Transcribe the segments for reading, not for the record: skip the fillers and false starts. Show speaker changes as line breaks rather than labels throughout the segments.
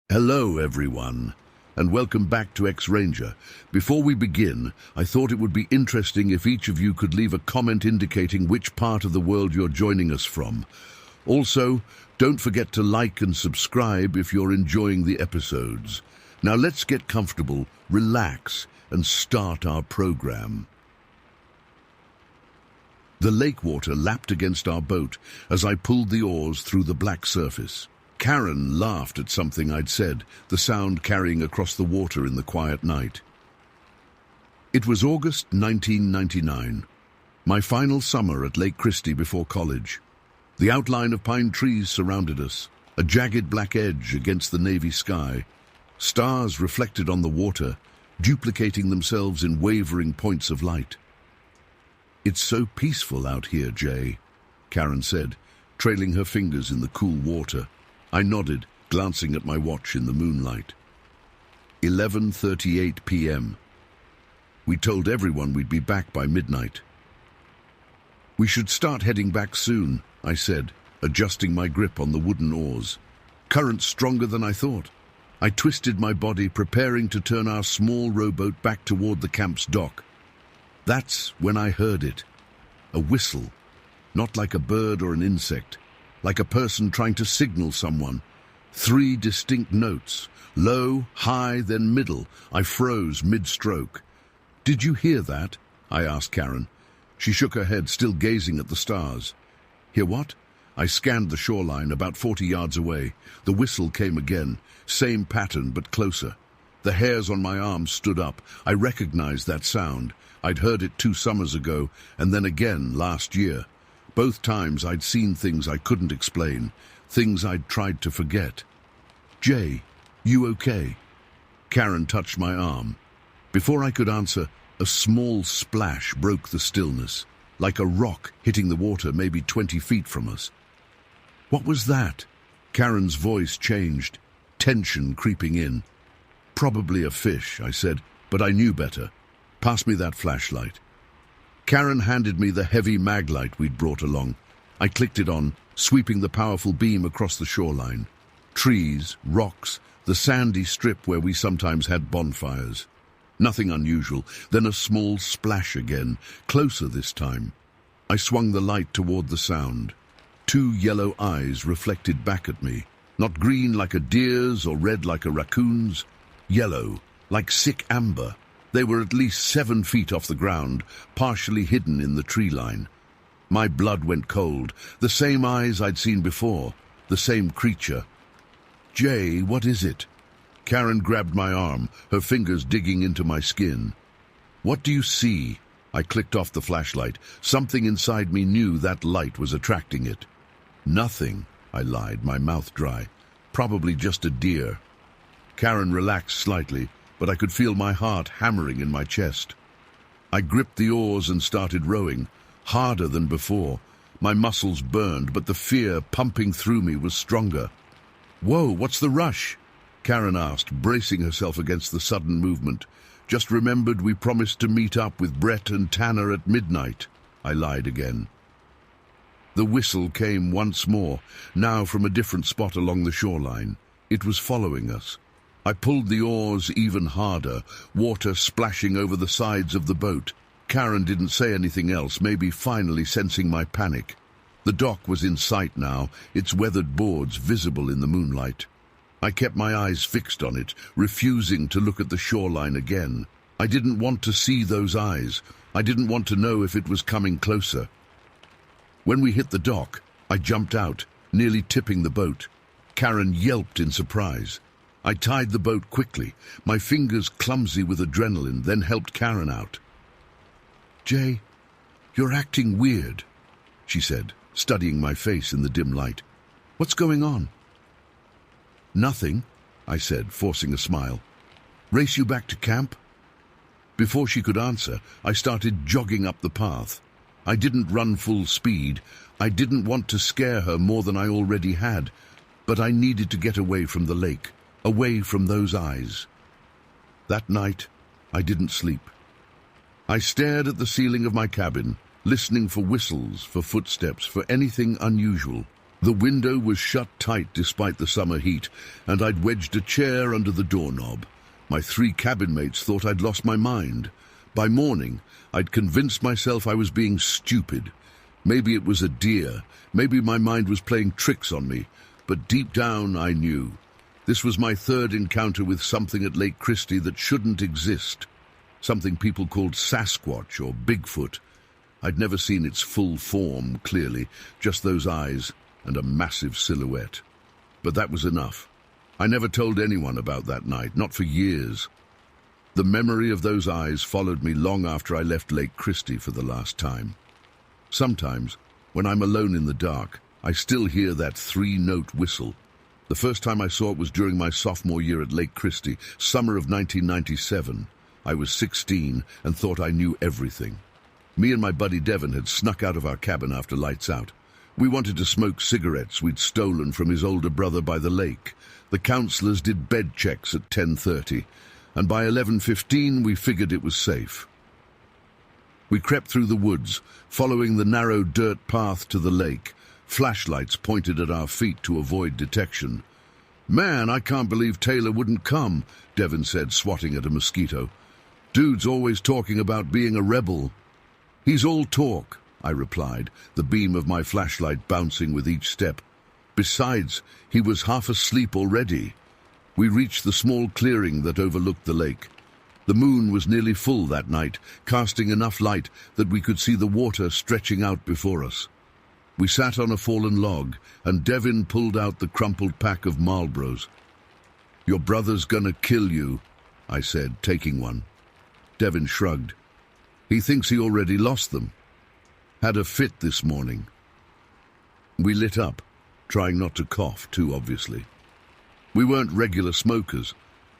Hello everyone, and welcome back to X-Ranger. Before we begin, I thought it would be interesting if each of you could leave a comment indicating which part of the world you're joining us from. Also, don't forget to like and subscribe if you're enjoying the episodes. Now let's get comfortable, relax, and start our program. The lake water lapped against our boat as I pulled the oars through the black surface. Karen laughed at something I'd said, the sound carrying across the water in the quiet night. It was August 1999, my final summer at Lake Christie before college. The outline of pine trees surrounded us, a jagged black edge against the navy sky. Stars reflected on the water, duplicating themselves in wavering points of light. "It's so peaceful out here, Jay," Karen said, trailing her fingers in the cool water. I nodded, glancing at my watch in the moonlight. 11:38 p.m. We told everyone we'd be back by midnight. "We should start heading back soon," I said, adjusting my grip on the wooden oars. "Current stronger than I thought." I twisted my body, preparing to turn our small rowboat back toward the camp's dock. That's when I heard it. A whistle, not like a bird or an insect, like a person trying to signal someone. 3 distinct notes, low, high, then middle. I froze mid-stroke. "Did you hear that?" I asked Karen. She shook her head, still gazing at the stars. "Hear what?" I scanned the shoreline about 40 yards away. The whistle came again, same pattern but closer. The hairs on my arms stood up. I recognized that sound. I'd heard it 2 summers ago, and then again last year. Both times I'd seen things I couldn't explain, things I'd tried to forget. "Jay, you okay?" Karen touched my arm. Before I could answer, a small splash broke the stillness, like a rock hitting the water maybe 20 feet from us. "What was that?" Karen's voice changed, tension creeping in. "Probably a fish," I said, but I knew better. "Pass me that flashlight." Karen handed me the heavy mag light we'd brought along. I clicked it on, sweeping the powerful beam across the shoreline. Trees, rocks, the sandy strip where we sometimes had bonfires. Nothing unusual, then a small splash again, closer this time. I swung the light toward the sound. 2 yellow eyes reflected back at me, not green like a deer's or red like a raccoon's, yellow, like sick amber. They were at least 7 feet off the ground, partially hidden in the tree line. My blood went cold. The same eyes I'd seen before, the same creature. "Jay, what is it?" Karen grabbed my arm, her fingers digging into my skin. "What do you see?" I clicked off the flashlight. Something inside me knew that light was attracting it. "Nothing," I lied, my mouth dry. "Probably just a deer." Karen relaxed slightly, but I could feel my heart hammering in my chest. I gripped the oars and started rowing, harder than before. My muscles burned, but the fear pumping through me was stronger. "Whoa, what's the rush?" Karen asked, bracing herself against the sudden movement. "Just remembered we promised to meet up with Brett and Tanner at midnight." I lied again. The whistle came once more, now from a different spot along the shoreline. It was following us. I pulled the oars even harder, water splashing over the sides of the boat. Karen didn't say anything else, maybe finally sensing my panic. The dock was in sight now, its weathered boards visible in the moonlight. I kept my eyes fixed on it, refusing to look at the shoreline again. I didn't want to see those eyes. I didn't want to know if it was coming closer. When we hit the dock, I jumped out, nearly tipping the boat. Karen yelped in surprise. I tied the boat quickly, my fingers clumsy with adrenaline, then helped Karen out. "Jay, you're acting weird," she said, studying my face in the dim light. "What's going on?" "Nothing," I said, forcing a smile. "Race you back to camp?" Before she could answer, I started jogging up the path. I didn't run full speed. I didn't want to scare her more than I already had, but I needed to get away from the lake. Away from those eyes. That night, I didn't sleep. I stared at the ceiling of my cabin, listening for whistles, for footsteps, for anything unusual. The window was shut tight despite the summer heat, and I'd wedged a chair under the doorknob. My 3 cabin mates thought I'd lost my mind. By morning, I'd convinced myself I was being stupid. Maybe it was a deer, maybe my mind was playing tricks on me, but deep down I knew. This was my 3rd encounter with something at Lake Christie that shouldn't exist. Something people called Sasquatch or Bigfoot. I'd never seen its full form, clearly, just those eyes and a massive silhouette. But that was enough. I never told anyone about that night, not for years. The memory of those eyes followed me long after I left Lake Christie for the last time. Sometimes, when I'm alone in the dark, I still hear that 3-note whistle. The first time I saw it was during my sophomore year at Lake Christie, summer of 1997. I was 16 and thought I knew everything. Me and my buddy Devin had snuck out of our cabin after lights out. We wanted to smoke cigarettes we'd stolen from his older brother by the lake. The counselors did bed checks at 10:30, and by 11:15 we figured it was safe. We crept through the woods, following the narrow dirt path to the lake. Flashlights pointed at our feet to avoid detection. "Man, I can't believe Taylor wouldn't come," Devin said, swatting at a mosquito. "Dude's always talking about being a rebel." "He's all talk," I replied, the beam of my flashlight bouncing with each step. Besides, he was half asleep already. We reached the small clearing that overlooked the lake. The moon was nearly full that night, casting enough light that we could see the water stretching out before us. We sat on a fallen log, and Devin pulled out the crumpled pack of Marlboros. "Your brother's gonna kill you," I said, taking one. Devin shrugged. "He thinks he already lost them. Had a fit this morning." We lit up, trying not to cough too obviously. We weren't regular smokers,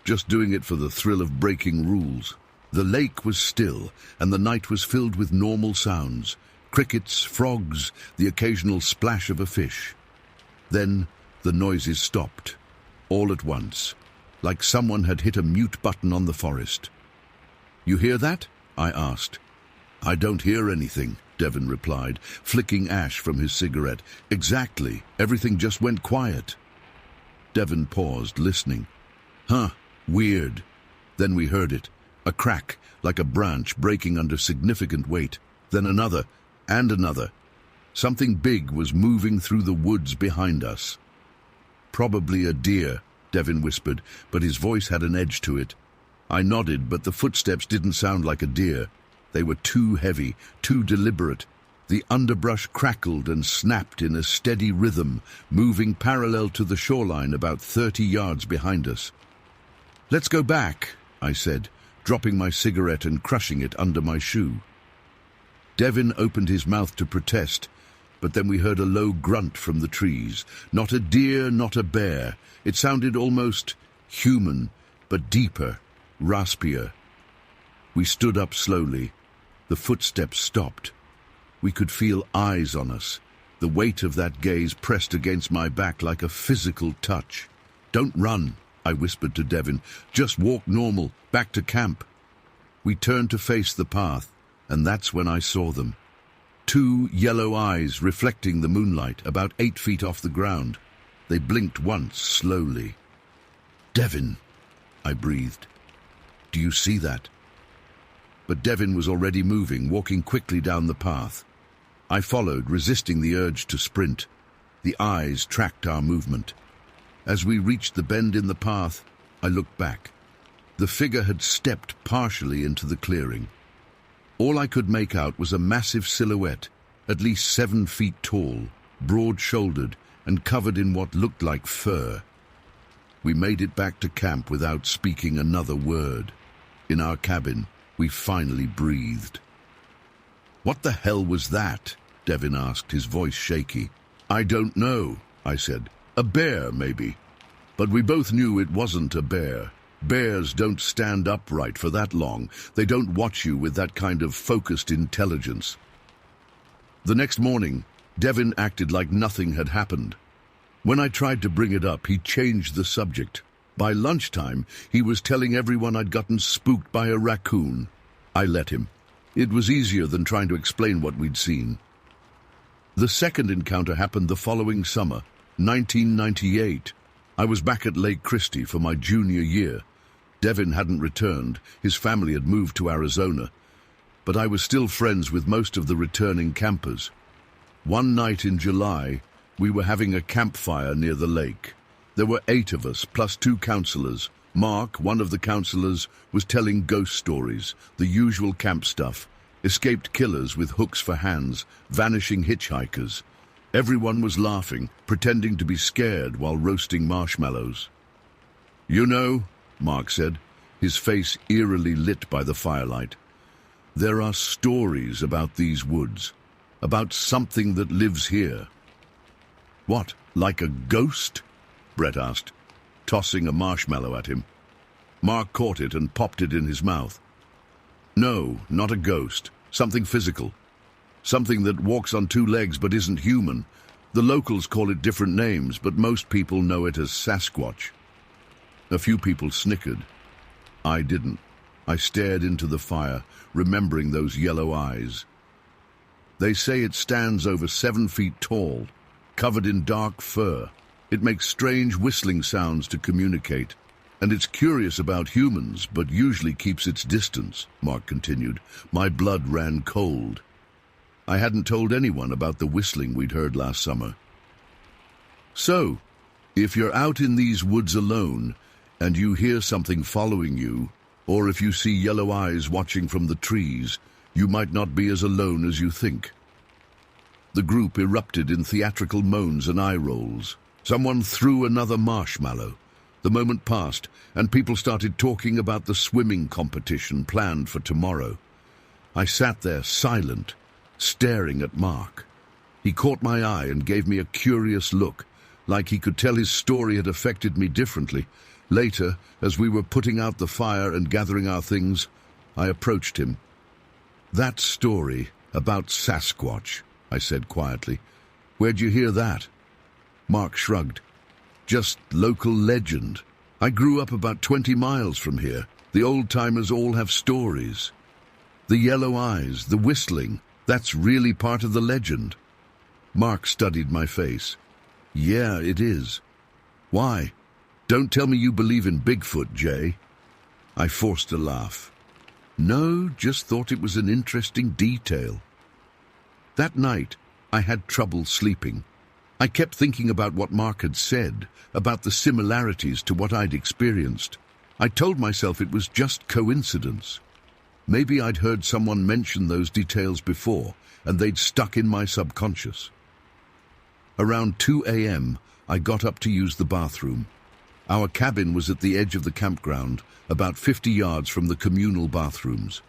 just doing it for the thrill of breaking rules. The lake was still, and the night was filled with normal sounds. Crickets, frogs, the occasional splash of a fish. Then the noises stopped, all at once, like someone had hit a mute button on the forest. "You hear that?" I asked. "I don't hear anything," Devin replied, flicking ash from his cigarette. "Exactly. Everything just went quiet." Devin paused, listening. "Huh, weird." Then we heard it, a crack, like a branch breaking under significant weight. Then another, and another. Something big was moving through the woods behind us. "Probably a deer," Devin whispered, but his voice had an edge to it. I nodded, but the footsteps didn't sound like a deer. They were too heavy, too deliberate. The underbrush crackled and snapped in a steady rhythm, moving parallel to the shoreline about 30 yards behind us. "Let's go back," I said, dropping my cigarette and crushing it under my shoe. Devin opened his mouth to protest, but then we heard a low grunt from the trees. Not a deer, not a bear. It sounded almost human, but deeper, raspier. We stood up slowly. The footsteps stopped. We could feel eyes on us. The weight of that gaze pressed against my back like a physical touch. "Don't run," I whispered to Devin. "Just walk normal, back to camp." We turned to face the path, and that's when I saw them. 2 yellow eyes reflecting the moonlight, about 8 feet off the ground. They blinked once, slowly. "Devin," I breathed. "Do you see that?" But Devin was already moving, walking quickly down the path. I followed, resisting the urge to sprint. The eyes tracked our movement. As we reached the bend in the path, I looked back. The figure had stepped partially into the clearing. All I could make out was a massive silhouette, at least 7 feet tall, broad-shouldered, and covered in what looked like fur. We made it back to camp without speaking another word. In our cabin, we finally breathed. "What the hell was that?" Devin asked, his voice shaky. "I don't know," I said. "A bear, maybe." But we both knew it wasn't a bear. Bears don't stand upright for that long. They don't watch you with that kind of focused intelligence. The next morning, Devin acted like nothing had happened. When I tried to bring it up, he changed the subject. By lunchtime, he was telling everyone I'd gotten spooked by a raccoon. I let him. It was easier than trying to explain what we'd seen. The second encounter happened the following summer, 1998. I was back at Lake Christie for my junior year. Devin hadn't returned, his family had moved to Arizona, but I was still friends with most of the returning campers. One night in July, we were having a campfire near the lake. There were 8 of us, plus 2 counselors. Mark, one of the counselors, was telling ghost stories, the usual camp stuff. Escaped killers with hooks for hands, vanishing hitchhikers. Everyone was laughing, pretending to be scared while roasting marshmallows. "You know," Mark said, his face eerily lit by the firelight, "there are stories about these woods, about something that lives here." "What, like a ghost?" Brett asked, tossing a marshmallow at him. Mark caught it and popped it in his mouth. "No, not a ghost. Something physical. Something that walks on 2 legs but isn't human. The locals call it different names, but most people know it as Sasquatch." A few people snickered. I didn't. I stared into the fire, remembering those yellow eyes. "They say it stands over 7 feet tall, covered in dark fur. It makes strange whistling sounds to communicate. And it's curious about humans, but usually keeps its distance," Mark continued. My blood ran cold. I hadn't told anyone about the whistling we'd heard last summer. "So, if you're out in these woods alone, and you hear something following you, or if you see yellow eyes watching from the trees, you might not be as alone as you think." The group erupted in theatrical moans and eye rolls. Someone threw another marshmallow. The moment passed, and people started talking about the swimming competition planned for tomorrow. I sat there, silent, staring at Mark. He caught my eye and gave me a curious look, like he could tell his story had affected me differently. Later, as we were putting out the fire and gathering our things, I approached him. "That story about Sasquatch," I said quietly. "Where'd you hear that?" Mark shrugged. "Just local legend. I grew up about 20 miles from here. The old-timers all have stories. The yellow eyes, the whistling, that's really part of the legend." Mark studied my face. "Yeah, it is." "Why? Don't tell me you believe in Bigfoot, Jay." I forced a laugh. "No, just thought it was an interesting detail." That night, I had trouble sleeping. I kept thinking about what Mark had said, about the similarities to what I'd experienced. I told myself it was just coincidence. Maybe I'd heard someone mention those details before, and they'd stuck in my subconscious. Around 2 a.m., I got up to use the bathroom. Our cabin was at the edge of the campground, about 50 yards from the communal bathrooms.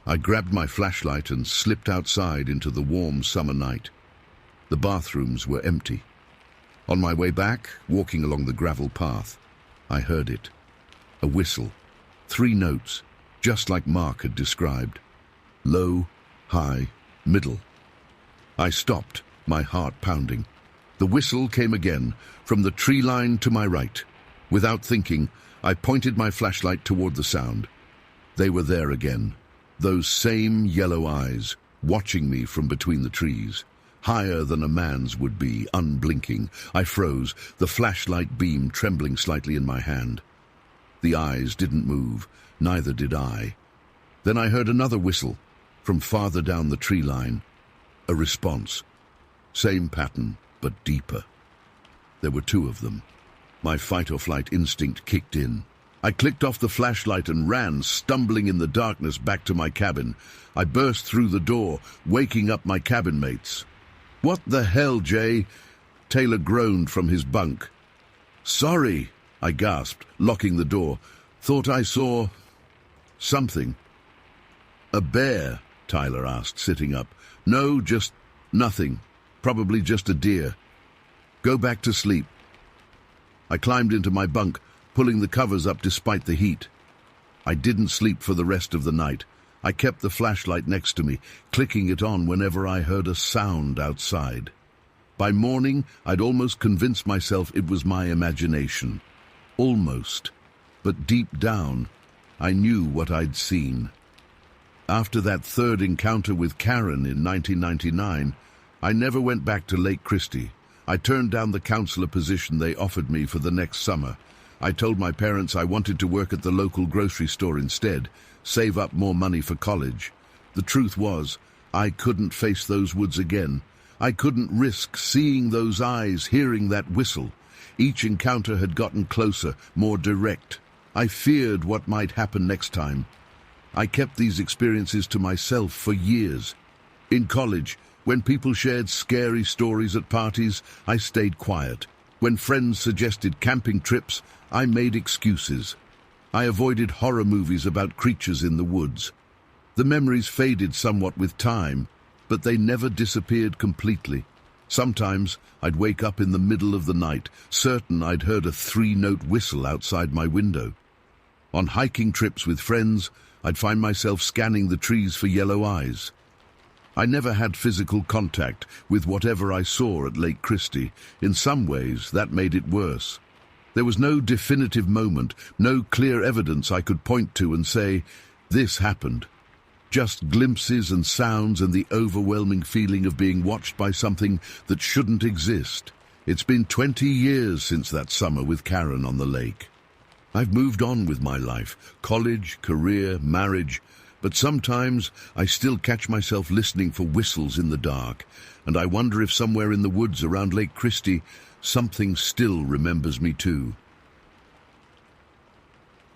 I grabbed my flashlight and slipped outside into the warm summer night. The bathrooms were empty. On my way back, walking along the gravel path, I heard it. A whistle. 3 notes, just like Mark had described. Low, high, middle. I stopped, my heart pounding. The whistle came again, from the tree line to my right. Without thinking, I pointed my flashlight toward the sound. They were there again, those same yellow eyes, watching me from between the trees. Higher than a man's would be, unblinking. I froze, the flashlight beam trembling slightly in my hand. The eyes didn't move, neither did I. Then I heard another whistle, from farther down the tree line. A response. Same pattern, but deeper. There were 2 of them. My fight-or-flight instinct kicked in. I clicked off the flashlight and ran, stumbling in the darkness back to my cabin. I burst through the door, waking up my cabin mates. "What the hell, Jay?" Taylor groaned from his bunk. "Sorry," I gasped, locking the door. "Thought I saw something." "A bear?" Tyler asked, sitting up. "No, just nothing. Probably just a deer. Go back to sleep." I climbed into my bunk, pulling the covers up despite the heat. I didn't sleep for the rest of the night. I kept the flashlight next to me, clicking it on whenever I heard a sound outside. By morning, I'd almost convinced myself it was my imagination. Almost. But deep down, I knew what I'd seen. After that third encounter with Karen in 1999, I never went back to Lake Christie. I turned down the counselor position they offered me for the next summer. I told my parents I wanted to work at the local grocery store instead, save up more money for college. The truth was, I couldn't face those woods again. I couldn't risk seeing those eyes, hearing that whistle. Each encounter had gotten closer, more direct. I feared what might happen next time. I kept these experiences to myself for years. In college, when people shared scary stories at parties, I stayed quiet. When friends suggested camping trips, I made excuses. I avoided horror movies about creatures in the woods. The memories faded somewhat with time, but they never disappeared completely. Sometimes I'd wake up in the middle of the night, certain I'd heard a 3-note whistle outside my window. On hiking trips with friends, I'd find myself scanning the trees for yellow eyes. I never had physical contact with whatever I saw at Lake Christie. In some ways, that made it worse. There was no definitive moment, no clear evidence I could point to and say, this happened. Just glimpses and sounds and the overwhelming feeling of being watched by something that shouldn't exist. It's been 20 years since that summer with Karen on the lake. I've moved on with my life, college, career, marriage, but sometimes I still catch myself listening for whistles in the dark, and I wonder if somewhere in the woods around Lake Christie, something still remembers me too.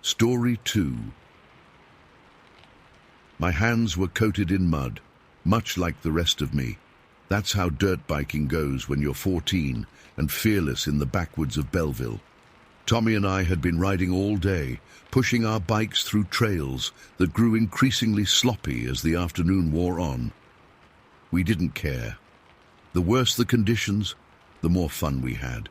Story 2. My hands were coated in mud, much like the rest of me. That's how dirt biking goes when you're 14 and fearless in the backwoods of Belleville. Tommy and I had been riding all day, pushing our bikes through trails that grew increasingly sloppy as the afternoon wore on. We didn't care. The worse the conditions, the more fun we had.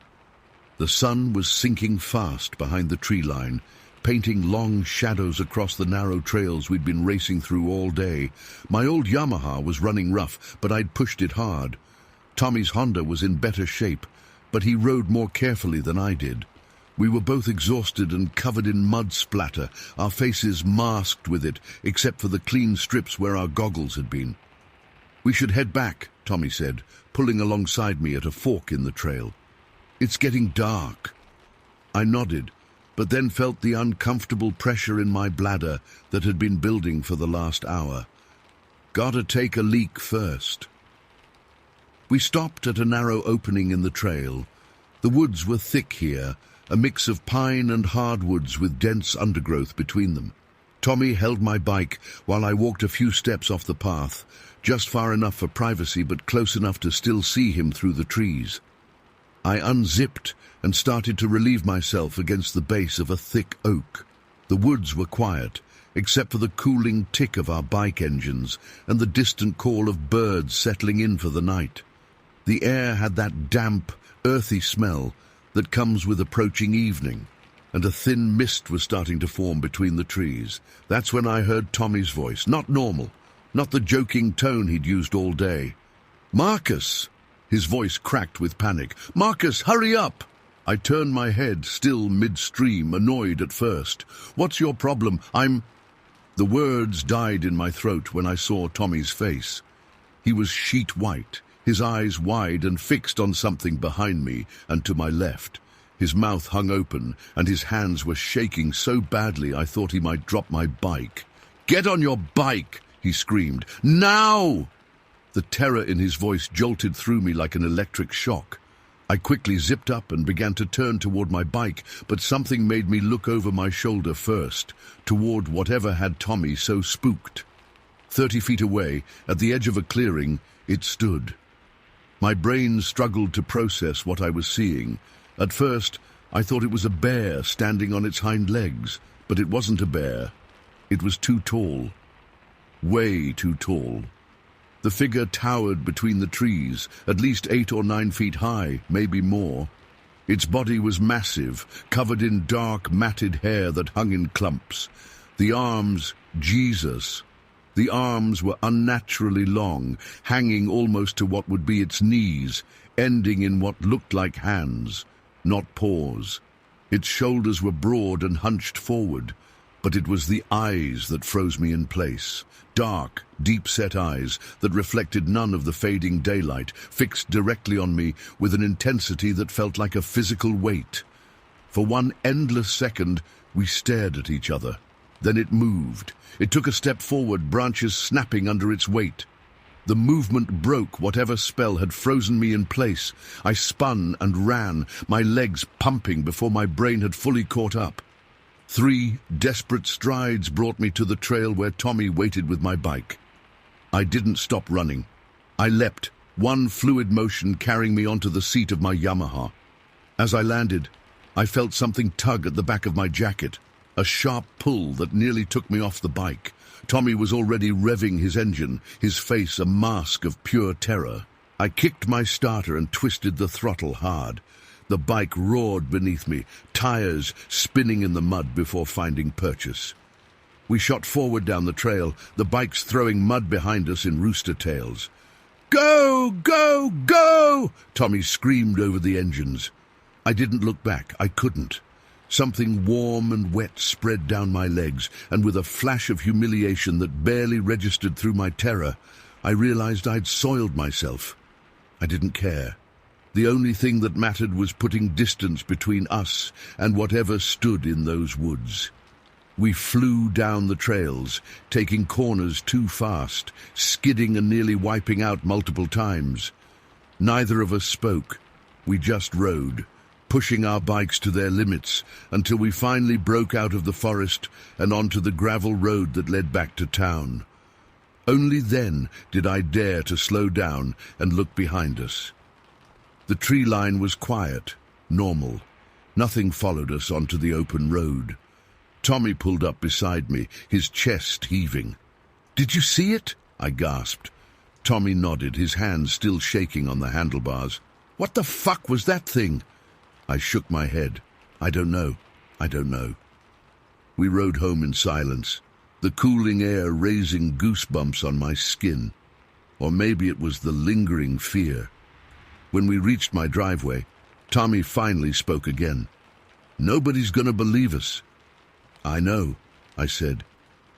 The sun was sinking fast behind the tree line, painting long shadows across the narrow trails we'd been racing through all day. My old Yamaha was running rough, but I'd pushed it hard. Tommy's Honda was in better shape, but he rode more carefully than I did. We were both exhausted and covered in mud splatter, our faces masked with it, except for the clean strips where our goggles had been. "We should head back," Tommy said, pulling alongside me at a fork in the trail. "It's getting dark." I nodded, but then felt the uncomfortable pressure in my bladder that had been building for the last hour. Gotta take a leak first. We stopped at a narrow opening in the trail. The woods were thick here, a mix of pine and hardwoods with dense undergrowth between them. Tommy held my bike while I walked a few steps off the path, just far enough for privacy but close enough to still see him through the trees. I unzipped and started to relieve myself against the base of a thick oak. The woods were quiet, except for the cooling tick of our bike engines and the distant call of birds settling in for the night. The air had that damp, earthy smell that comes with approaching evening, and a thin mist was starting to form between the trees. That's when I heard Tommy's voice, not normal, not the joking tone he'd used all day. "Marcus!" His voice cracked with panic. "Marcus, hurry up!" I turned my head, still midstream, annoyed at first. "What's your problem? The words died in my throat when I saw Tommy's face. He was sheet white, his eyes wide and fixed on something behind me and to my left. His mouth hung open, and his hands were shaking so badly I thought he might drop my bike. "Get on your bike!" he screamed. "Now!" The terror in his voice jolted through me like an electric shock. I quickly zipped up and began to turn toward my bike, but something made me look over my shoulder first, toward whatever had Tommy so spooked. 30 feet away, at the edge of a clearing, it stood. My brain struggled to process what I was seeing. At first, I thought it was a bear standing on its hind legs, but it wasn't a bear. It was too tall. Way too tall. The figure towered between the trees, at least 8 or 9 feet high, maybe more. Its body was massive, covered in dark, matted hair that hung in clumps. The arms, Jesus. The arms were unnaturally long, hanging almost to what would be its knees, ending in what looked like hands, not paws. Its shoulders were broad and hunched forward. but it was the eyes that froze me in place. Dark, deep-set eyes that reflected none of the fading daylight, fixed directly on me with an intensity that felt like a physical weight. For one endless second, we stared at each other. Then it moved. It took a step forward, branches snapping under its weight. The movement broke whatever spell had frozen me in place. I spun and ran, my legs pumping before my brain had fully caught up. 3 desperate strides brought me to the trail where Tommy waited with my bike. I didn't stop running. I leapt, one fluid motion carrying me onto the seat of my Yamaha. As I landed, I felt something tug at the back of my jacket, a sharp pull that nearly took me off the bike. Tommy was already revving his engine, his face a mask of pure terror. I kicked my starter and twisted the throttle hard. The bike roared beneath me, tires spinning in the mud before finding purchase. We shot forward down the trail, the bikes throwing mud behind us in rooster tails. "Go! Go! Go!" Tommy screamed over the engines. I didn't look back. I couldn't. Something warm and wet spread down my legs, and with a flash of humiliation that barely registered through my terror, I realized I'd soiled myself. I didn't care. The only thing that mattered was putting distance between us and whatever stood in those woods. We flew down the trails, taking corners too fast, skidding and nearly wiping out multiple times. Neither of us spoke. We just rode, pushing our bikes to their limits until we finally broke out of the forest and onto the gravel road that led back to town. Only then did I dare to slow down and look behind us. The tree line was quiet, normal. Nothing followed us onto the open road. Tommy pulled up beside me, his chest heaving. "Did you see it?" I gasped. Tommy nodded, his hands still shaking on the handlebars. "What the fuck was that thing?" I shook my head. I don't know. We rode home in silence, the cooling air raising goosebumps on my skin. Or maybe it was the lingering fear. When we reached my driveway, Tommy finally spoke again. "Nobody's gonna believe us." "I know," I said.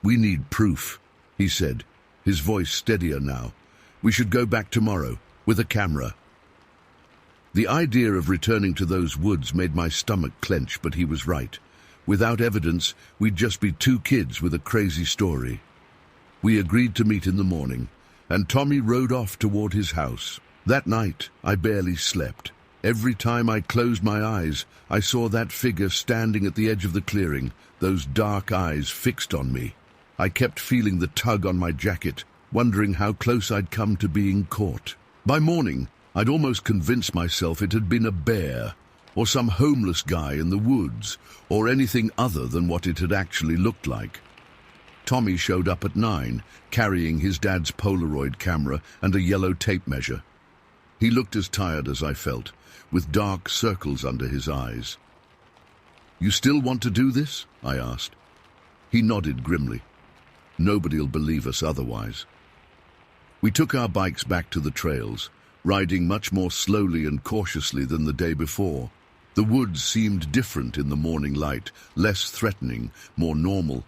"We need proof," he said, his voice steadier now. "We should go back tomorrow, with a camera." The idea of returning to those woods made my stomach clench, but he was right. Without evidence, we'd just be 2 kids with a crazy story. We agreed to meet in the morning, and Tommy rode off toward his house. That night, I barely slept. Every time I closed my eyes, I saw that figure standing at the edge of the clearing, those dark eyes fixed on me. I kept feeling the tug on my jacket, wondering how close I'd come to being caught. By morning, I'd almost convinced myself it had been a bear, or some homeless guy in the woods, or anything other than what it had actually looked like. Tommy showed up at 9, carrying his dad's Polaroid camera and a yellow tape measure. He looked as tired as I felt, with dark circles under his eyes. "You still want to do this?" I asked. He nodded grimly. "Nobody'll believe us otherwise." We took our bikes back to the trails, riding much more slowly and cautiously than the day before. The woods seemed different in the morning light, less threatening, more normal.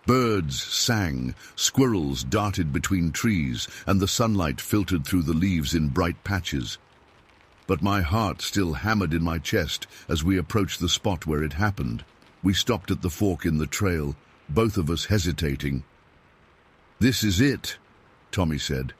Birds sang, squirrels darted between trees, and the sunlight filtered through the leaves in bright patches. But my heart still hammered in my chest as we approached the spot where it happened. We stopped at the fork in the trail, both of us hesitating. "This is it," Tommy said.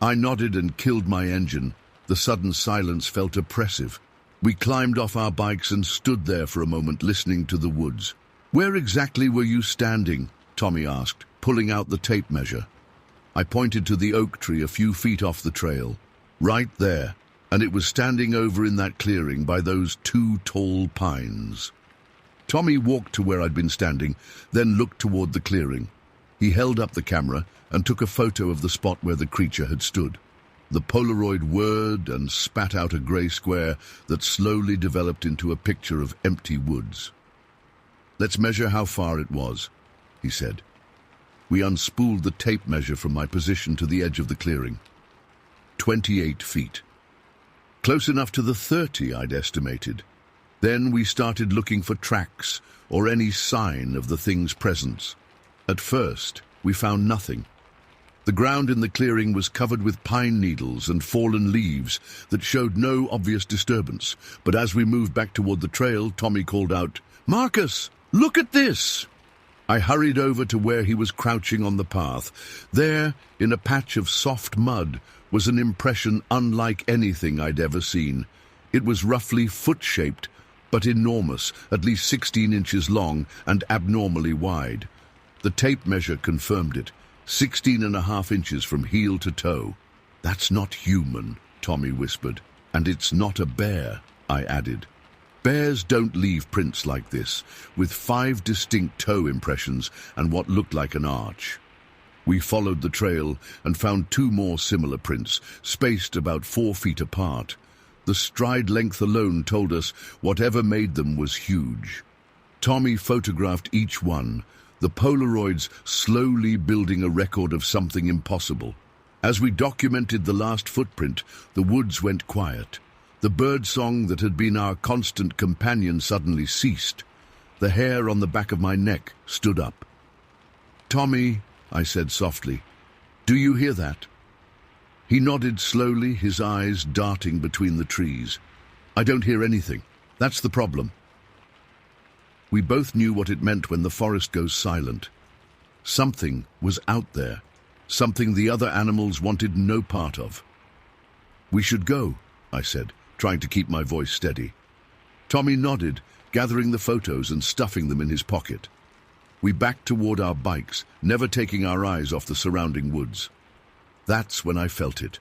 I nodded and killed my engine. The sudden silence felt oppressive. We climbed off our bikes and stood there for a moment listening to the woods. "Where exactly were you standing?" Tommy asked, pulling out the tape measure. I pointed to the oak tree a few feet off the trail. "Right there," and it was standing over in that clearing by those 2 tall pines. Tommy walked to where I'd been standing, then looked toward the clearing. He held up the camera and took a photo of the spot where the creature had stood. The Polaroid whirred and spat out a grey square that slowly developed into a picture of empty woods. "Let's measure how far it was," he said. We unspooled the tape measure from my position to the edge of the clearing. 28 feet. Close enough to the 30 I'd estimated. Then we started looking for tracks or any sign of the thing's presence. At first, we found nothing. The ground in the clearing was covered with pine needles and fallen leaves that showed no obvious disturbance. But as we moved back toward the trail, Tommy called out, "Marcus, look at this!" I hurried over to where he was crouching on the path. There, in a patch of soft mud, was an impression unlike anything I'd ever seen. It was roughly foot-shaped, but enormous, at least 16 inches long and abnormally wide. The tape measure confirmed it. 16.5 inches from heel to toe. "That's not human," Tommy whispered. "And it's not a bear," I added. Bears don't leave prints like this, with 5 distinct toe impressions and what looked like an arch. We followed the trail and found 2 more similar prints, spaced about 4 feet apart. The stride length alone told us whatever made them was huge. Tommy photographed each one, the Polaroids slowly building a record of something impossible. As we documented the last footprint, the woods went quiet. The birdsong that had been our constant companion suddenly ceased. The hair on the back of my neck stood up. "Tommy," I said softly, "do you hear that?" He nodded slowly, his eyes darting between the trees. "I don't hear anything. That's the problem." We both knew what it meant when the forest goes silent. Something was out there, something the other animals wanted no part of. "We should go," I said, trying to keep my voice steady. Tommy nodded, gathering the photos and stuffing them in his pocket. We backed toward our bikes, never taking our eyes off the surrounding woods. That's when I felt it,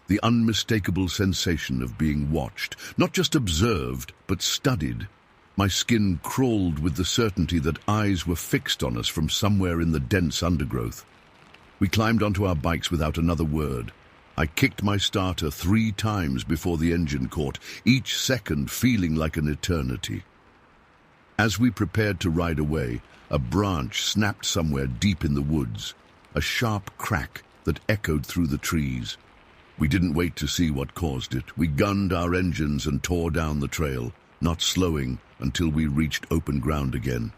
the unmistakable sensation of being watched, not just observed, but studied. My skin crawled with the certainty that eyes were fixed on us from somewhere in the dense undergrowth. We climbed onto our bikes without another word. I kicked my starter 3 times before the engine caught, each second feeling like an eternity. As we prepared to ride away, a branch snapped somewhere deep in the woods, a sharp crack that echoed through the trees. We didn't wait to see what caused it. We gunned our engines and tore down the trail, not slowing until we reached open ground again.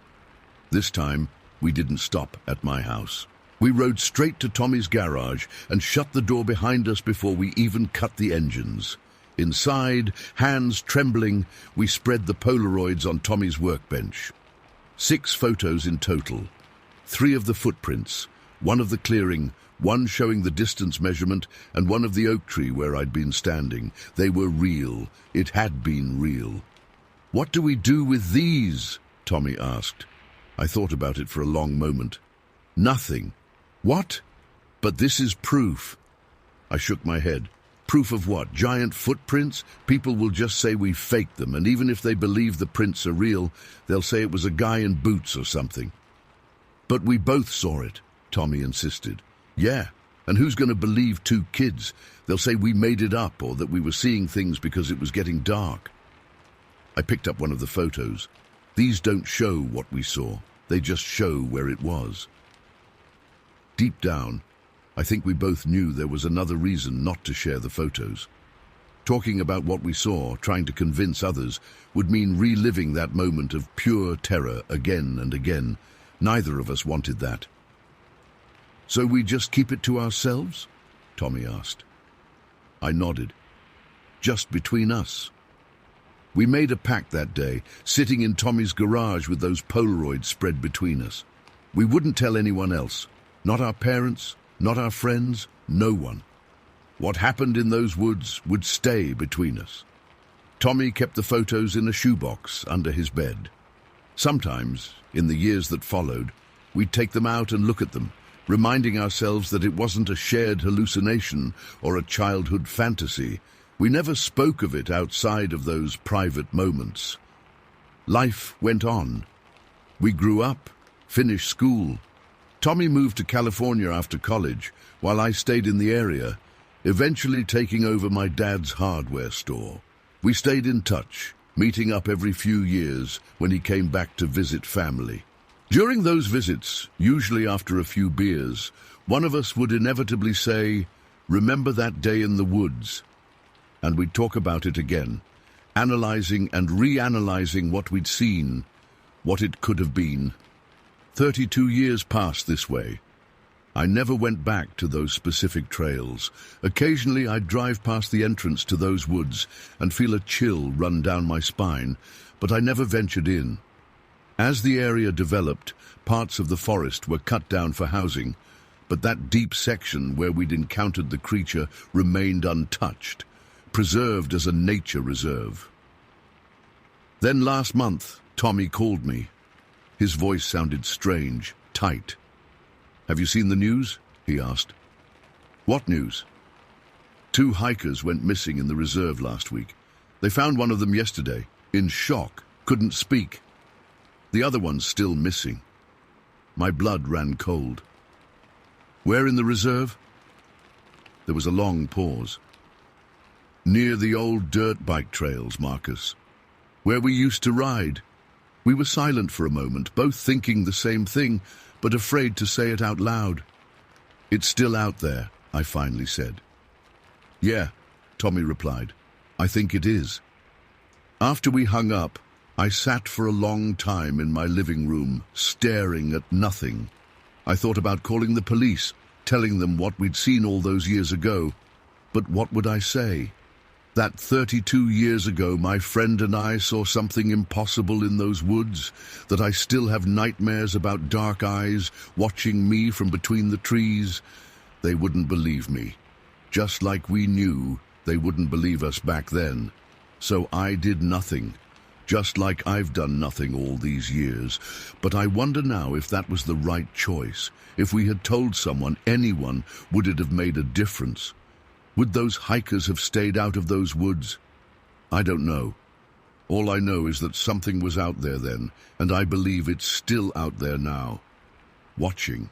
This time, we didn't stop at my house. We rode straight to Tommy's garage and shut the door behind us before we even cut the engines. Inside, hands trembling, we spread the Polaroids on Tommy's workbench. 6 photos in total. 3 of the footprints, 1 of the clearing, 1 showing the distance measurement, and 1 of the oak tree where I'd been standing. They were real. It had been real. "What do we do with these?" Tommy asked. I thought about it for a long moment. "Nothing." "What?" "But this is proof." I shook my head. "Proof of what? Giant footprints? People will just say we faked them, and even if they believe the prints are real, they'll say it was a guy in boots or something." "But we both saw it," Tommy insisted. "Yeah, and who's going to believe 2 kids? They'll say we made it up or that we were seeing things because it was getting dark." I picked up one of the photos. These don't show what we saw. They just show where it was. Deep down, I think we both knew there was another reason not to share the photos. Talking about what we saw, trying to convince others, would mean reliving that moment of pure terror again and again. Neither of us wanted that. "So we just keep it to ourselves?" Tommy asked. I nodded. "Just between us." We made a pact that day, sitting in Tommy's garage with those Polaroids spread between us. We wouldn't tell anyone else. Not our parents, not our friends, no one. What happened in those woods would stay between us. Tommy kept the photos in a shoebox under his bed. Sometimes, in the years that followed, we'd take them out and look at them, reminding ourselves that it wasn't a shared hallucination or a childhood fantasy. We never spoke of it outside of those private moments. Life went on. We grew up, finished school. Tommy moved to California after college, while I stayed in the area, eventually taking over my dad's hardware store. We stayed in touch, meeting up every few years when he came back to visit family. During those visits, usually after a few beers, one of us would inevitably say, "Remember that day in the woods?" And we'd talk about it again, analyzing and reanalyzing what we'd seen, what it could have been. 32 years passed this way. I never went back to those specific trails. Occasionally I'd drive past the entrance to those woods and feel a chill run down my spine, but I never ventured in. As the area developed, parts of the forest were cut down for housing, but that deep section where we'd encountered the creature remained untouched, preserved as a nature reserve. Then last month, Tommy called me. His voice sounded strange, tight. "Have you seen the news?" he asked. "What news?" "2 hikers went missing in the reserve last week. They found one of them yesterday, in shock, couldn't speak. The other one's still missing." My blood ran cold. "Where in the reserve?" There was a long pause. "Near the old dirt bike trails, Marcus. Where we used to ride." We were silent for a moment, both thinking the same thing, but afraid to say it out loud. "It's still out there," I finally said. "Yeah," Tommy replied. "I think it is." After we hung up, I sat for a long time in my living room, staring at nothing. I thought about calling the police, telling them what we'd seen all those years ago. But what would I say? That 32 years ago my friend and I saw something impossible in those woods, that I still have nightmares about dark eyes watching me from between the trees. They wouldn't believe me. Just like we knew they wouldn't believe us back then. So I did nothing, just like I've done nothing all these years. But I wonder now if that was the right choice. If we had told someone, anyone, would it have made a difference? Would those hikers have stayed out of those woods? I don't know. All I know is that something was out there then, and I believe it's still out there now. Watching,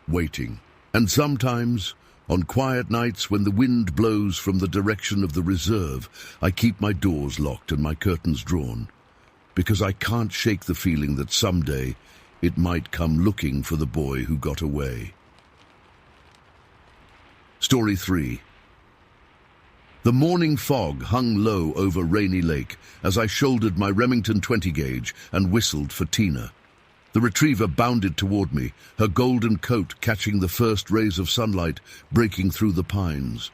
waiting. And sometimes, on quiet nights when the wind blows from the direction of the reserve, I keep my doors locked and my curtains drawn, because I can't shake the feeling that someday it might come looking for the boy who got away. Story 3. The morning fog hung low over Rainy Lake as I shouldered my Remington 20 gauge and whistled for Tina. The retriever bounded toward me, her golden coat catching the first rays of sunlight breaking through the pines.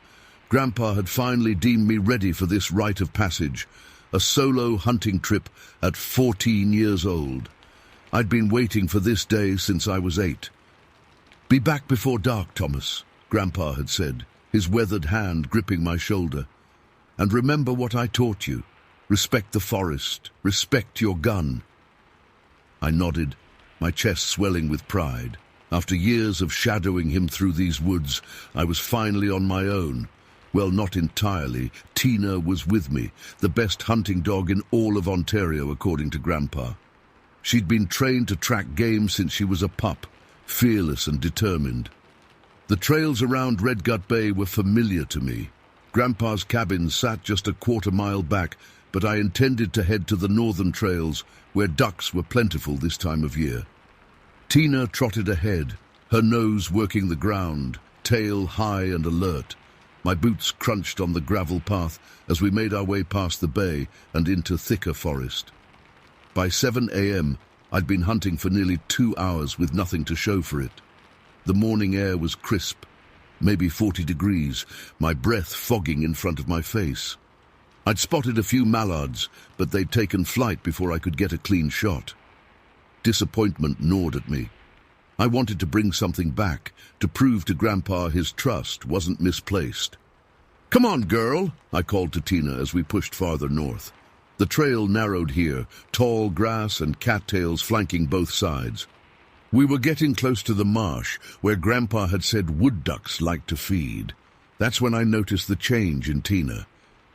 Grandpa had finally deemed me ready for this rite of passage, a solo hunting trip at 14 years old. I'd been waiting for this day since I was 8. "Be back before dark, Thomas," Grandpa had said, his weathered hand gripping my shoulder. "And remember what I taught you. Respect the forest. Respect your gun." I nodded, my chest swelling with pride. After years of shadowing him through these woods, I was finally on my own. Well, not entirely. Tina was with me, the best hunting dog in all of Ontario, according to Grandpa. She'd been trained to track game since she was a pup, fearless and determined. The trails around Red Gut Bay were familiar to me. Grandpa's cabin sat just a quarter-mile back, but I intended to head to the northern trails, where ducks were plentiful this time of year. Tina trotted ahead, her nose working the ground, tail high and alert. My boots crunched on the gravel path as we made our way past the bay and into thicker forest. By 7 a.m., I'd been hunting for nearly 2 hours with nothing to show for it. The morning air was crisp, maybe 40 degrees, my breath fogging in front of my face. I'd spotted a few mallards, but they'd taken flight before I could get a clean shot. Disappointment gnawed at me. I wanted to bring something back, to prove to Grandpa his trust wasn't misplaced. "Come on, girl," I called to Tina as we pushed farther north. The trail narrowed here, tall grass and cattails flanking both sides. We were getting close to the marsh, where Grandpa had said wood ducks liked to feed. That's when I noticed the change in Tina.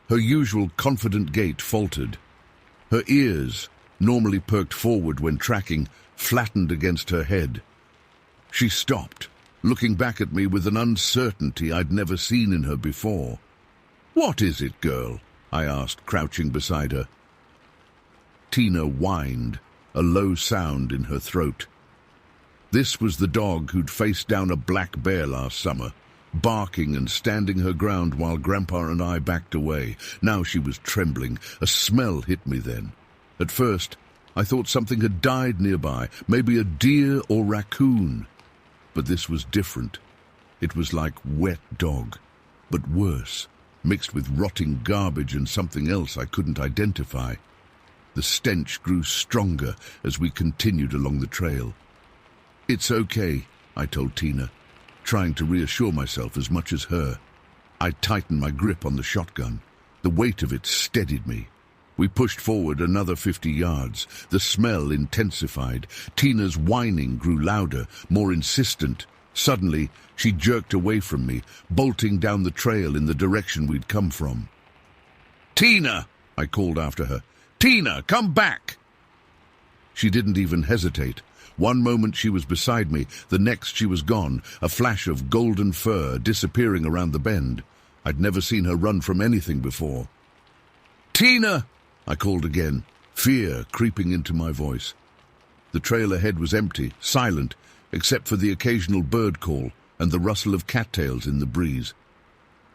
Her usual confident gait faltered. Her ears, normally perked forward when tracking, flattened against her head. She stopped, looking back at me with an uncertainty I'd never seen in her before. "What is it, girl?" I asked, crouching beside her. Tina whined, a low sound in her throat. This was the dog who'd faced down a black bear last summer, barking and standing her ground while Grandpa and I backed away. Now she was trembling. A smell hit me then. At first, I thought something had died nearby, maybe a deer or raccoon. But this was different. It was like wet dog, but worse, mixed with rotting garbage and something else I couldn't identify. The stench grew stronger as we continued along the trail. "It's okay," I told Tina, trying to reassure myself as much as her. I tightened my grip on the shotgun. The weight of it steadied me. We pushed forward another 50 yards. The smell intensified. Tina's whining grew louder, more insistent. Suddenly, she jerked away from me, bolting down the trail in the direction we'd come from. "Tina!" I called after her. "Tina, come back!" She didn't even hesitate. One moment she was beside me, the next she was gone, a flash of golden fur disappearing around the bend. I'd never seen her run from anything before. "Tina!" I called again, fear creeping into my voice. The trail ahead was empty, silent, except for the occasional bird call and the rustle of cattails in the breeze.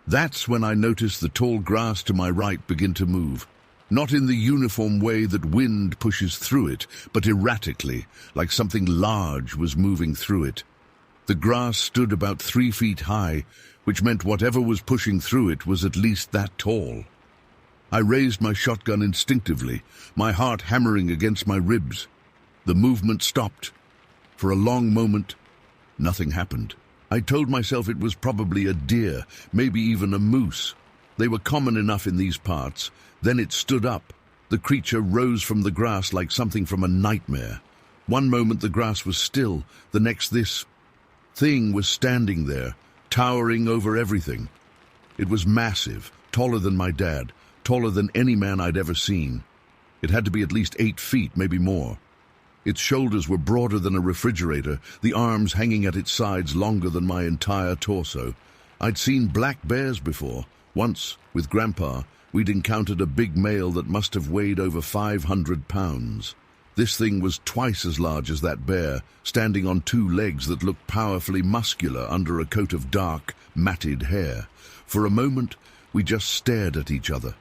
That's when I noticed the tall grass to my right begin to move. Not in the uniform way that wind pushes through it, but erratically, like something large was moving through it. The grass stood about 3 feet high, which meant whatever was pushing through it was at least that tall. I raised my shotgun instinctively, my heart hammering against my ribs. The movement stopped. For a long moment, nothing happened. I told myself it was probably a deer, maybe even a moose. They were common enough in these parts. Then it stood up. The creature rose from the grass like something from a nightmare. One moment the grass was still, the next this thing was standing there, towering over everything. It was massive, taller than my dad, taller than any man I'd ever seen. It had to be at least 8 feet, maybe more. Its shoulders were broader than a refrigerator, the arms hanging at its sides longer than my entire torso. I'd seen black bears before. Once, with Grandpa, we'd encountered a big male that must have weighed over 500 pounds. This thing was twice as large as that bear, standing on 2 legs that looked powerfully muscular under a coat of dark, matted hair. For a moment, we just stared at each other.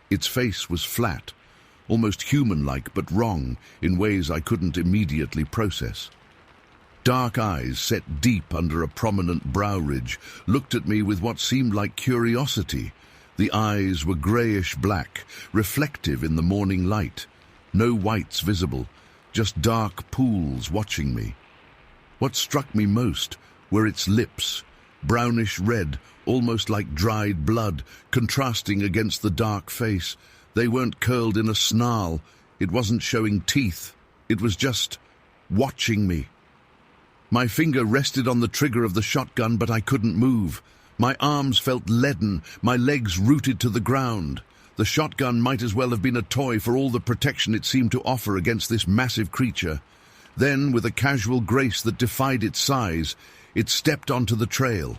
Its face was flat, almost human-like, but wrong in ways I couldn't immediately process. Dark eyes, set deep under a prominent brow ridge, looked at me with what seemed like curiosity. The eyes were greyish-black, reflective in the morning light. No whites visible, just dark pools watching me. What struck me most were its lips, brownish-red, almost like dried blood, contrasting against the dark face. They weren't curled in a snarl. It wasn't showing teeth. It was just watching me. My finger rested on the trigger of the shotgun, but I couldn't move. My arms felt leaden, my legs rooted to the ground. The shotgun might as well have been a toy for all the protection it seemed to offer against this massive creature. Then, with a casual grace that defied its size, it stepped onto the trail.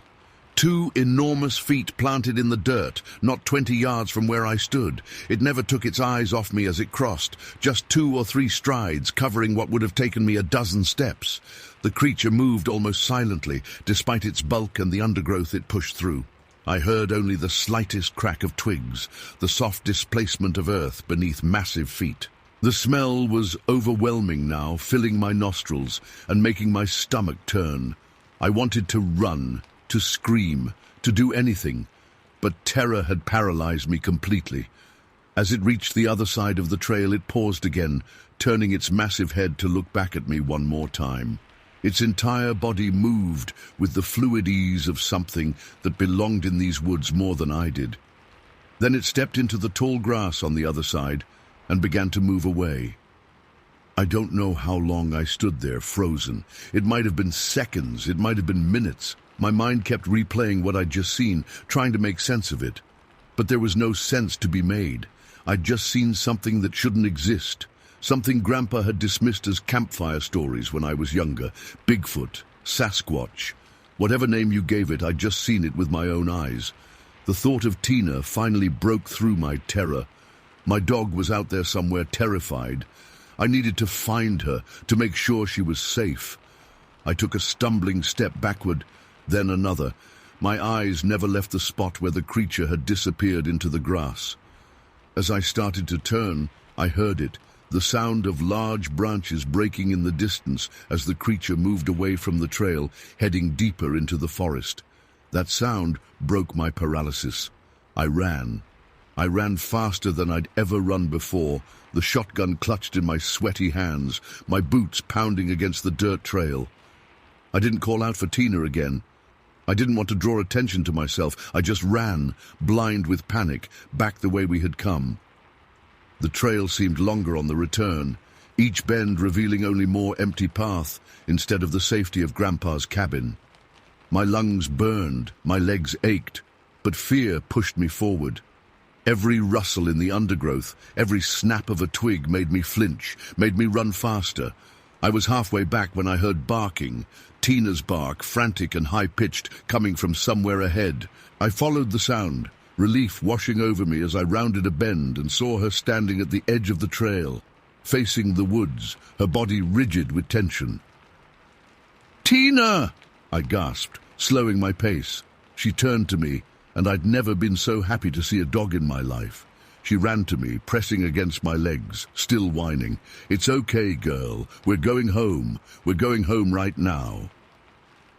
2 enormous feet planted in the dirt, not 20 yards from where I stood. It never took its eyes off me as it crossed, just 2 or 3 strides, covering what would have taken me a dozen steps. The creature moved almost silently, despite its bulk and the undergrowth it pushed through. I heard only the slightest crack of twigs, the soft displacement of earth beneath massive feet. The smell was overwhelming now, filling my nostrils and making my stomach turn. I wanted to run, to scream, to do anything, but terror had paralyzed me completely. As it reached the other side of the trail, it paused again, turning its massive head to look back at me one more time. Its entire body moved with the fluid ease of something that belonged in these woods more than I did. Then it stepped into the tall grass on the other side and began to move away. I don't know how long I stood there, frozen. It might have been seconds, it might have been minutes. My mind kept replaying what I'd just seen, trying to make sense of it. But there was no sense to be made. I'd just seen something that shouldn't exist. Something Grandpa had dismissed as campfire stories when I was younger. Bigfoot, Sasquatch. Whatever name you gave it, I'd just seen it with my own eyes. The thought of Tina finally broke through my terror. My dog was out there somewhere, terrified. I needed to find her, to make sure she was safe. I took a stumbling step backward, then another. My eyes never left the spot where the creature had disappeared into the grass. As I started to turn, I heard it, the sound of large branches breaking in the distance as the creature moved away from the trail, heading deeper into the forest. That sound broke my paralysis. I ran. I ran faster than I'd ever run before, the shotgun clutched in my sweaty hands, my boots pounding against the dirt trail. I didn't call out for Tina again. I didn't want to draw attention to myself. I just ran, blind with panic, back the way we had come. The trail seemed longer on the return, each bend revealing only more empty path instead of the safety of Grandpa's cabin. My lungs burned, my legs ached, but fear pushed me forward. Every rustle in the undergrowth, every snap of a twig made me flinch, made me run faster. I was halfway back when I heard barking, Tina's bark, frantic and high-pitched, coming from somewhere ahead. I followed the sound, relief washing over me as I rounded a bend and saw her standing at the edge of the trail, facing the woods, her body rigid with tension. "Tina!" I gasped, slowing my pace. She turned to me, and I'd never been so happy to see a dog in my life. She ran to me, pressing against my legs, still whining. "It's okay, girl. We're going home. We're going home right now."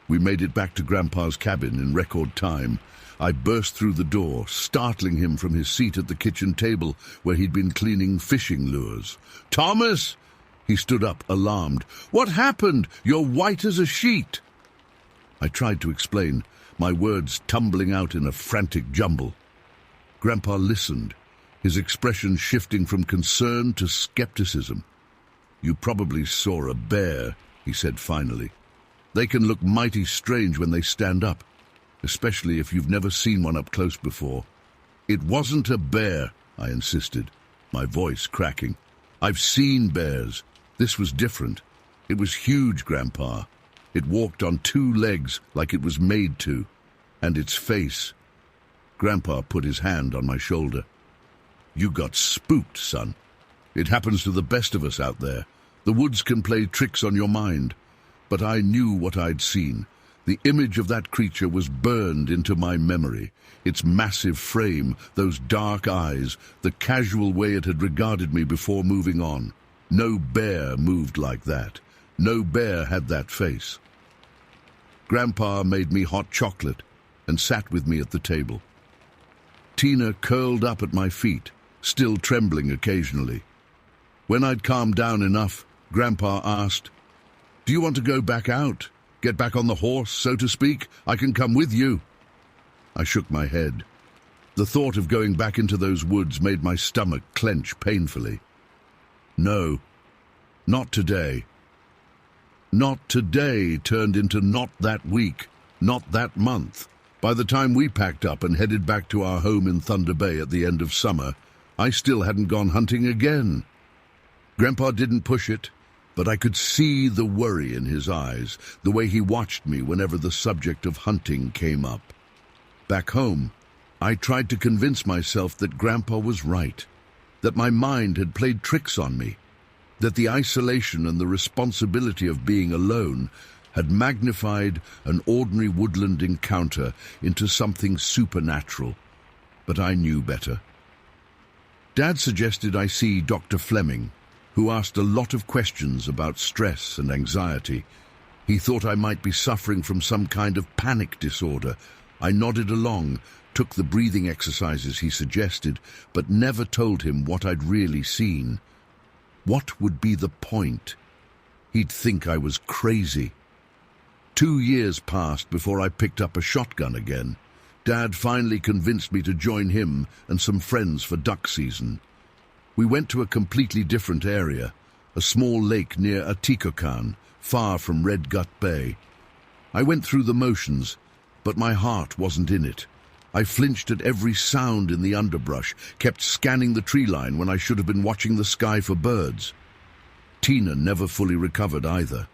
We made it back to Grandpa's cabin in record time. I burst through the door, startling him from his seat at the kitchen table where he'd been cleaning fishing lures. "Thomas!" He stood up, alarmed. "What happened? You're white as a sheet." I tried to explain, my words tumbling out in a frantic jumble. Grandpa listened, his expression shifting from concern to skepticism. "You probably saw a bear," he said finally. "They can look mighty strange when they stand up, especially if you've never seen one up close before." "It wasn't a bear," I insisted, my voice cracking. "I've seen bears. This was different. It was huge, Grandpa. It walked on two legs like it was made to. And its face." Grandpa put his hand on my shoulder. "You got spooked, son. It happens to the best of us out there. The woods can play tricks on your mind. But I knew what I'd seen. The image of that creature was burned into my memory. Its massive frame, those dark eyes, the casual way it had regarded me before moving on. No bear moved like that. No bear had that face." Grandpa made me hot chocolate and sat with me at the table. Tina curled up at my feet, still trembling occasionally. When I'd calmed down enough, Grandpa asked, "Do you want to go back out? Get back on the horse, so to speak? I can come with you." I shook my head. The thought of going back into those woods made my stomach clench painfully. "No, not today." Not today turned into not that week, not that month. By the time we packed up and headed back to our home in Thunder Bay at the end of summer, I still hadn't gone hunting again. Grandpa didn't push it, but I could see the worry in his eyes, the way he watched me whenever the subject of hunting came up. Back home, I tried to convince myself that Grandpa was right, that my mind had played tricks on me, that the isolation and the responsibility of being alone had magnified an ordinary woodland encounter into something supernatural. But I knew better. Dad suggested I see Dr. Fleming, who asked a lot of questions about stress and anxiety. He thought I might be suffering from some kind of panic disorder. I nodded along, took the breathing exercises he suggested, but never told him what I'd really seen. What would be the point? He'd think I was crazy. 2 years passed before I picked up a shotgun again. Dad finally convinced me to join him and some friends for duck season. We went to a completely different area, a small lake near Atikokan, far from Red Gut Bay. I went through the motions, but my heart wasn't in it. I flinched at every sound in the underbrush, kept scanning the tree line when I should have been watching the sky for birds. Tina never fully recovered either.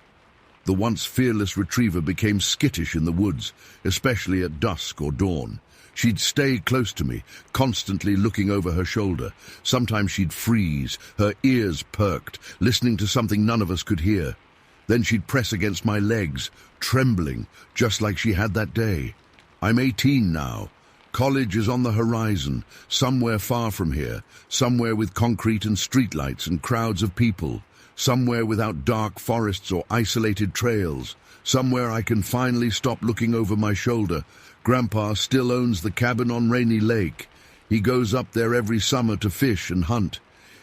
The once fearless retriever became skittish in the woods, especially at dusk or dawn. She'd stay close to me, constantly looking over her shoulder. Sometimes she'd freeze, her ears perked, listening to something none of us could hear. Then she'd press against my legs, trembling, just like she had that day. I'm 18 now. College is on the horizon, somewhere far from here, somewhere with concrete and streetlights and crowds of people, somewhere without dark forests or isolated trails, somewhere I can finally stop looking over my shoulder. Grandpa still owns the cabin on Rainy Lake. He goes up there every summer to fish and hunt.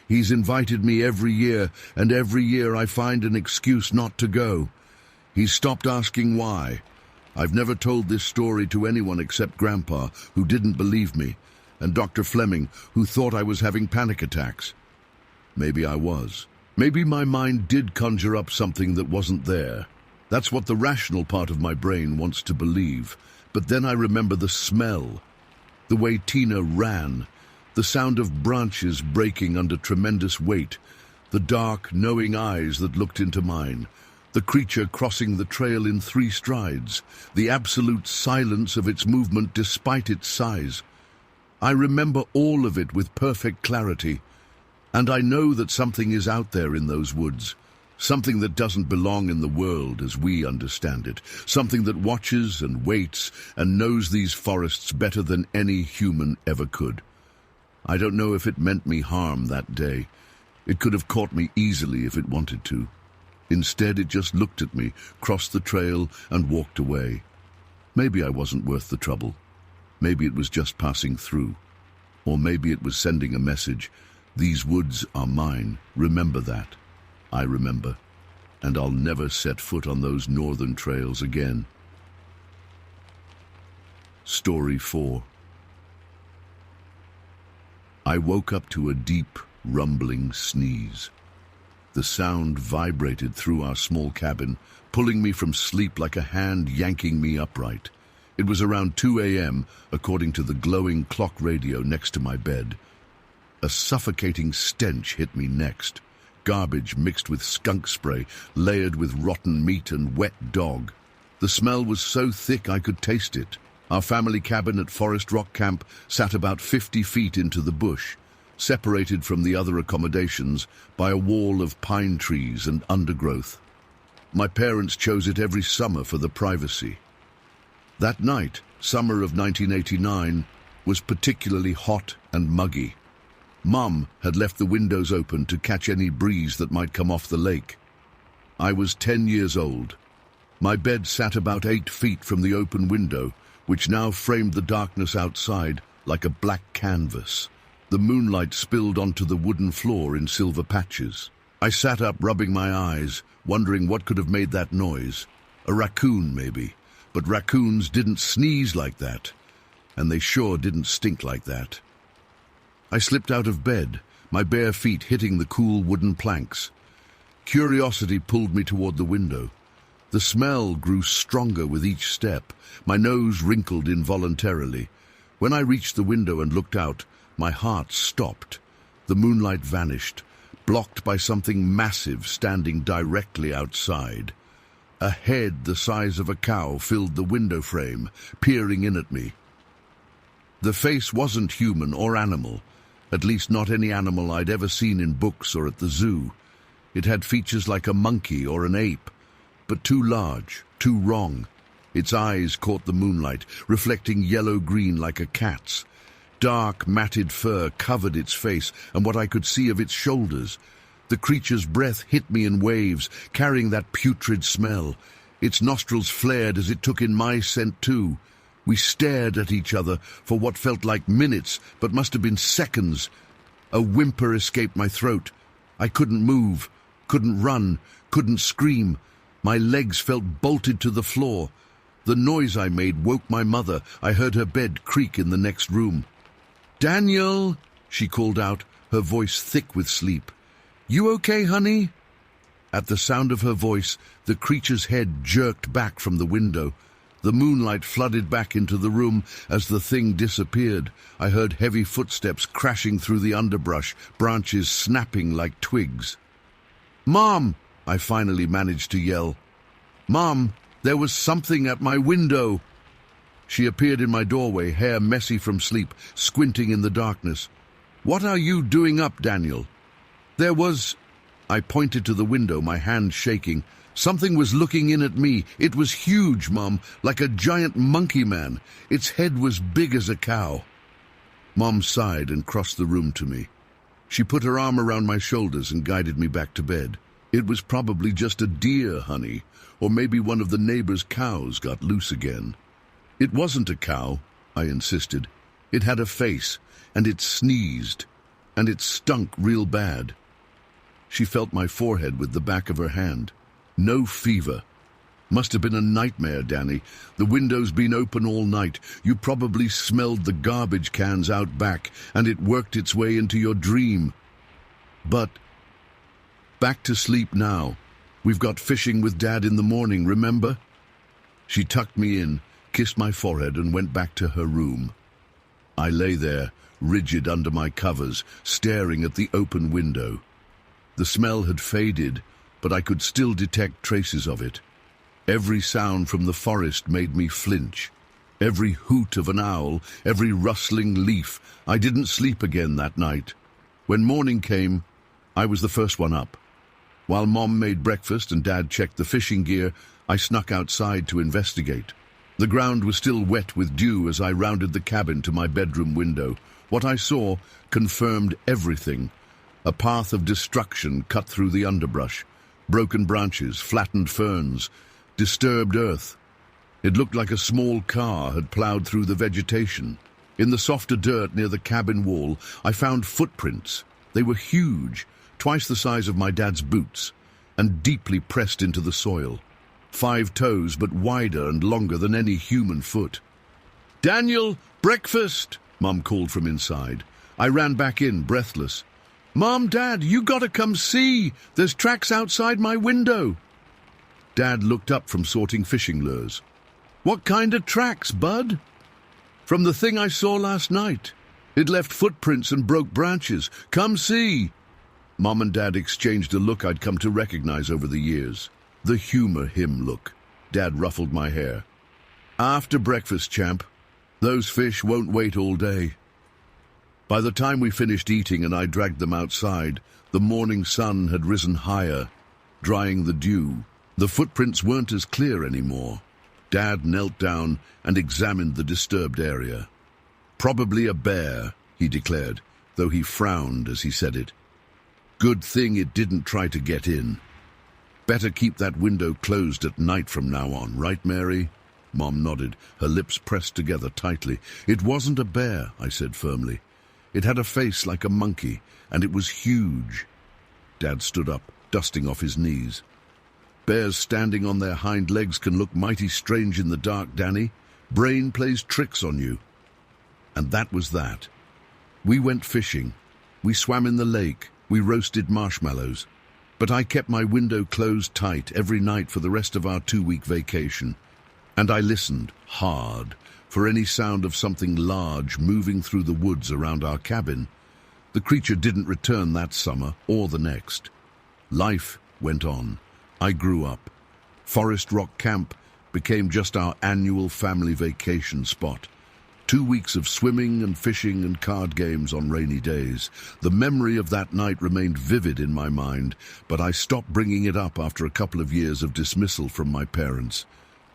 He's invited me every year, and every year I find an excuse not to go. He's stopped asking why. I've never told this story to anyone except Grandpa, who didn't believe me, and Dr. Fleming, who thought I was having panic attacks. Maybe I was. Maybe my mind did conjure up something that wasn't there. That's what the rational part of my brain wants to believe. But then I remember the smell, the way Tina ran, the sound of branches breaking under tremendous weight, the dark, knowing eyes that looked into mine, the creature crossing the trail in 3 strides, the absolute silence of its movement despite its size. I remember all of it with perfect clarity, and I know that something is out there in those woods, something that doesn't belong in the world as we understand it, something that watches and waits and knows these forests better than any human ever could. I don't know if it meant me harm that day. It could have caught me easily if it wanted to. Instead, it just looked at me, crossed the trail, and walked away. Maybe I wasn't worth the trouble. Maybe it was just passing through. Or maybe it was sending a message. These woods are mine. Remember that. I remember. And I'll never set foot on those northern trails again. Story 4. I woke up to a deep, rumbling sneeze. The sound vibrated through our small cabin, pulling me from sleep like a hand yanking me upright. It was around 2 a.m., according to the glowing clock radio next to my bed. A suffocating stench hit me next. Garbage mixed with skunk spray, layered with rotten meat and wet dog. The smell was so thick I could taste it. Our family cabin at Forest Rock Camp sat about 50 feet into the bush, separated from the other accommodations by a wall of pine trees and undergrowth. My parents chose it every summer for the privacy. That night, summer of 1989, was particularly hot and muggy. Mum had left the windows open to catch any breeze that might come off the lake. I was 10 years old. My bed sat about 8 feet from the open window, which now framed the darkness outside like a black canvas. The moonlight spilled onto the wooden floor in silver patches. I sat up, rubbing my eyes, wondering what could have made that noise. A raccoon, maybe. But raccoons didn't sneeze like that, and they sure didn't stink like that. I slipped out of bed, my bare feet hitting the cool wooden planks. Curiosity pulled me toward the window. The smell grew stronger with each step. My nose wrinkled involuntarily. When I reached the window and looked out, my heart stopped. The moonlight vanished, blocked by something massive standing directly outside. A head the size of a cow filled the window frame, peering in at me. The face wasn't human or animal, at least not any animal I'd ever seen in books or at the zoo. It had features like a monkey or an ape, but too large, too wrong. Its eyes caught the moonlight, reflecting yellow-green like a cat's. Dark, matted fur covered its face and what I could see of its shoulders. The creature's breath hit me in waves, carrying that putrid smell. Its nostrils flared as it took in my scent too. We stared at each other for what felt like minutes, but must have been seconds. A whimper escaped my throat. I couldn't move, couldn't run, couldn't scream. My legs felt bolted to the floor. The noise I made woke my mother. I heard her bed creak in the next room. "Daniel," she called out, her voice thick with sleep. "You okay, honey?" At the sound of her voice, the creature's head jerked back from the window. The moonlight flooded back into the room as the thing disappeared. I heard heavy footsteps crashing through the underbrush, branches snapping like twigs. "Mom!" I finally managed to yell. "Mom, there was something at my window!" She appeared in my doorway, hair messy from sleep, squinting in the darkness. "What are you doing up, Daniel?" "There was—" I pointed to the window, my hand shaking. Something was looking in at me. It was huge, Mom, like a giant monkey man. Its head was big as a cow. Mom sighed and crossed the room to me. She put her arm around my shoulders and guided me back to bed. It was probably just a deer, honey, or maybe one of the neighbor's cows got loose again. It wasn't a cow, I insisted. It had a face, and it sneezed, and it stunk real bad. She felt my forehead with the back of her hand. No fever. Must have been a nightmare, Danny. The window's been open all night. You probably smelled the garbage cans out back, and it worked its way into your dream. But back to sleep now. We've got fishing with Dad in the morning, remember? She tucked me in, kissed my forehead, and went back to her room. I lay there, rigid under my covers, staring at the open window. The smell had faded, but I could still detect traces of it. Every sound from the forest made me flinch. Every hoot of an owl, every rustling leaf. I didn't sleep again that night. When morning came, I was the first one up. While Mom made breakfast and Dad checked the fishing gear, I snuck outside to investigate. The ground was still wet with dew as I rounded the cabin to my bedroom window. What I saw confirmed everything. A path of destruction cut through the underbrush. Broken branches, flattened ferns, disturbed earth. It looked like a small car had plowed through the vegetation. In the softer dirt near the cabin wall, I found footprints. They were huge, twice the size of my dad's boots, and deeply pressed into the soil. 5 toes, but wider and longer than any human foot. "Daniel, breakfast!" Mom called from inside. I ran back in, breathless. "Mom, Dad, you gotta come see! There's tracks outside my window!" Dad looked up from sorting fishing lures. "What kind of tracks, Bud?" "From the thing I saw last night. It left footprints and broke branches. Come see!" Mom and Dad exchanged a look I'd come to recognize over the years. The humor him look. Dad ruffled my hair. "After breakfast, champ. Those fish won't wait all day." By the time we finished eating and I dragged them outside, the morning sun had risen higher, drying the dew. The footprints weren't as clear anymore. Dad knelt down and examined the disturbed area. "Probably a bear," he declared, though he frowned as he said it. "Good thing it didn't try to get in. Better keep that window closed at night from now on, right, Mary?" Mom nodded, her lips pressed together tightly. "It wasn't a bear," I said firmly. "It had a face like a monkey, and it was huge." Dad stood up, dusting off his knees. "Bears standing on their hind legs can look mighty strange in the dark, Danny. Brain plays tricks on you." And that was that. We went fishing. We swam in the lake. We roasted marshmallows. But I kept my window closed tight every night for the rest of our 2-week vacation. And I listened, hard, for any sound of something large moving through the woods around our cabin. The creature didn't return that summer or the next. Life went on. I grew up. Forest Rock Camp became just our annual family vacation spot. 2 weeks of swimming and fishing and card games on rainy days. The memory of that night remained vivid in my mind, but I stopped bringing it up after a couple of years of dismissal from my parents.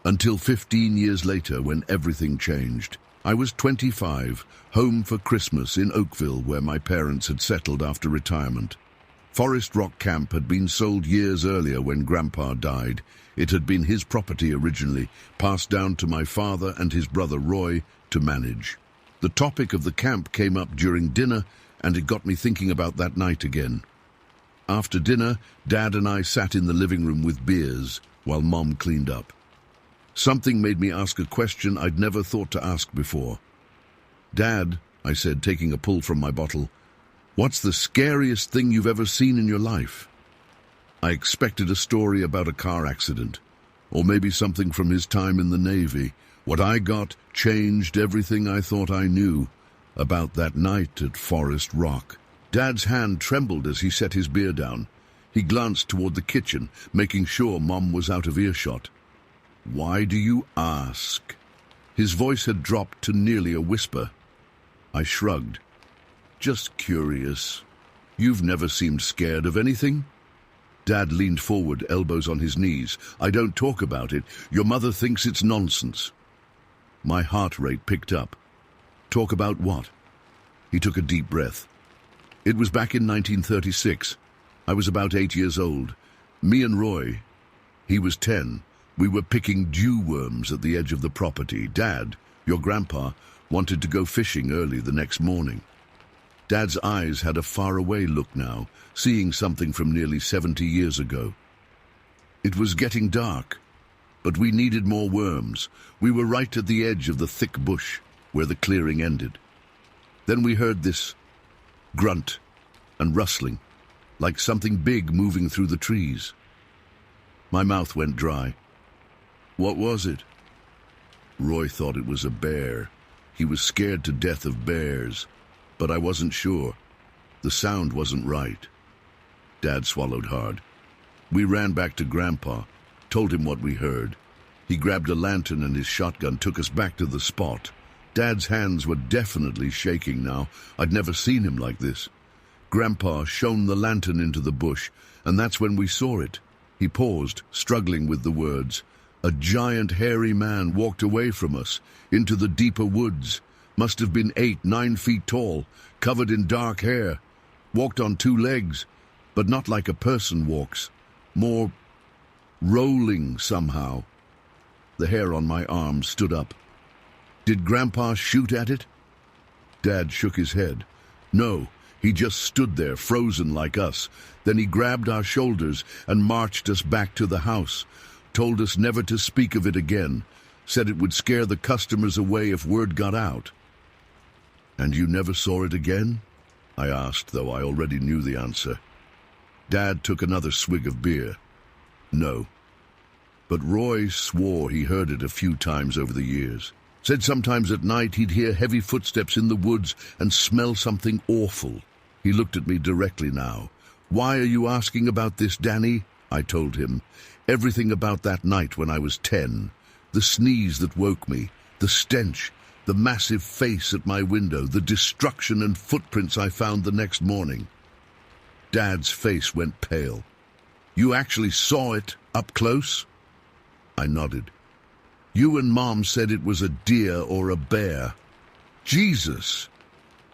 Until 15 years later, when everything changed. I was 25, home for Christmas in Oakville, where my parents had settled after retirement. Forest Rock Camp had been sold years earlier when Grandpa died. It had been his property originally, passed down to my father and his brother Roy to manage. The topic of the camp came up during dinner, and it got me thinking about that night again. After dinner, Dad and I sat in the living room with beers while Mom cleaned up. Something made me ask a question I'd never thought to ask before. "Dad," I said, taking a pull from my bottle, "what's the scariest thing you've ever seen in your life?" I expected a story about a car accident, or maybe something from his time in the Navy. What I got changed everything I thought I knew about that night at Forest Rock. Dad's hand trembled as he set his beer down. He glanced toward the kitchen, making sure Mom was out of earshot. "Why do you ask?" His voice had dropped to nearly a whisper. I shrugged. "Just curious. You've never seemed scared of anything?" Dad leaned forward, elbows on his knees. I don't talk about it. Your mother thinks it's nonsense. My heart rate picked up. Talk about what? He took a deep breath. It was back in 1936. I was about 8 years old. Me and Roy, he was 10. We were picking dew worms at the edge of the property. Dad, your grandpa, wanted to go fishing early the next morning. Dad's eyes had a faraway look now, seeing something from nearly 70 years ago. It was getting dark, but we needed more worms. We were right at the edge of the thick bush, where the clearing ended. Then we heard this grunt and rustling, like something big moving through the trees. My mouth went dry. What was it? Roy thought it was a bear. He was scared to death of bears, but I wasn't sure. The sound wasn't right. Dad swallowed hard. We ran back to Grandpa, told him what we heard. He grabbed a lantern and his shotgun, took us back to the spot. Dad's hands were definitely shaking now. I'd never seen him like this. Grandpa shone the lantern into the bush, and that's when we saw it. He paused, struggling with the words. A giant hairy man walked away from us, into the deeper woods. Must have been 8, 9 feet tall, covered in dark hair. Walked on 2 legs, but not like a person walks. More rolling somehow. The hair on my arm stood up. Did Grandpa shoot at it? Dad shook his head. No, he just stood there, frozen like us. Then he grabbed our shoulders and marched us back to the house. Told us never to speak of it again. Said it would scare the customers away if word got out. And you never saw it again? I asked, though I already knew the answer. Dad took another swig of beer. No. But Roy swore he heard it a few times over the years. Said sometimes at night he'd hear heavy footsteps in the woods and smell something awful. He looked at me directly now. Why are you asking about this, Danny? I told him. Everything about that night when I was 10. The sneeze that woke me, the stench, the massive face at my window, the destruction and footprints I found the next morning. Dad's face went pale. You actually saw it up close? I nodded. You and Mom said it was a deer or a bear. Jesus!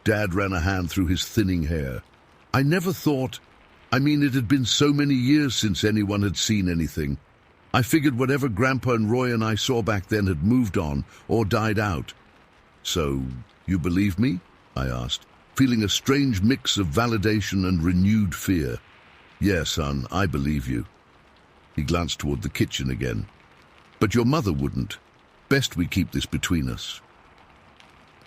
Dad ran a hand through his thinning hair. I never thought... it had been so many years since anyone had seen anything. I figured whatever Grandpa and Roy and I saw back then had moved on or died out. So, you believe me? I asked, feeling a strange mix of validation and renewed fear. Yes, son, I believe you. He glanced toward the kitchen again. But your mother wouldn't. Best we keep this between us.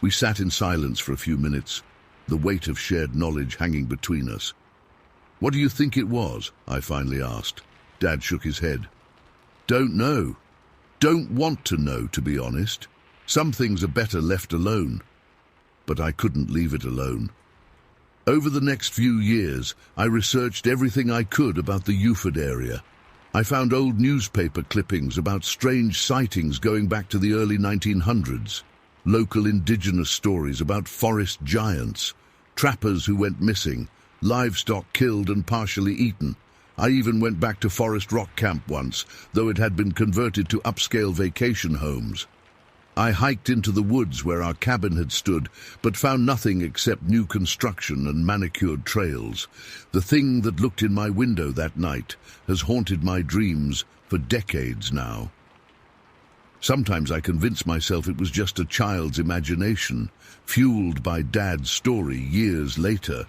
We sat in silence for a few minutes, the weight of shared knowledge hanging between us. What do you think it was? I finally asked. Dad shook his head. Don't know. Don't want to know, to be honest. Some things are better left alone. But I couldn't leave it alone. Over the next few years, I researched everything I could about the Uford area. I found old newspaper clippings about strange sightings going back to the early 1900s, local indigenous stories about forest giants, trappers who went missing, livestock killed and partially eaten. I even went back to Forest Rock Camp once, though it had been converted to upscale vacation homes. I hiked into the woods where our cabin had stood, but found nothing except new construction and manicured trails. The thing that looked in my window that night has haunted my dreams for decades now. Sometimes I convince myself it was just a child's imagination, fueled by Dad's story years later.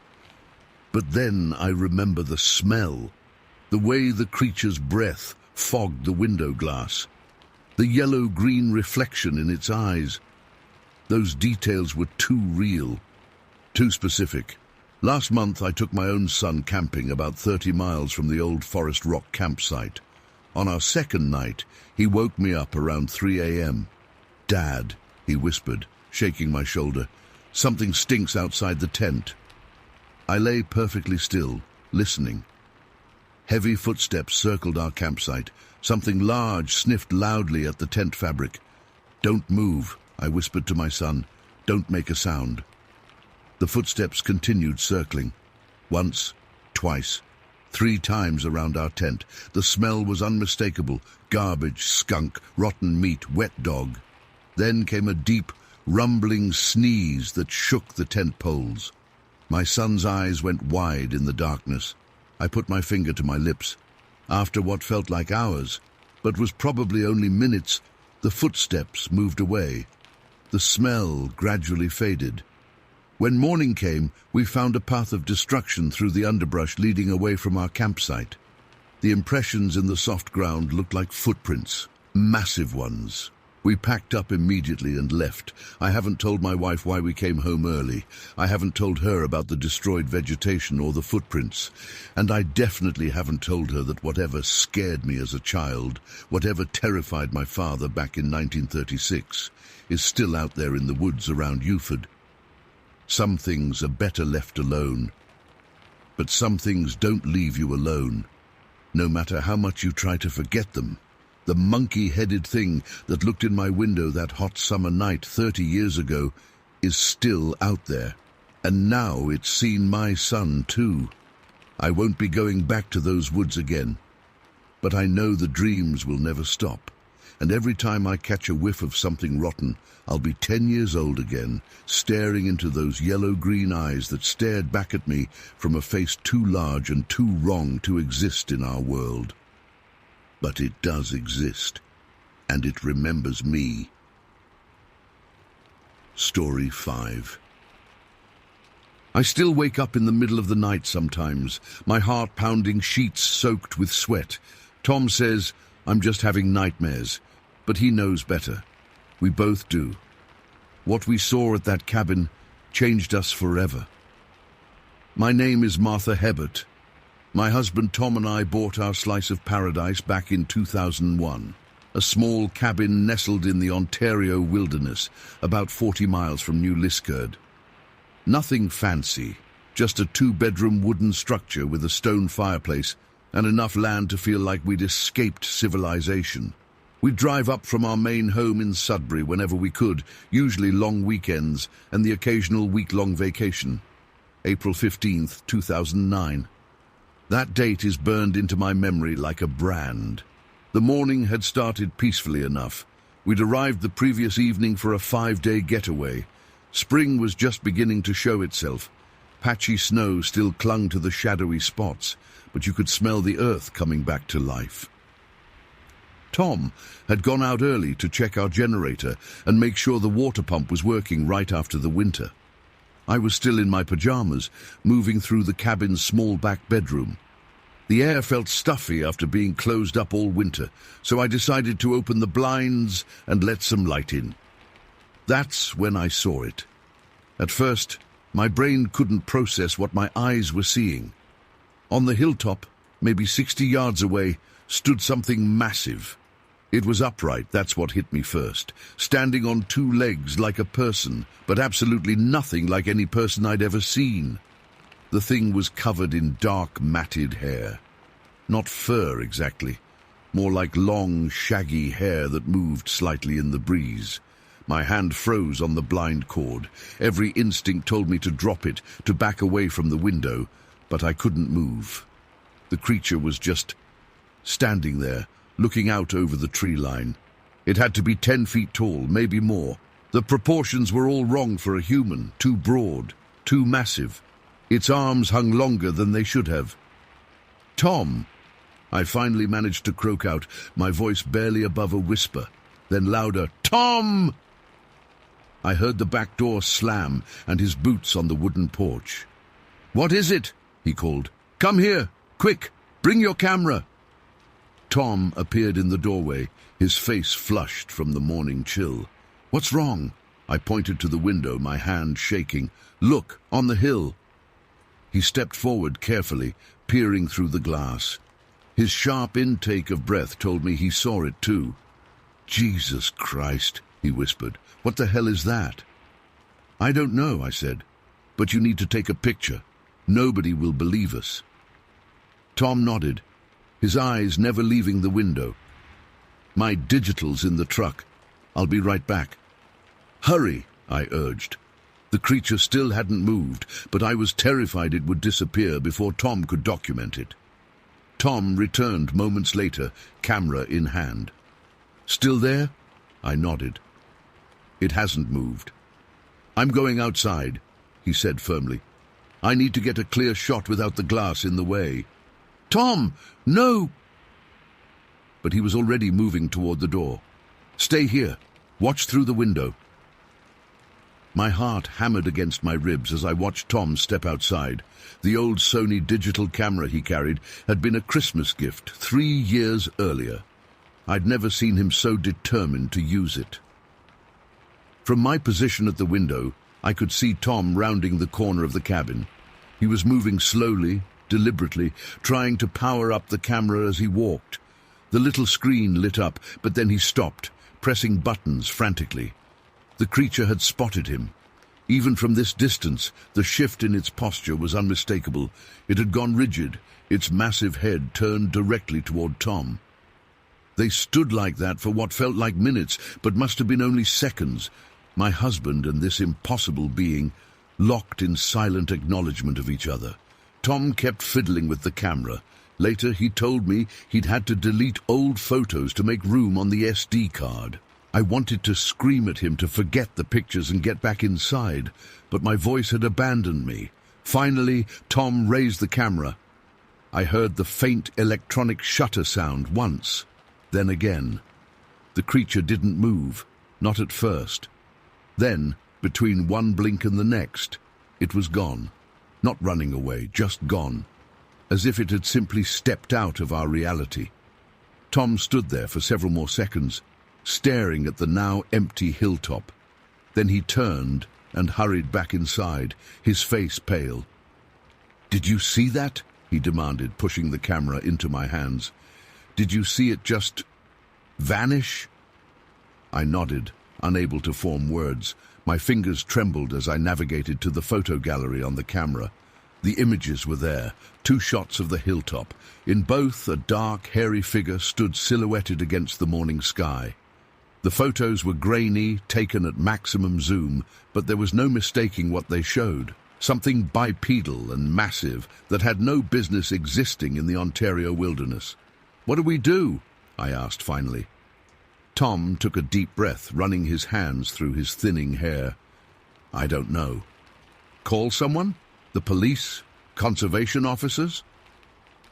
But then I remember the smell, the way the creature's breath fogged the window glass, the yellow-green reflection in its eyes. Those details were too real, too specific. Last month I took my own son camping about 30 miles from the old Forest Rock campsite. On our second night, he woke me up around 3 a.m. Dad, he whispered, shaking my shoulder, something stinks outside the tent. I lay perfectly still, listening. Heavy footsteps circled our campsite. Something large sniffed loudly at the tent fabric. Don't move, I whispered to my son. Don't make a sound. The footsteps continued circling. Once, twice, 3 times around our tent. The smell was unmistakable. Garbage, skunk, rotten meat, wet dog. Then came a deep, rumbling sneeze that shook the tent poles. My son's eyes went wide in the darkness. I put my finger to my lips. After what felt like hours, but was probably only minutes, the footsteps moved away. The smell gradually faded. When morning came, we found a path of destruction through the underbrush leading away from our campsite. The impressions in the soft ground looked like footprints, massive ones. We packed up immediately and left. I haven't told my wife why we came home early. I haven't told her about the destroyed vegetation or the footprints. And I definitely haven't told her that whatever scared me as a child, whatever terrified my father back in 1936, is still out there in the woods around Uford. Some things are better left alone. But some things don't leave you alone, no matter how much you try to forget them. The monkey-headed thing that looked in my window that hot summer night 30 years ago is still out there. And now it's seen my son too. I won't be going back to those woods again. But I know the dreams will never stop. And every time I catch a whiff of something rotten, I'll be 10 years old again, staring into those yellow-green eyes that stared back at me from a face too large and too wrong to exist in our world. But it does exist, and it remembers me. Story 5. I still wake up in the middle of the night sometimes, my heart pounding, sheets soaked with sweat. Tom says I'm just having nightmares, but he knows better. We both do. What we saw at that cabin changed us forever. My name is Martha Hebert. My husband Tom and I bought our slice of paradise back in 2001, a small cabin nestled in the Ontario wilderness, about 40 miles from New Liskeard. Nothing fancy, just a 2-bedroom wooden structure with a stone fireplace and enough land to feel like we'd escaped civilization. We'd drive up from our main home in Sudbury whenever we could, usually long weekends and the occasional week-long vacation. April 15th, 2009. That date is burned into my memory like a brand. The morning had started peacefully enough. We'd arrived the previous evening for a 5-day getaway. Spring was just beginning to show itself. Patchy snow still clung to the shadowy spots, but you could smell the earth coming back to life. Tom had gone out early to check our generator and make sure the water pump was working right after the winter. I was still in my pajamas, moving through the cabin's small back bedroom. The air felt stuffy after being closed up all winter, so I decided to open the blinds and let some light in. That's when I saw it. At first, my brain couldn't process what my eyes were seeing. On the hilltop, maybe 60 yards away, stood something massive. It was upright, that's what hit me first, standing on 2 legs like a person, but absolutely nothing like any person I'd ever seen. The thing was covered in dark, matted hair. Not fur exactly, more like long, shaggy hair that moved slightly in the breeze. My hand froze on the blind cord. Every instinct told me to drop it, to back away from the window, but I couldn't move. The creature was just standing there, looking out over the tree line. It had to be 10 feet tall, maybe more. The proportions were all wrong for a human, too broad, too massive. Its arms hung longer than they should have. "Tom!" I finally managed to croak out, my voice barely above a whisper. Then louder, "Tom!" I heard the back door slam and his boots on the wooden porch. "What is it?" he called. "Come here, quick, bring your camera." Tom appeared in the doorway, his face flushed from the morning chill. "What's wrong?" I pointed to the window, my hand shaking. "Look, on the hill." He stepped forward carefully, peering through the glass. His sharp intake of breath told me he saw it too. "Jesus Christ," he whispered. "What the hell is that?" "I don't know," I said. "But you need to take a picture. Nobody will believe us." Tom nodded, his eyes never leaving the window. "My digital's in the truck. I'll be right back." "Hurry," I urged. The creature still hadn't moved, but I was terrified it would disappear before Tom could document it. Tom returned moments later, camera in hand. "Still there?" I nodded. "It hasn't moved." "I'm going outside," he said firmly. "I need to get a clear shot without the glass in the way." "Tom, no!" But he was already moving toward the door. "Stay here. Watch through the window." My heart hammered against my ribs as I watched Tom step outside. The old Sony digital camera he carried had been a Christmas gift 3 years earlier. I'd never seen him so determined to use it. From my position at the window, I could see Tom rounding the corner of the cabin. He was moving slowly, deliberately, trying to power up the camera as he walked. The little screen lit up, but then he stopped, pressing buttons frantically. The creature had spotted him. Even from this distance, the shift in its posture was unmistakable. It had gone rigid, its massive head turned directly toward Tom. They stood like that for what felt like minutes, but must have been only seconds. My husband and this impossible being, locked in silent acknowledgement of each other. Tom kept fiddling with the camera. Later, he told me he'd had to delete old photos to make room on the SD card. I wanted to scream at him to forget the pictures and get back inside, but my voice had abandoned me. Finally, Tom raised the camera. I heard the faint electronic shutter sound once, then again. The creature didn't move, not at first. Then, between one blink and the next, it was gone. Not running away, just gone. As if it had simply stepped out of our reality. Tom stood there for several more seconds, staring at the now empty hilltop. Then he turned and hurried back inside, his face pale. "Did you see that?" he demanded, pushing the camera into my hands. "Did you see it just vanish?" I nodded, unable to form words. My fingers trembled as I navigated to the photo gallery on the camera. The images were there, 2 shots of the hilltop. In both, a dark, hairy figure stood silhouetted against the morning sky. The photos were grainy, taken at maximum zoom, but there was no mistaking what they showed. Something bipedal and massive that had no business existing in the Ontario wilderness. "What do we do?" I asked finally. Tom took a deep breath, running his hands through his thinning hair. "I don't know." "Call someone? The police? Conservation officers?"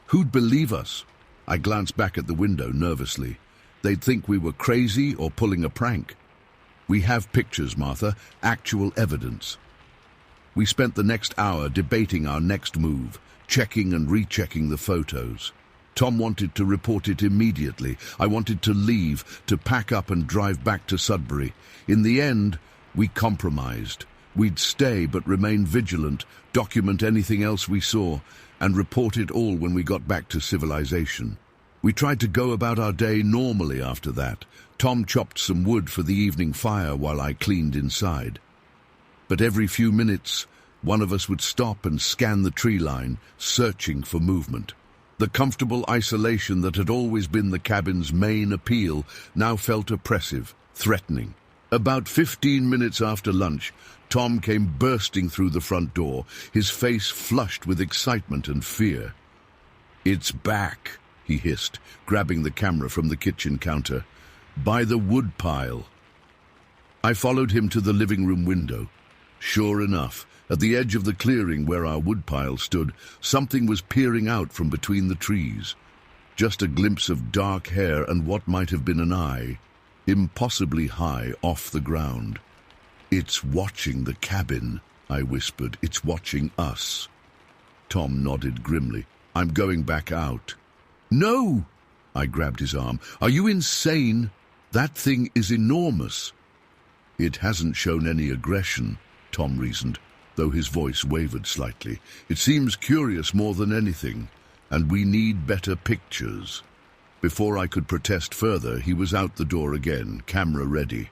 "Who'd believe us?" I glanced back at the window nervously. "They'd think we were crazy or pulling a prank." "We have pictures, Martha, actual evidence." We spent the next hour debating our next move, checking and rechecking the photos. Tom wanted to report it immediately. I wanted to leave, to pack up and drive back to Sudbury. In the end, we compromised. We'd stay but remain vigilant, document anything else we saw, and report it all when we got back to civilization. We tried to go about our day normally after that. Tom chopped some wood for the evening fire while I cleaned inside. But every few minutes, one of us would stop and scan the tree line, searching for movement. The comfortable isolation that had always been the cabin's main appeal now felt oppressive, threatening. About 15 minutes after lunch, Tom came bursting through the front door, his face flushed with excitement and fear. "It's back," he hissed, grabbing the camera from the kitchen counter. "By the wood pile." I followed him to the living room window. Sure enough, at the edge of the clearing where our woodpile stood, something was peering out from between the trees. Just a glimpse of dark hair and what might have been an eye, impossibly high off the ground. "It's watching the cabin," I whispered. "It's watching us." Tom nodded grimly. "I'm going back out." "No!" I grabbed his arm. "Are you insane? That thing is enormous." "It hasn't shown any aggression," Tom reasoned, though his voice wavered slightly. "It seems curious more than anything, and we need better pictures." Before I could protest further, he was out the door again, camera ready.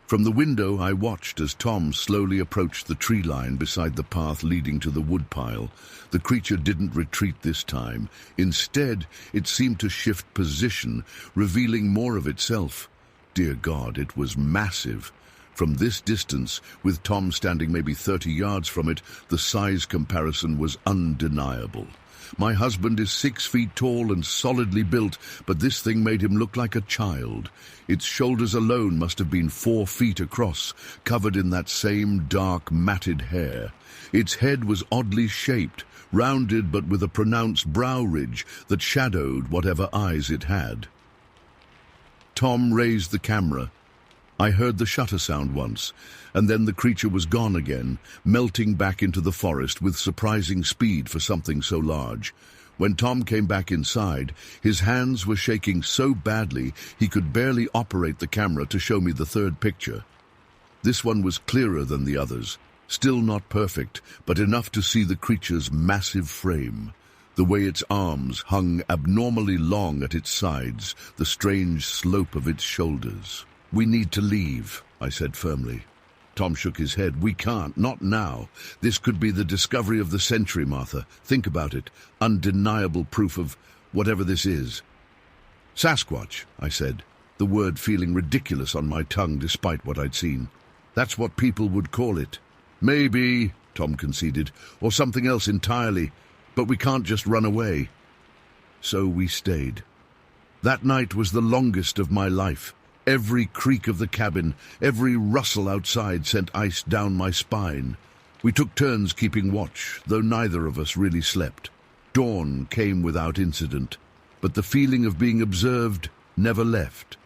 From the window, I watched as Tom slowly approached the tree line beside the path leading to the woodpile. The creature didn't retreat this time. Instead, it seemed to shift position, revealing more of itself. Dear God, it was massive. From this distance, with Tom standing maybe 30 yards from it, the size comparison was undeniable. My husband is 6 feet tall and solidly built, but this thing made him look like a child. Its shoulders alone must have been 4 feet across, covered in that same dark, matted hair. Its head was oddly shaped, rounded but with a pronounced brow ridge that shadowed whatever eyes it had. Tom raised the camera. I heard the shutter sound once, and then the creature was gone again, melting back into the forest with surprising speed for something so large. When Tom came back inside, his hands were shaking so badly he could barely operate the camera to show me the third picture. This one was clearer than the others, still not perfect, but enough to see the creature's massive frame. The way its arms hung abnormally long at its sides, the strange slope of its shoulders. "We need to leave," I said firmly. Tom shook his head. "We can't, not now. This could be the discovery of the century, Martha. Think about it. Undeniable proof of whatever this is." "Sasquatch," I said, the word feeling ridiculous on my tongue despite what I'd seen. "That's what people would call it." "Maybe," Tom conceded, "or something else entirely. But we can't just run away." So we stayed. That night was the longest of my life. Every creak of the cabin, every rustle outside sent ice down my spine. We took turns keeping watch, though neither of us really slept. Dawn came without incident, but the feeling of being observed never left.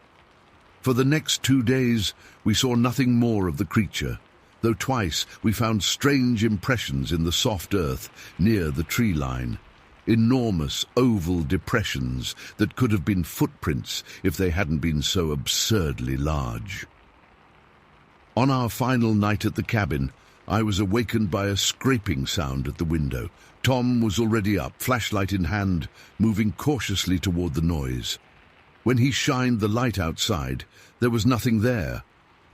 For the next 2 days, we saw nothing more of the creature, though twice we found strange impressions in the soft earth near the tree line. Enormous oval depressions that could have been footprints if they hadn't been so absurdly large. On our final night at the cabin, I was awakened by a scraping sound at the window. Tom was already up, flashlight in hand, moving cautiously toward the noise. When he shined the light outside, there was nothing there,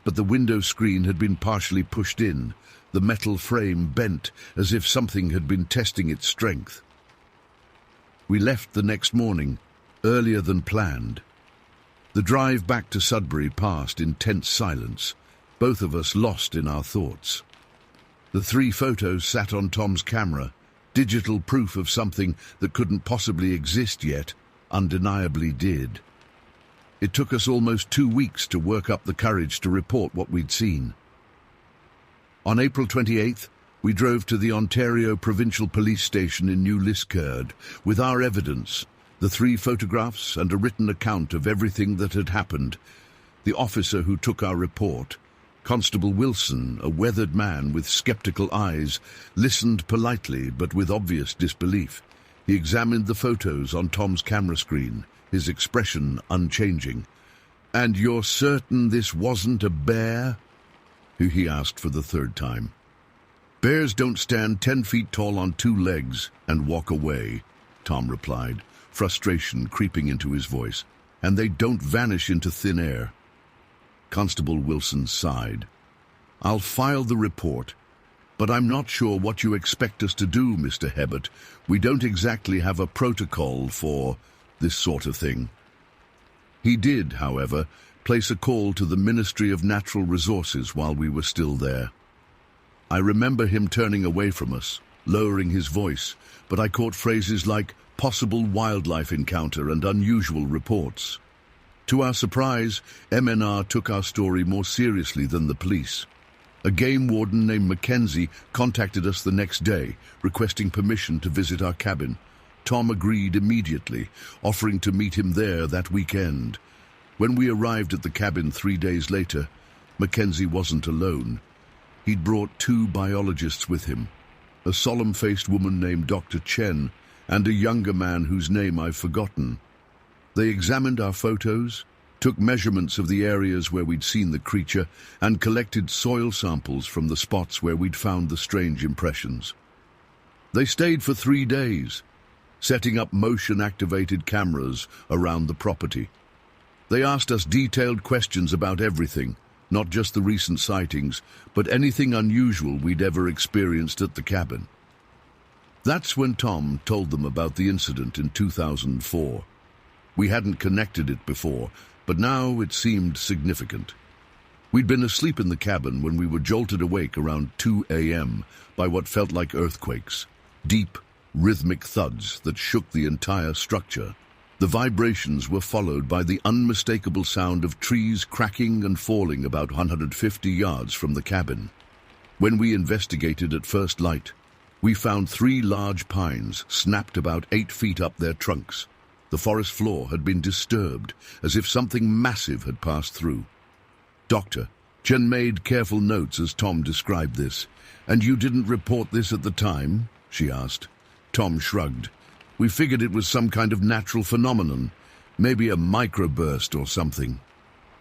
but the window screen had been partially pushed in, the metal frame bent as if something had been testing its strength. We left the next morning, earlier than planned. The drive back to Sudbury passed in tense silence, both of us lost in our thoughts. The 3 photos sat on Tom's camera, digital proof of something that couldn't possibly exist yet, undeniably did. It took us almost 2 weeks to work up the courage to report what we'd seen. On April 28th, we drove to the Ontario Provincial Police Station in New Liskeard with our evidence, the 3 photographs and a written account of everything that had happened. The officer who took our report, Constable Wilson, a weathered man with skeptical eyes, listened politely but with obvious disbelief. He examined the photos on Tom's camera screen, his expression unchanging. "And you're certain this wasn't a bear?" he asked for the 3rd time. "Bears don't stand 10 feet tall on 2 legs and walk away," Tom replied, frustration creeping into his voice. "And they don't vanish into thin air." Constable Wilson sighed. "I'll file the report, but I'm not sure what you expect us to do, Mr. Hebert. We don't exactly have a protocol for this sort of thing." He did, however, place a call to the Ministry of Natural Resources while we were still there. I remember him turning away from us, lowering his voice, but I caught phrases like possible wildlife encounter and unusual reports. To our surprise, MNR took our story more seriously than the police. A game warden named Mackenzie contacted us the next day, requesting permission to visit our cabin. Tom agreed immediately, offering to meet him there that weekend. When we arrived at the cabin 3 days later, Mackenzie wasn't alone. He'd brought 2 biologists with him, a solemn-faced woman named Dr. Chen and a younger man whose name I've forgotten. They examined our photos, took measurements of the areas where we'd seen the creature, and collected soil samples from the spots where we'd found the strange impressions. They stayed for 3 days, setting up motion-activated cameras around the property. They asked us detailed questions about everything, not just the recent sightings, but anything unusual we'd ever experienced at the cabin. That's when Tom told them about the incident in 2004. We hadn't connected it before, but now it seemed significant. We'd been asleep in the cabin when we were jolted awake around 2 a.m. by what felt like earthquakes, deep, rhythmic thuds that shook the entire structure. The vibrations were followed by the unmistakable sound of trees cracking and falling about 150 yards from the cabin. When we investigated at first light, we found 3 large pines snapped about 8 feet up their trunks. The forest floor had been disturbed, as if something massive had passed through. "Doctor," Jen made careful notes as Tom described this. "And you didn't report this at the time?" she asked. Tom shrugged. "We figured it was some kind of natural phenomenon, maybe a microburst or something."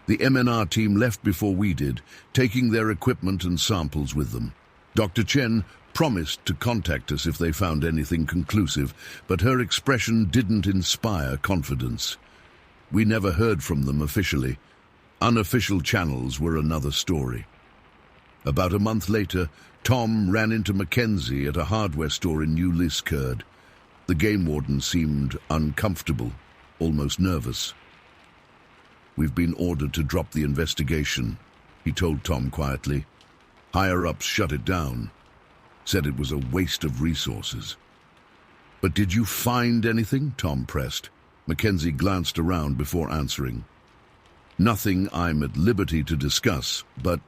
The MNR team left before we did, taking their equipment and samples with them. Dr. Chen promised to contact us if they found anything conclusive, but her expression didn't inspire confidence. We never heard from them officially. Unofficial channels were another story. About a month later, Tom ran into Mackenzie at a hardware store in New Liskeard. The game warden seemed uncomfortable, almost nervous. "We've been ordered to drop the investigation," he told Tom quietly. "Higher-ups shut it down. Said it was a waste of resources." "But did you find anything?" Tom pressed. Mackenzie glanced around before answering. "Nothing I'm at liberty to discuss, but—"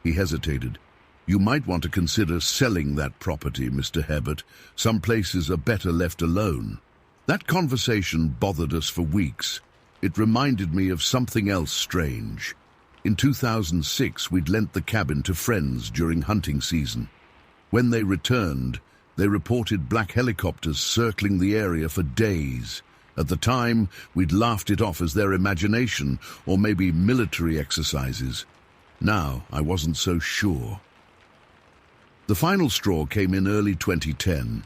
He hesitated. "You might want to consider selling that property, Mr. Hebert. Some places are better left alone." That conversation bothered us for weeks. It reminded me of something else strange. In 2006, we'd lent the cabin to friends during hunting season. When they returned, they reported black helicopters circling the area for days. At the time, we'd laughed it off as their imagination or maybe military exercises. Now, I wasn't so sure. The final straw came in early 2010.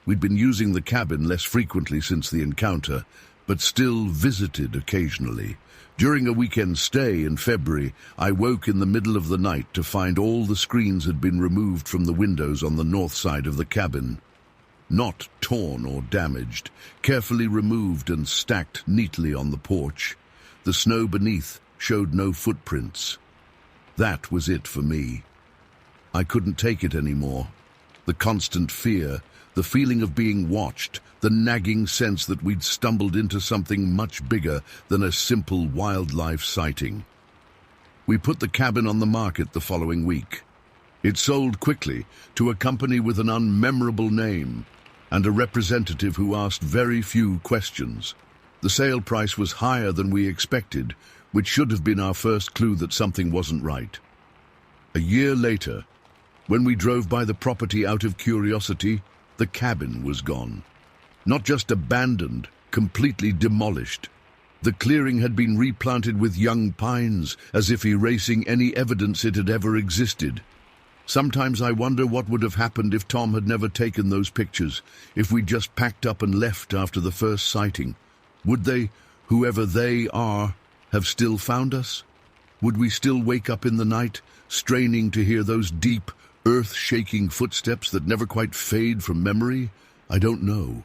We'd been using the cabin less frequently since the encounter, but still visited occasionally. During a weekend stay in February, I woke in the middle of the night to find all the screens had been removed from the windows on the north side of the cabin. Not torn or damaged, carefully removed and stacked neatly on the porch. The snow beneath showed no footprints. That was it for me. I couldn't take it anymore. The constant fear, the feeling of being watched, the nagging sense that we'd stumbled into something much bigger than a simple wildlife sighting. We put the cabin on the market the following week. It sold quickly to a company with an unmemorable name and a representative who asked very few questions. The sale price was higher than we expected, which should have been our first clue that something wasn't right. A year later, when we drove by the property out of curiosity, the cabin was gone. Not just abandoned, completely demolished. The clearing had been replanted with young pines, as if erasing any evidence it had ever existed. Sometimes I wonder what would have happened if Tom had never taken those pictures, if we'd just packed up and left after the first sighting. Would they, whoever they are, have still found us? Would we still wake up in the night, straining to hear those deep, earth-shaking footsteps that never quite fade from memory? I don't know.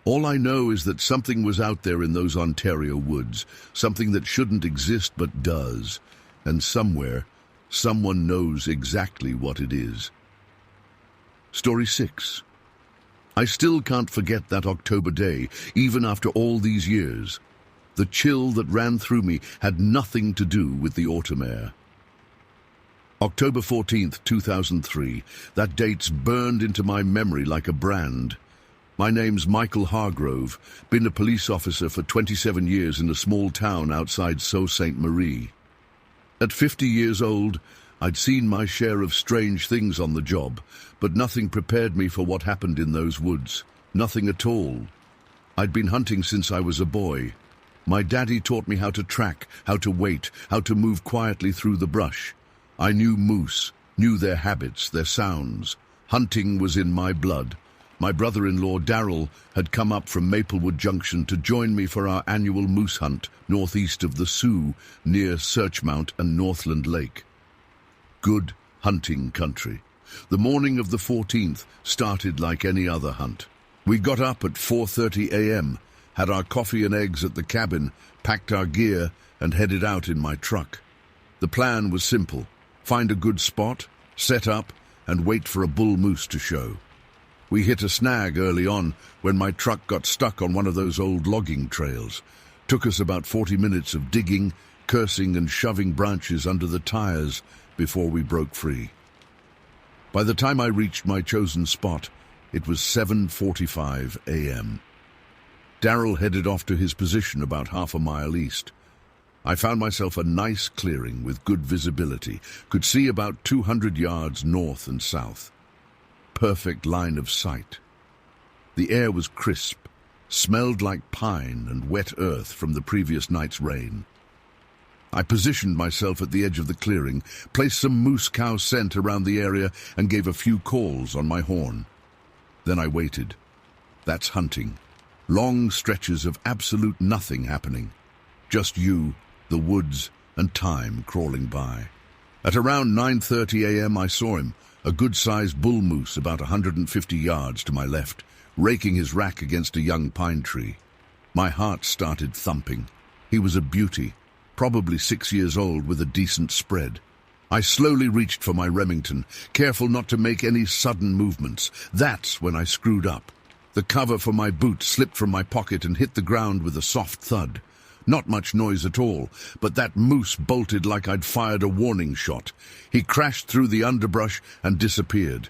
All I know is that something was out there in those Ontario woods, something that shouldn't exist but does, and somewhere, someone knows exactly what it is. Story 6. I still can't forget that October day, even after all these years. The chill that ran through me had nothing to do with the autumn air. October 14th, 2003. That date's burned into my memory like a brand. My name's Michael Hargrove, been a police officer for 27 years in a small town outside Sault Ste. Marie. At 50 years old, I'd seen my share of strange things on the job, but nothing prepared me for what happened in those woods. Nothing at all. I'd been hunting since I was a boy. My daddy taught me how to track, how to wait, how to move quietly through the brush. I knew moose, knew their habits, their sounds. Hunting was in my blood. My brother-in-law, Darrell, had come up from Maplewood Junction to join me for our annual moose hunt northeast of the Sioux, near Searchmount and Northland Lake. Good hunting country. The morning of the 14th started like any other hunt. We got up at 4:30 a.m., had our coffee and eggs at the cabin, packed our gear, and headed out in my truck. The plan was simple. Find a good spot, set up, and wait for a bull moose to show. We hit a snag early on when my truck got stuck on one of those old logging trails. Took us about 40 minutes of digging, cursing and shoving branches under the tires before we broke free. By the time I reached my chosen spot, it was 7:45 a.m. Darrell headed off to his position about half a mile east. I found myself a nice clearing with good visibility, could see about 200 yards north and south. Perfect line of sight. The air was crisp, smelled like pine and wet earth from the previous night's rain. I positioned myself at the edge of the clearing, placed some moose cow scent around the area and gave a few calls on my horn. Then I waited. That's hunting. Long stretches of absolute nothing happening. Just you, the woods, and time crawling by. At around 9:30 a.m. I saw him, a good-sized bull moose about 150 yards to my left, raking his rack against a young pine tree. My heart started thumping. He was a beauty, probably 6 years old with a decent spread. I slowly reached for my Remington, careful not to make any sudden movements. That's when I screwed up. The cover for my boot slipped from my pocket and hit the ground with a soft thud. Not much noise at all, but that moose bolted like I'd fired a warning shot. He crashed through the underbrush and disappeared.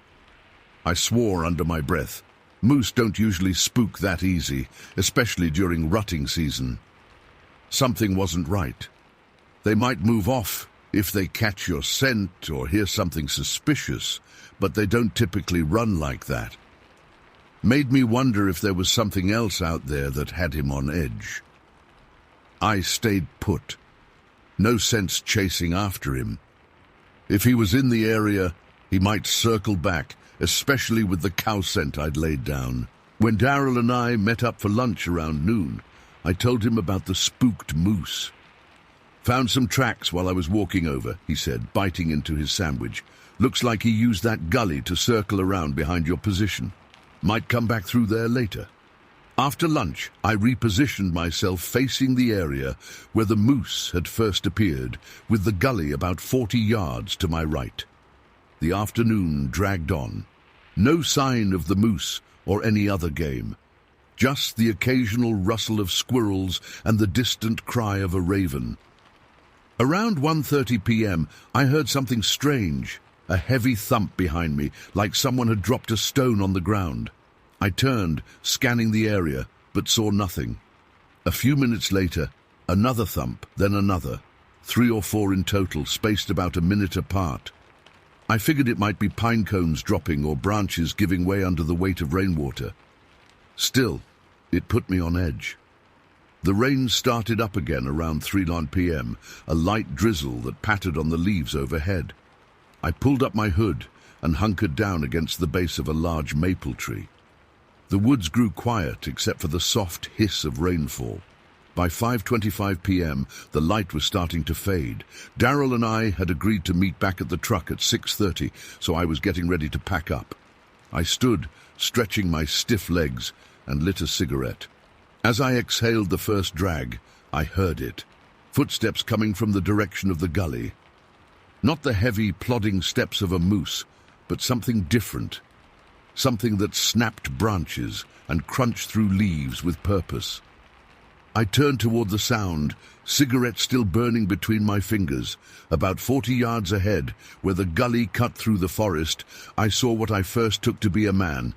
I swore under my breath. Moose don't usually spook that easy, especially during rutting season. Something wasn't right. They might move off if they catch your scent or hear something suspicious, but they don't typically run like that. Made me wonder if there was something else out there that had him on edge. I stayed put. No sense chasing after him. If he was in the area, he might circle back, especially with the cow scent I'd laid down. When Darrell and I met up for lunch around noon, I told him about the spooked moose. Found some tracks while I was walking over, he said, biting into his sandwich. Looks like he used that gully to circle around behind your position. Might come back through there later. After lunch, I repositioned myself facing the area where the moose had first appeared, with the gully about 40 yards to my right. The afternoon dragged on. No sign of the moose or any other game. Just the occasional rustle of squirrels and the distant cry of a raven. Around 1:30 p.m., I heard something strange. A heavy thump behind me, like someone had dropped a stone on the ground. I turned, scanning the area, but saw nothing. A few minutes later, another thump, then another. 3 or 4 in total, spaced about a minute apart. I figured it might be pine cones dropping or branches giving way under the weight of rainwater. Still, it put me on edge. The rain started up again around 3 p.m., a light drizzle that pattered on the leaves overhead. I pulled up my hood and hunkered down against the base of a large maple tree. The woods grew quiet except for the soft hiss of rainfall. By 5:25 p.m., the light was starting to fade. Darrell and I had agreed to meet back at the truck at 6:30, so I was getting ready to pack up. I stood, stretching my stiff legs, and lit a cigarette. As I exhaled the first drag, I heard it. Footsteps coming from the direction of the gully. Not the heavy, plodding steps of a moose, but something different. Something that snapped branches and crunched through leaves with purpose. I turned toward the sound, cigarette still burning between my fingers. About 40 yards ahead, where the gully cut through the forest, I saw what I first took to be a man.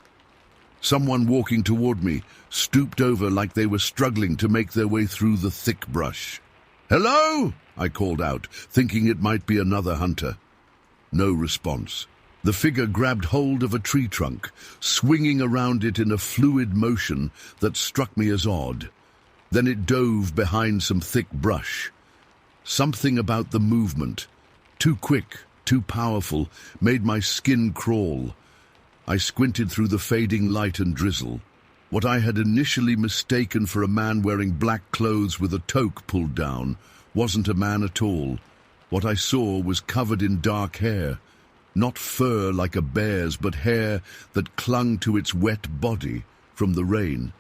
Someone walking toward me, stooped over like they were struggling to make their way through the thick brush. "Hello?" I called out, thinking it might be another hunter. No response. The figure grabbed hold of a tree trunk, swinging around it in a fluid motion that struck me as odd. Then it dove behind some thick brush. Something about the movement, too quick, too powerful, made my skin crawl. I squinted through the fading light and drizzle. What I had initially mistaken for a man wearing black clothes with a toque pulled down wasn't a man at all. What I saw was covered in dark hair. Not fur like a bear's, but hair that clung to its wet body from the rain.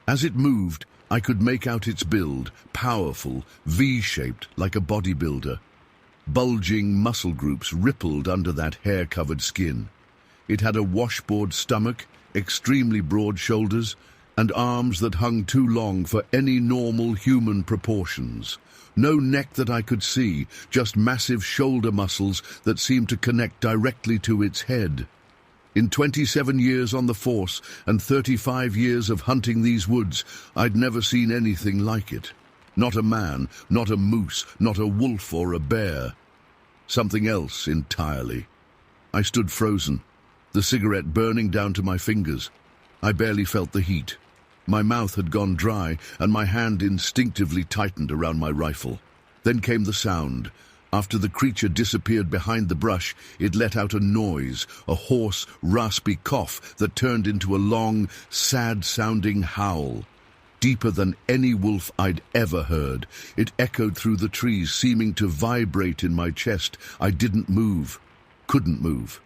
As it moved, I could make out its build, powerful, V-shaped like a bodybuilder. Bulging muscle groups rippled under that hair-covered skin. It had a washboard stomach, extremely broad shoulders, and arms that hung too long for any normal human proportions. No neck that I could see, just massive shoulder muscles that seemed to connect directly to its head. In 27 years on the force and 35 years of hunting these woods, I'd never seen anything like it. Not a man, not a moose, not a wolf or a bear. Something else entirely. I stood frozen, the cigarette burning down to my fingers. I barely felt the heat. My mouth had gone dry, and my hand instinctively tightened around my rifle. Then came the sound. After the creature disappeared behind the brush, it let out a noise, a hoarse, raspy cough that turned into a long, sad-sounding howl. Deeper than any wolf I'd ever heard, it echoed through the trees, seeming to vibrate in my chest. I didn't move, couldn't move.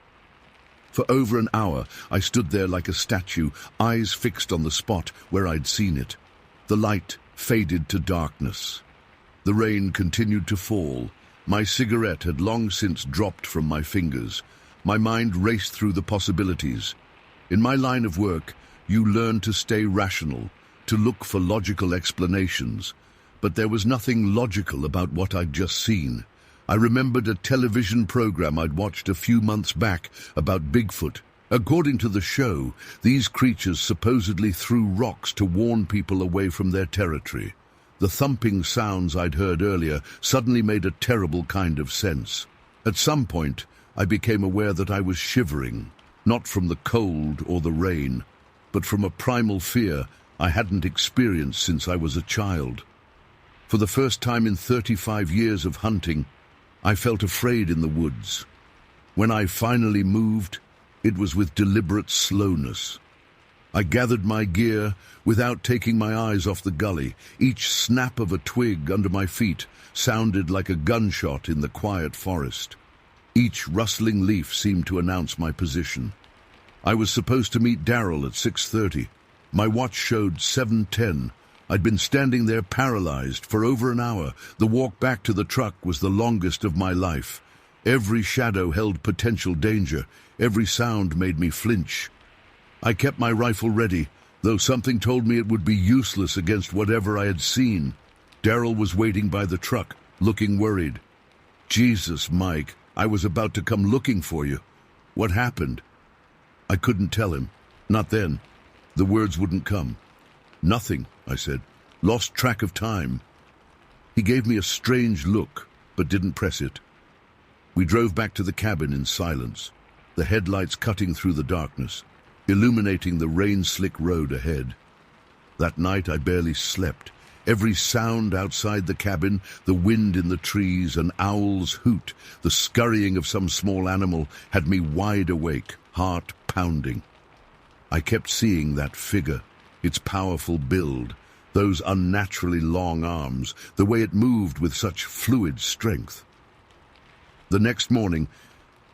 For over an hour, I stood there like a statue, eyes fixed on the spot where I'd seen it. The light faded to darkness. The rain continued to fall. My cigarette had long since dropped from my fingers. My mind raced through the possibilities. In my line of work, you learn to stay rational, to look for logical explanations. But there was nothing logical about what I'd just seen. I remembered a television program I'd watched a few months back about Bigfoot. According to the show, these creatures supposedly threw rocks to warn people away from their territory. The thumping sounds I'd heard earlier suddenly made a terrible kind of sense. At some point, I became aware that I was shivering, not from the cold or the rain, but from a primal fear I hadn't experienced since I was a child. For the first time in 35 years of hunting, I felt afraid in the woods. When I finally moved, it was with deliberate slowness. I gathered my gear without taking my eyes off the gully. Each snap of a twig under my feet sounded like a gunshot in the quiet forest. Each rustling leaf seemed to announce my position. I was supposed to meet Darrell at 6:30. My watch showed 7:10. I'd been standing there paralyzed for over an hour. The walk back to the truck was the longest of my life. Every shadow held potential danger. Every sound made me flinch. I kept my rifle ready, though something told me it would be useless against whatever I had seen. Darrell was waiting by the truck, looking worried. "Jesus, Mike, I was about to come looking for you. What happened?" I couldn't tell him. Not then. The words wouldn't come. "Nothing," I said. "Lost track of time." He gave me a strange look, but didn't press it. We drove back to the cabin in silence, the headlights cutting through the darkness, illuminating the rain-slick road ahead. That night I barely slept. Every sound outside the cabin, the wind in the trees, an owl's hoot, the scurrying of some small animal, had me wide awake, heart pounding. I kept seeing that figure, its powerful build, those unnaturally long arms, the way it moved with such fluid strength. The next morning,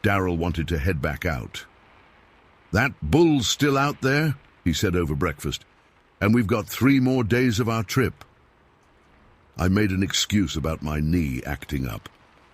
Darrell wanted to head back out. "That bull's still out there," he said over breakfast, "and we've got 3 more days of our trip." I made an excuse about my knee acting up.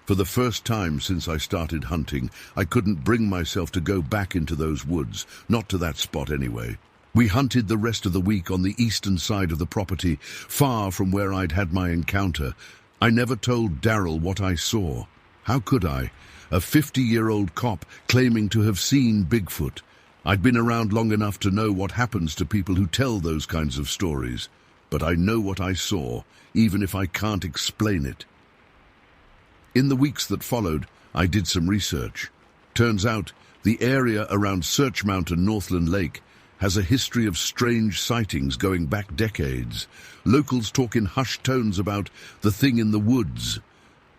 For the first time since I started hunting, I couldn't bring myself to go back into those woods, not to that spot anyway. We hunted the rest of the week on the eastern side of the property, far from where I'd had my encounter. I never told Darrell what I saw. How could I? A 50-year-old cop claiming to have seen Bigfoot. I'd been around long enough to know what happens to people who tell those kinds of stories. But I know what I saw, even if I can't explain it. In the weeks that followed, I did some research. Turns out, the area around Searchmount and Northland Lake has a history of strange sightings going back decades. Locals talk in hushed tones about the thing in the woods.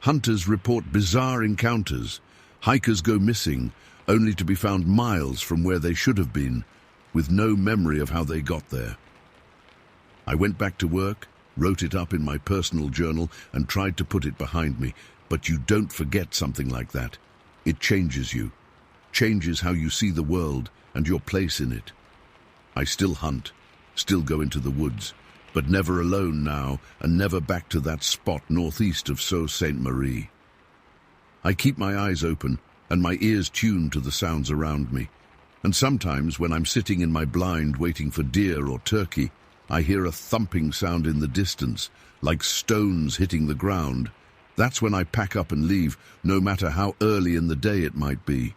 Hunters report bizarre encounters. Hikers go missing, only to be found miles from where they should have been, with no memory of how they got there. I went back to work, wrote it up in my personal journal, and tried to put it behind me. But you don't forget something like that. It changes you, changes how you see the world and your place in it. I still hunt, still go into the woods, but never alone now, and never back to that spot northeast of Sault Ste. Marie. I keep my eyes open and my ears tuned to the sounds around me. And sometimes, when I'm sitting in my blind waiting for deer or turkey, I hear a thumping sound in the distance, like stones hitting the ground. That's when I pack up and leave, no matter how early in the day it might be.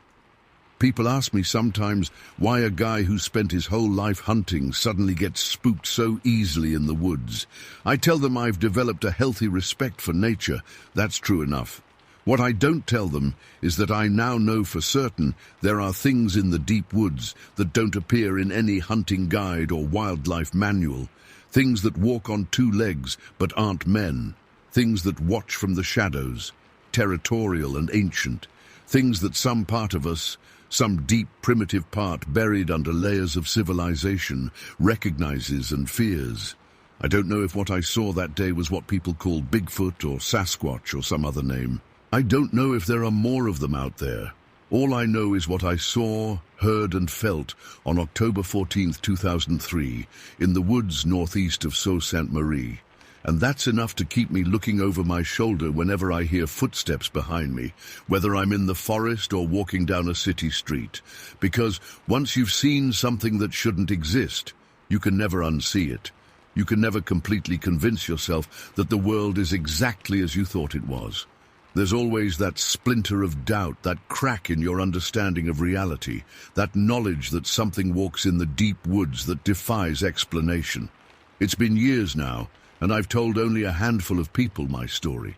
People ask me sometimes why a guy who spent his whole life hunting suddenly gets spooked so easily in the woods. I tell them I've developed a healthy respect for nature. That's true enough. What I don't tell them is that I now know for certain there are things in the deep woods that don't appear in any hunting guide or wildlife manual. Things that walk on two legs but aren't men. Things that watch from the shadows, territorial and ancient. Things that some part of us, some deep primitive part buried under layers of civilization, recognizes and fears. I don't know if what I saw that day was what people call Bigfoot or Sasquatch or some other name. I don't know if there are more of them out there. All I know is what I saw, heard and felt on October 14th, 2003, in the woods northeast of Sault Ste. Marie. And that's enough to keep me looking over my shoulder whenever I hear footsteps behind me, whether I'm in the forest or walking down a city street. Because once you've seen something that shouldn't exist, you can never unsee it. You can never completely convince yourself that the world is exactly as you thought it was. There's always that splinter of doubt, that crack in your understanding of reality, that knowledge that something walks in the deep woods that defies explanation. It's been years now, and I've told only a handful of people my story.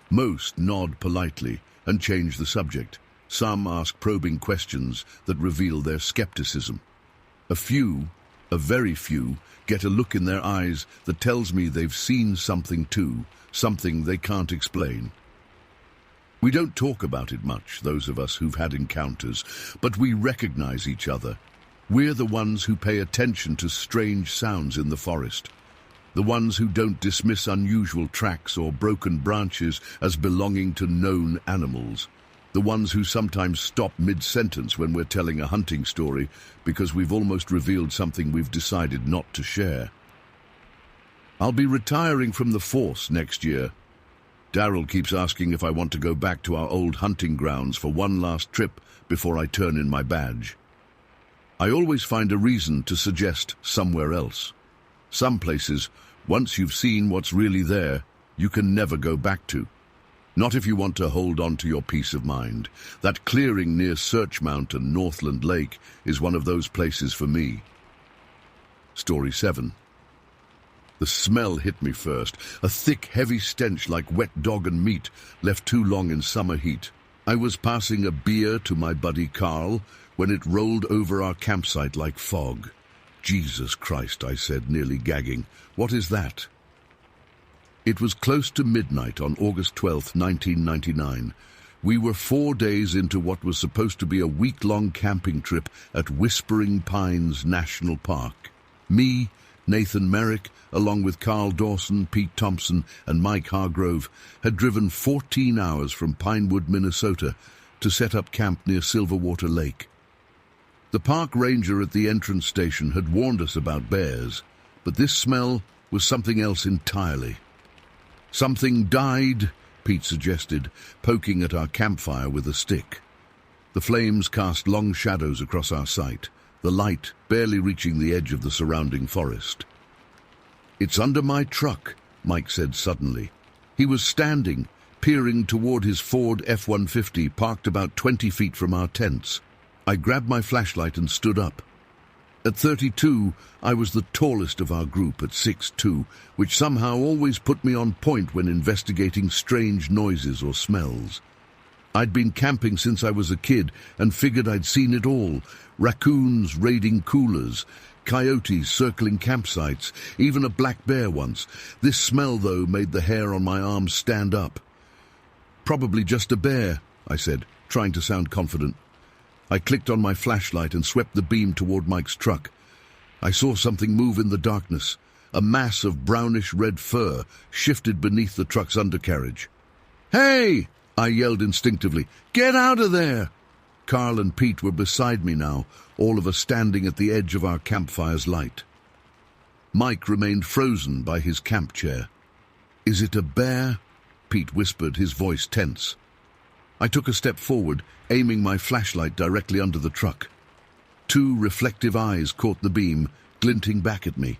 Most nod politely and change the subject. Some ask probing questions that reveal their skepticism. A few, a very few, get a look in their eyes that tells me they've seen something too, something they can't explain. We don't talk about it much, those of us who've had encounters, but we recognize each other. We're the ones who pay attention to strange sounds in the forest. The ones who don't dismiss unusual tracks or broken branches as belonging to known animals. The ones who sometimes stop mid-sentence when we're telling a hunting story because we've almost revealed something we've decided not to share. I'll be retiring from the force next year. Daryl keeps asking if I want to go back to our old hunting grounds for one last trip before I turn in my badge. I always find a reason to suggest somewhere else. Some places, once you've seen what's really there, you can never go back to. Not if you want to hold on to your peace of mind. That clearing near Search Mountain, Northland Lake, is one of those places for me. Story 7. The smell hit me first, a thick, heavy stench like wet dog and meat, left too long in summer heat. I was passing a beer to my buddy Carl when it rolled over our campsite like fog. Jesus Christ, I said, nearly gagging. What is that? It was close to midnight on August 12th, 1999. We were 4 days into what was supposed to be a week-long camping trip at Whispering Pines National Park. Me, Nathan Merrick, along with Carl Dawson, Pete Thompson, and Mike Hargrove, had driven 14 hours from Pinewood, Minnesota, to set up camp near Silverwater Lake. The park ranger at the entrance station had warned us about bears, but this smell was something else entirely. Something died, Pete suggested, poking at our campfire with a stick. The flames cast long shadows across our sight, the light barely reaching the edge of the surrounding forest. "It's under my truck," Mike said suddenly. He was standing, peering toward his Ford F-150 parked about 20 feet from our tents. I grabbed my flashlight and stood up. At 32, I was the tallest of our group at 6'2", which somehow always put me on point when investigating strange noises or smells. I'd been camping since I was a kid and figured I'd seen it all. Raccoons raiding coolers, coyotes circling campsites, even a black bear once. This smell, though, made the hair on my arms stand up. "Probably just a bear," I said, trying to sound confident. I clicked on my flashlight and swept the beam toward Mike's truck. I saw something move in the darkness. A mass of brownish-red fur shifted beneath the truck's undercarriage. "Hey!" I yelled instinctively. "Get out of there!" Carl and Pete were beside me now, all of us standing at the edge of our campfire's light. Mike remained frozen by his camp chair. "Is it a bear?" Pete whispered, his voice tense. I took a step forward, aiming my flashlight directly under the truck. Two reflective eyes caught the beam, glinting back at me.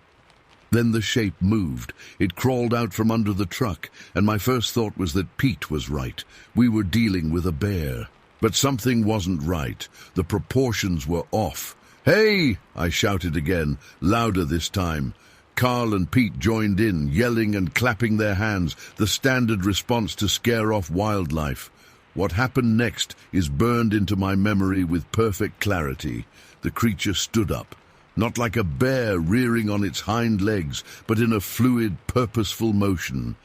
Then the shape moved. It crawled out from under the truck, and my first thought was that Pete was right. We were dealing with a bear. But something wasn't right. The proportions were off. "Hey!" I shouted again, louder this time. Carl and Pete joined in, yelling and clapping their hands, the standard response to scare off wildlife. What happened next is burned into my memory with perfect clarity. The creature stood up. Not like a bear rearing on its hind legs, but in a fluid, purposeful motion.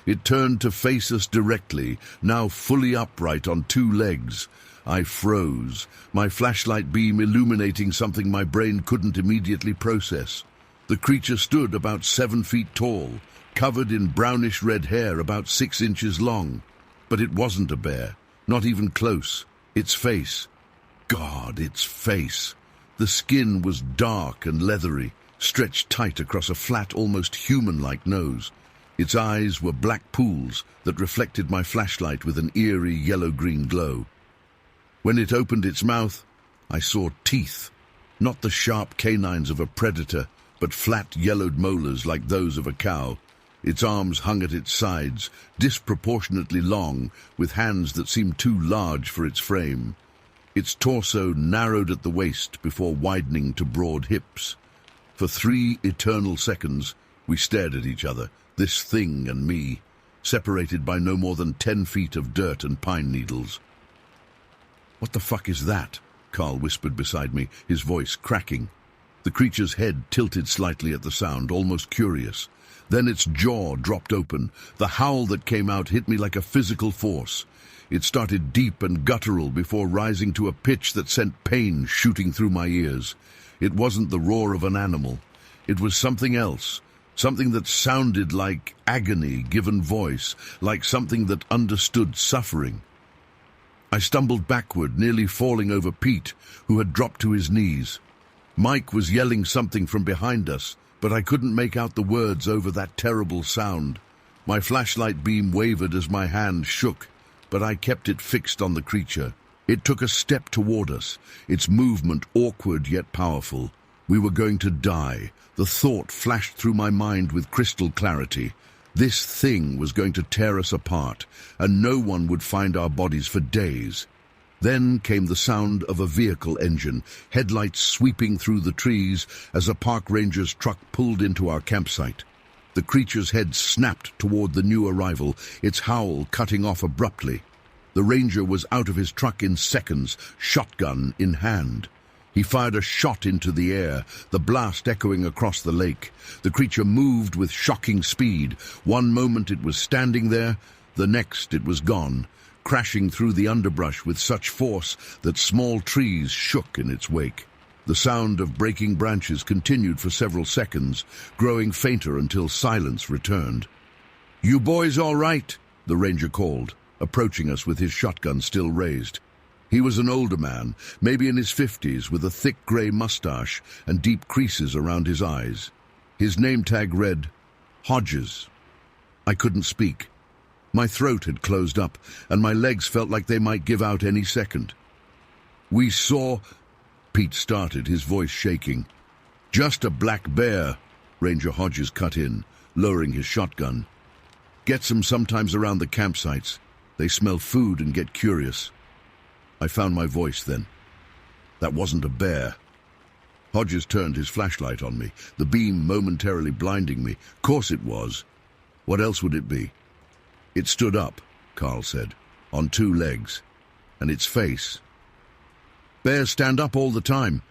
It turned to face us directly, now fully upright on two legs. I froze, my flashlight beam illuminating something my brain couldn't immediately process. The creature stood about 7 feet tall, covered in brownish-red hair about 6 inches long. But it wasn't a bear, not even close. Its face. God, its face. The skin was dark and leathery, stretched tight across a flat, almost human-like nose. Its eyes were black pools that reflected my flashlight with an eerie yellow-green glow. When it opened its mouth, I saw teeth, not the sharp canines of a predator, but flat yellowed molars like those of a cow. Its arms hung at its sides, disproportionately long, with hands that seemed too large for its frame. Its torso narrowed at the waist before widening to broad hips. For 3 eternal seconds, we stared at each other, this thing and me, separated by no more than 10 feet of dirt and pine needles. "What the fuck is that?" Carl whispered beside me, his voice cracking. The creature's head tilted slightly at the sound, almost curious. Then its jaw dropped open. The howl that came out hit me like a physical force. It started deep and guttural before rising to a pitch that sent pain shooting through my ears. It wasn't the roar of an animal. It was something else, something that sounded like agony given voice, like something that understood suffering. I stumbled backward, nearly falling over Pete, who had dropped to his knees. Mike was yelling something from behind us, but I couldn't make out the words over that terrible sound. My flashlight beam wavered as my hand shook, but I kept it fixed on the creature. It took a step toward us, its movement awkward yet powerful. We were going to die. The thought flashed through my mind with crystal clarity. This thing was going to tear us apart, and no one would find our bodies for days. Then came the sound of a vehicle engine, headlights sweeping through the trees as a park ranger's truck pulled into our campsite. The creature's head snapped toward the new arrival, its howl cutting off abruptly. The ranger was out of his truck in seconds, shotgun in hand. He fired a shot into the air, the blast echoing across the lake. The creature moved with shocking speed. One moment it was standing there, the next it was gone, crashing through the underbrush with such force that small trees shook in its wake. The sound of breaking branches continued for several seconds, growing fainter until silence returned. "You boys all right?" the ranger called, approaching us with his shotgun still raised. He was an older man, maybe in his 50s, with a thick grey mustache and deep creases around his eyes. His name tag read, Hodges. I couldn't speak. My throat had closed up, and my legs felt like they might give out any second. "We saw—" Pete started, his voice shaking. "Just a black bear," Ranger Hodges cut in, lowering his shotgun. "Gets them sometimes around the campsites. They smell food and get curious." I found my voice then. That wasn't a bear. Hodges turned his flashlight on me, the beam momentarily blinding me. Course it was. What else would it be? "It stood up," Carl said, "on 2 legs. And its face—" "Bears stand up all the time,"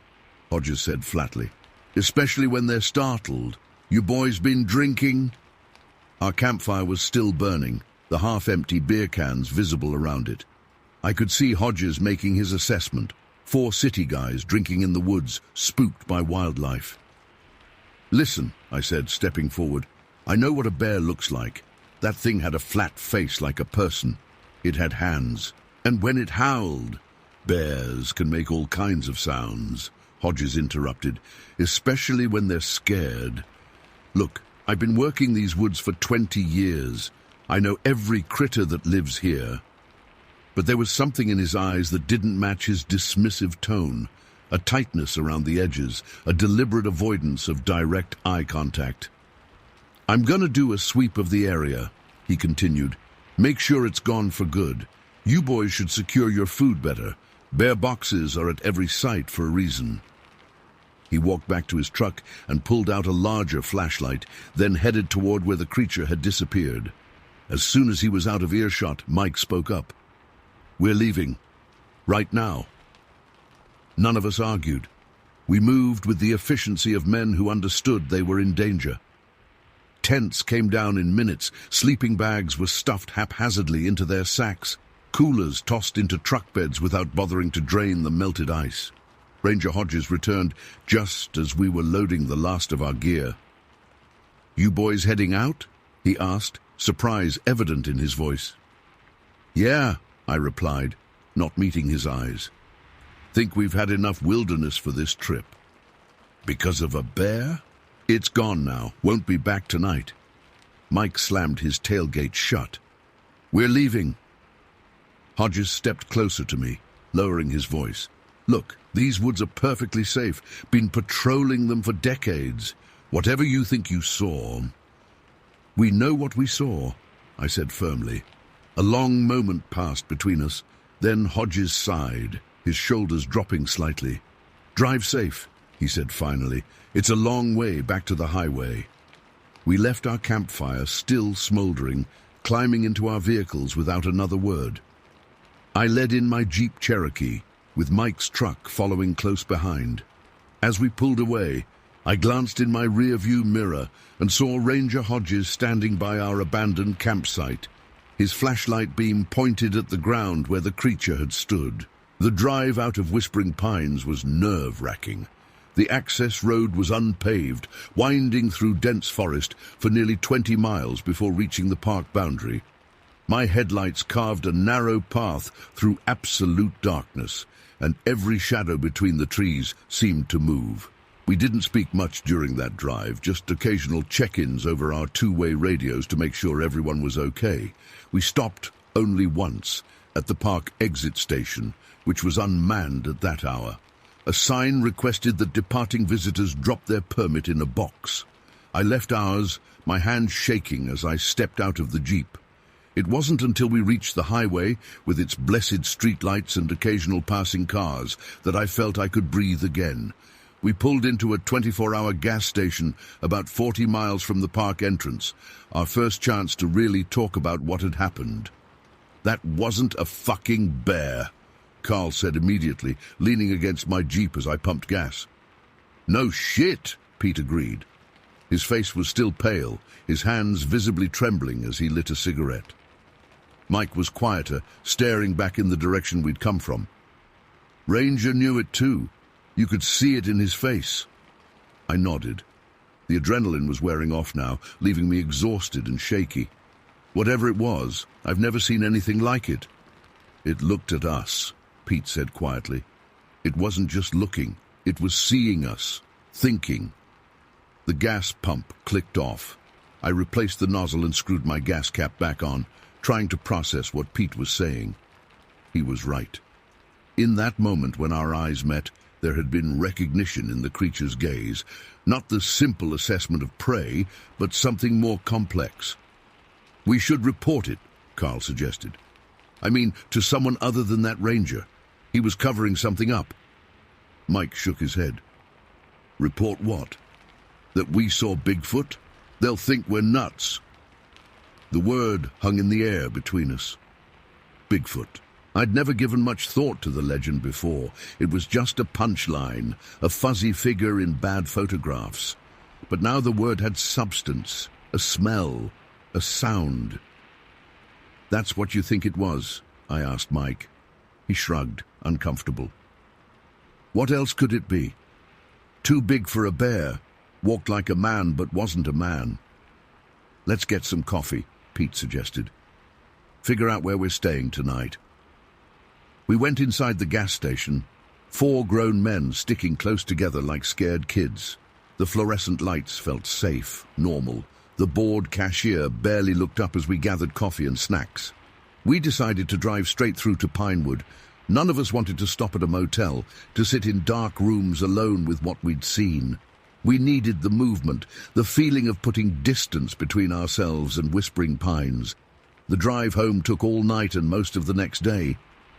Hodges said flatly. "Especially when they're startled. You boys been drinking?" Our campfire was still burning, the half-empty beer cans visible around it. I could see Hodges making his assessment. 4 city guys drinking in the woods, spooked by wildlife. "Listen," I said, stepping forward. "I know what a bear looks like. That thing had a flat face like a person. It had hands. And when it howled—" "Bears can make all kinds of sounds," Hodges interrupted, "especially when they're scared. Look, I've been working these woods for 20 years. I know every critter that lives here." But there was something in his eyes that didn't match his dismissive tone. a tightness around the edges, a deliberate avoidance of direct eye contact. "I'm gonna do a sweep of the area," he continued. "Make sure it's gone for good. You boys should secure your food better. Bear boxes are at every site for a reason." He walked back to his truck and pulled out a larger flashlight, then headed toward where the creature had disappeared. As soon as he was out of earshot, Mike spoke up. "We're leaving. Right now." None of us argued. We moved with the efficiency of men who understood they were in danger. Tents came down in minutes, sleeping bags were stuffed haphazardly into their sacks, coolers tossed into truck beds without bothering to drain the melted ice. Ranger Hodges returned just as we were loading the last of our gear. "You boys heading out?" he asked, surprise evident in his voice. "Yeah," I replied, not meeting his eyes. "Think we've had enough wilderness for this trip." "Because of a bear?" "It's gone now, won't be back tonight." Mike slammed his tailgate shut. "We're leaving." Hodges stepped closer to me, lowering his voice. "Look, these woods are perfectly safe. Been patrolling them for decades. Whatever you think you saw..." "We know what we saw," I said firmly. A long moment passed between us. Then Hodges sighed, his shoulders dropping slightly. "Drive safe," he said finally. "It's a long way back to the highway." We left our campfire still smoldering, climbing into our vehicles without another word. I led in my Jeep Cherokee, with Mike's truck following close behind. As we pulled away, I glanced in my rear-view mirror and saw Ranger Hodges standing by our abandoned campsite, his flashlight beam pointed at the ground where the creature had stood. The drive out of Whispering Pines was nerve-wracking. The access road was unpaved, winding through dense forest for nearly 20 miles before reaching the park boundary. My headlights carved a narrow path through absolute darkness, and every shadow between the trees seemed to move. We didn't speak much during that drive, just occasional check-ins over our two-way radios to make sure everyone was okay. We stopped only once, at the park exit station, which was unmanned at that hour. A sign requested that departing visitors drop their permit in a box. I left ours, my hand shaking as I stepped out of the Jeep. It wasn't until we reached the highway, with its blessed streetlights and occasional passing cars, that I felt I could breathe again. We pulled into a 24-hour gas station about 40 miles from the park entrance, our first chance to really talk about what had happened. "That wasn't a fucking bear," Carl said immediately, leaning against my Jeep as I pumped gas. "No shit," Pete agreed. His face was still pale, his hands visibly trembling as he lit a cigarette. Mike was quieter, staring back in the direction we'd come from. "Ranger knew it too. You could see it in his face." I nodded. The adrenaline was wearing off now, leaving me exhausted and shaky. "Whatever it was, I've never seen anything like it." "It looked at us," Pete said quietly. "It wasn't just looking, it was seeing us, thinking." The gas pump clicked off. I replaced the nozzle and screwed my gas cap back on, trying to process what Pete was saying. He was right. In that moment when our eyes met, there had been recognition in the creature's gaze, not the simple assessment of prey, but something more complex. "We should report it," Carl suggested. "I mean, to someone other than that ranger. He was covering something up." Mike shook his head. "Report what? That we saw Bigfoot? They'll think we're nuts." The word hung in the air between us. Bigfoot. I'd never given much thought to the legend before. It was just a punchline, a fuzzy figure in bad photographs. But now the word had substance, a smell, a sound. "That's what you think it was?" I asked Mike. He shrugged, uncomfortable. "What else could it be? Too big for a bear, walked like a man but wasn't a man." "Let's get some coffee," Pete suggested. "Figure out where we're staying tonight." We went inside the gas station, 4 grown men sticking close together like scared kids. The fluorescent lights felt safe, normal. The bored cashier barely looked up as we gathered coffee and snacks. We decided to drive straight through to Pinewood, None of us wanted to stop at a motel, to sit in dark rooms alone with what we'd seen. We needed the movement, the feeling of putting distance between ourselves and Whispering Pines. The drive home took all night and most of the next day.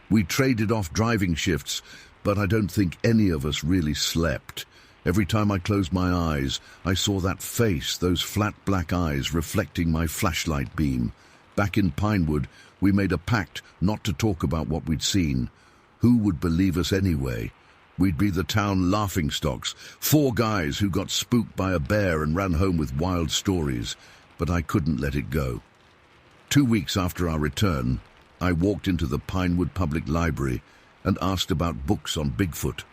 We traded off driving shifts, but I don't think any of us really slept. Every time I closed my eyes, I saw that face, those flat black eyes reflecting my flashlight beam. Back in Pinewood, we made a pact not to talk about what we'd seen. Who would believe us anyway? We'd be the town laughingstocks, 4 guys who got spooked by a bear and ran home with wild stories. But I couldn't let it go. 2 weeks after our return, I walked into the Pinewood Public Library and asked about books on Bigfoot.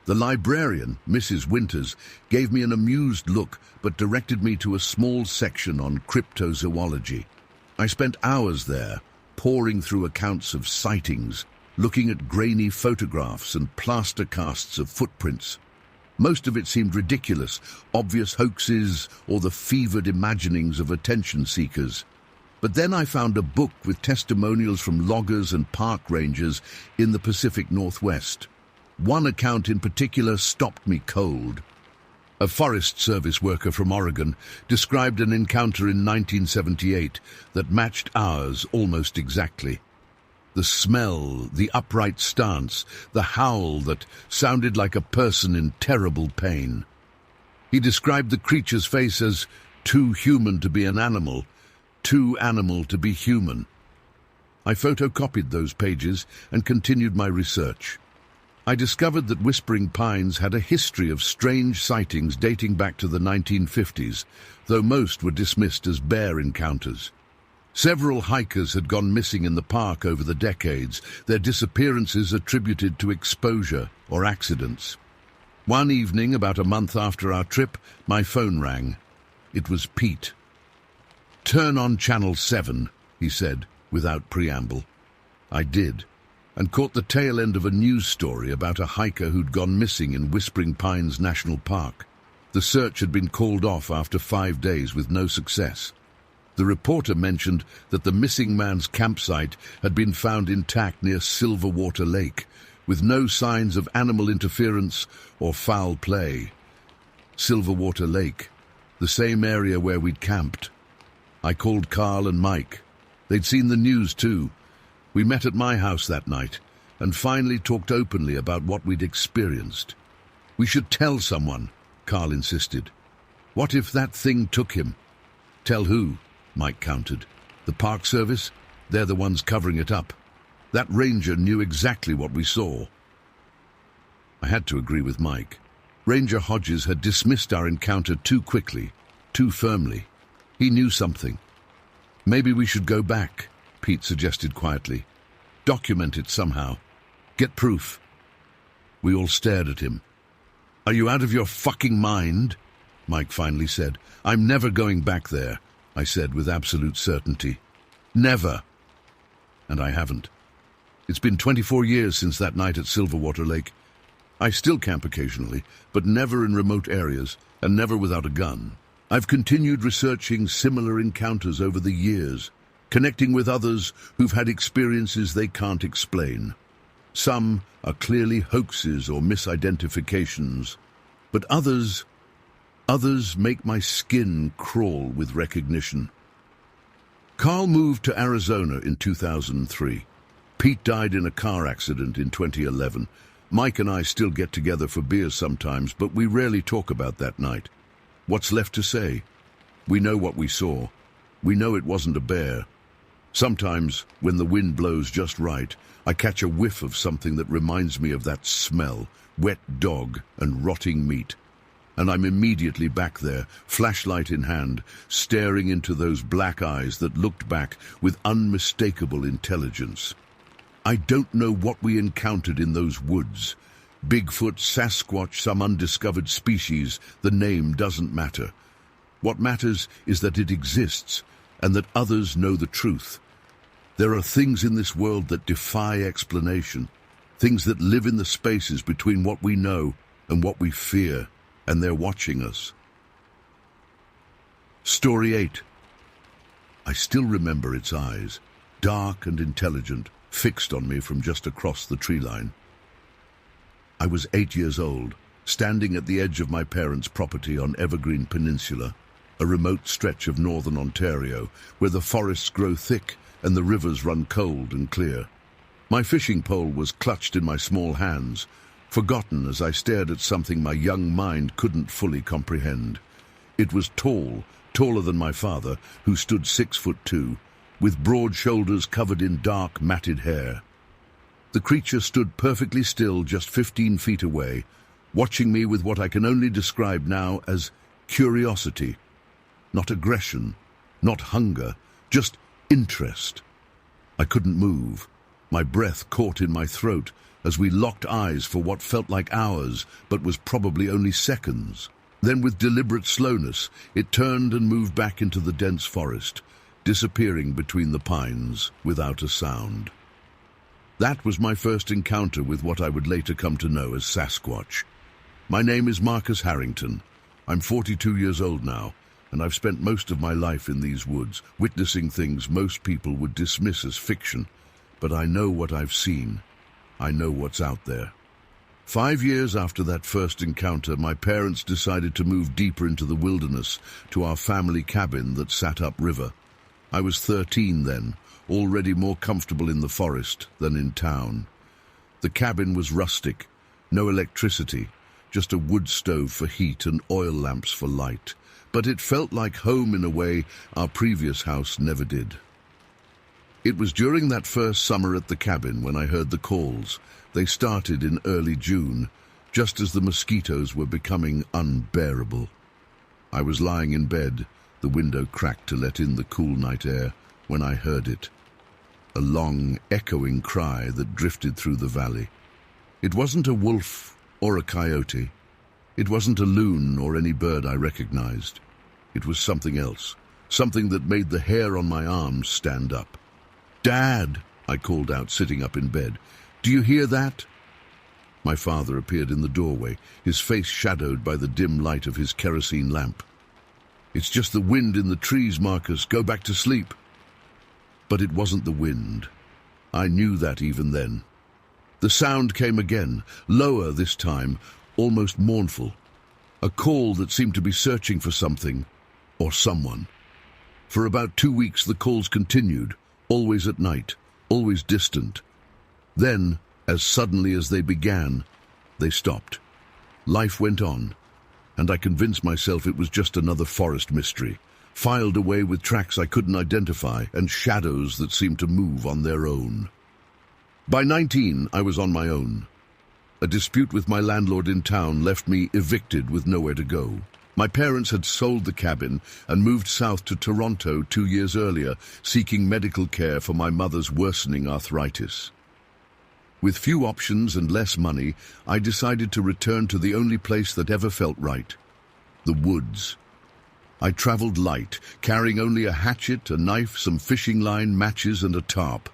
The librarian, Mrs. Winters, gave me an amused look but directed me to a small section on cryptozoology. I spent hours there, poring through accounts of sightings, looking at grainy photographs and plaster casts of footprints. Most of it seemed ridiculous, obvious hoaxes or the fevered imaginings of attention seekers. But then I found a book with testimonials from loggers and park rangers in the Pacific Northwest. One account in particular stopped me cold. A Forest Service worker from Oregon described an encounter in 1978 that matched ours almost exactly. The smell, the upright stance, the howl that sounded like a person in terrible pain. He described the creature's face as too human to be an animal, too animal to be human. I photocopied those pages and continued my research. I discovered that Whispering Pines had a history of strange sightings dating back to the 1950s, though most were dismissed as bear encounters. Several hikers had gone missing in the park over the decades, their disappearances attributed to exposure or accidents. One evening, about a month after our trip, my phone rang. It was Pete. "Turn on Channel 7, he said, without preamble. I did, and caught the tail end of a news story about a hiker who'd gone missing in Whispering Pines National Park. The search had been called off after 5 days with no success. The reporter mentioned that the missing man's campsite had been found intact near Silverwater Lake, with no signs of animal interference or foul play. Silverwater Lake, the same area where we'd camped. I called Carl and Mike. They'd seen the news too. We met at my house that night and finally talked openly about what we'd experienced. "We should tell someone," Carl insisted. "What if that thing took him?" "Tell who?" Mike countered. "The Park Service? They're the ones covering it up. That ranger knew exactly what we saw." I had to agree with Mike. Ranger Hodges had dismissed our encounter too quickly, too firmly. He knew something. "Maybe we should go back," Pete suggested quietly. "Document it somehow. Get proof." We all stared at him. "Are you out of your fucking mind?" Mike finally said. "I'm never going back there," I said with absolute certainty. "Never." And I haven't. It's been 24 years since that night at Silverwater Lake. I still camp occasionally, but never in remote areas, and never without a gun. I've continued researching similar encounters over the years, connecting with others who've had experiences they can't explain. Some are clearly hoaxes or misidentifications, but others make my skin crawl with recognition. Carl moved to Arizona in 2003. Pete died in a car accident in 2011. Mike and I still get together for beers sometimes, but we rarely talk about that night. What's left to say? We know what we saw. We know it wasn't a bear. Sometimes, when the wind blows just right, I catch a whiff of something that reminds me of that smell, wet dog and rotting meat. And I'm immediately back there, flashlight in hand, staring into those black eyes that looked back with unmistakable intelligence. I don't know what we encountered in those woods. Bigfoot, Sasquatch, some undiscovered species, the name doesn't matter. What matters is that it exists, and that others know the truth. There are things in this world that defy explanation, things that live in the spaces between what we know and what we fear, and they're watching us. Story 8. I still remember its eyes, dark and intelligent, fixed on me from just across the tree line. I was 8 years old, standing at the edge of my parents' property on Evergreen Peninsula, a remote stretch of northern Ontario where the forests grow thick and the rivers run cold and clear. My fishing pole was clutched in my small hands, forgotten as I stared at something my young mind couldn't fully comprehend. It was tall, taller than my father, who stood 6'2", with broad shoulders covered in dark, matted hair. The creature stood perfectly still just 15 feet away, watching me with what I can only describe now as curiosity. Not aggression, not hunger, just interest. I couldn't move. My breath caught in my throat as we locked eyes for what felt like hours, but was probably only seconds. Then with deliberate slowness, it turned and moved back into the dense forest, disappearing between the pines without a sound. That was my first encounter with what I would later come to know as Sasquatch. My name is Marcus Harrington. I'm 42 years old now, and I've spent most of my life in these woods, witnessing things most people would dismiss as fiction. But I know what I've seen. I know what's out there. 5 years after that first encounter, my parents decided to move deeper into the wilderness to our family cabin that sat upriver. I was 13 then, already more comfortable in the forest than in town. The cabin was rustic, no electricity, just a wood stove for heat and oil lamps for light. But it felt like home in a way our previous house never did. It was during that first summer at the cabin when I heard the calls. They started in early June, just as the mosquitoes were becoming unbearable. I was lying in bed, the window cracked to let in the cool night air, when I heard it. A long, echoing cry that drifted through the valley. It wasn't a wolf or a coyote. It wasn't a loon or any bird I recognized. It was something else, something that made the hair on my arms stand up. "Dad," I called out, sitting up in bed. "Do you hear that?" My father appeared in the doorway, his face shadowed by the dim light of his kerosene lamp. "It's just the wind in the trees, Marcus. Go back to sleep." But it wasn't the wind. I knew that even then. The sound came again, lower this time, almost mournful. A call that seemed to be searching for something, or someone. For about 2 weeks the calls continued, always at night, always distant. Then, as suddenly as they began, they stopped. Life went on, and I convinced myself it was just another forest mystery, filed away with tracks I couldn't identify and shadows that seemed to move on their own. By 19, I was on my own. A dispute with my landlord in town left me evicted with nowhere to go. My parents had sold the cabin and moved south to Toronto 2 years earlier, seeking medical care for my mother's worsening arthritis. With few options and less money, I decided to return to the only place that ever felt right, the woods. I traveled light, carrying only a hatchet, a knife, some fishing line, matches, and a tarp.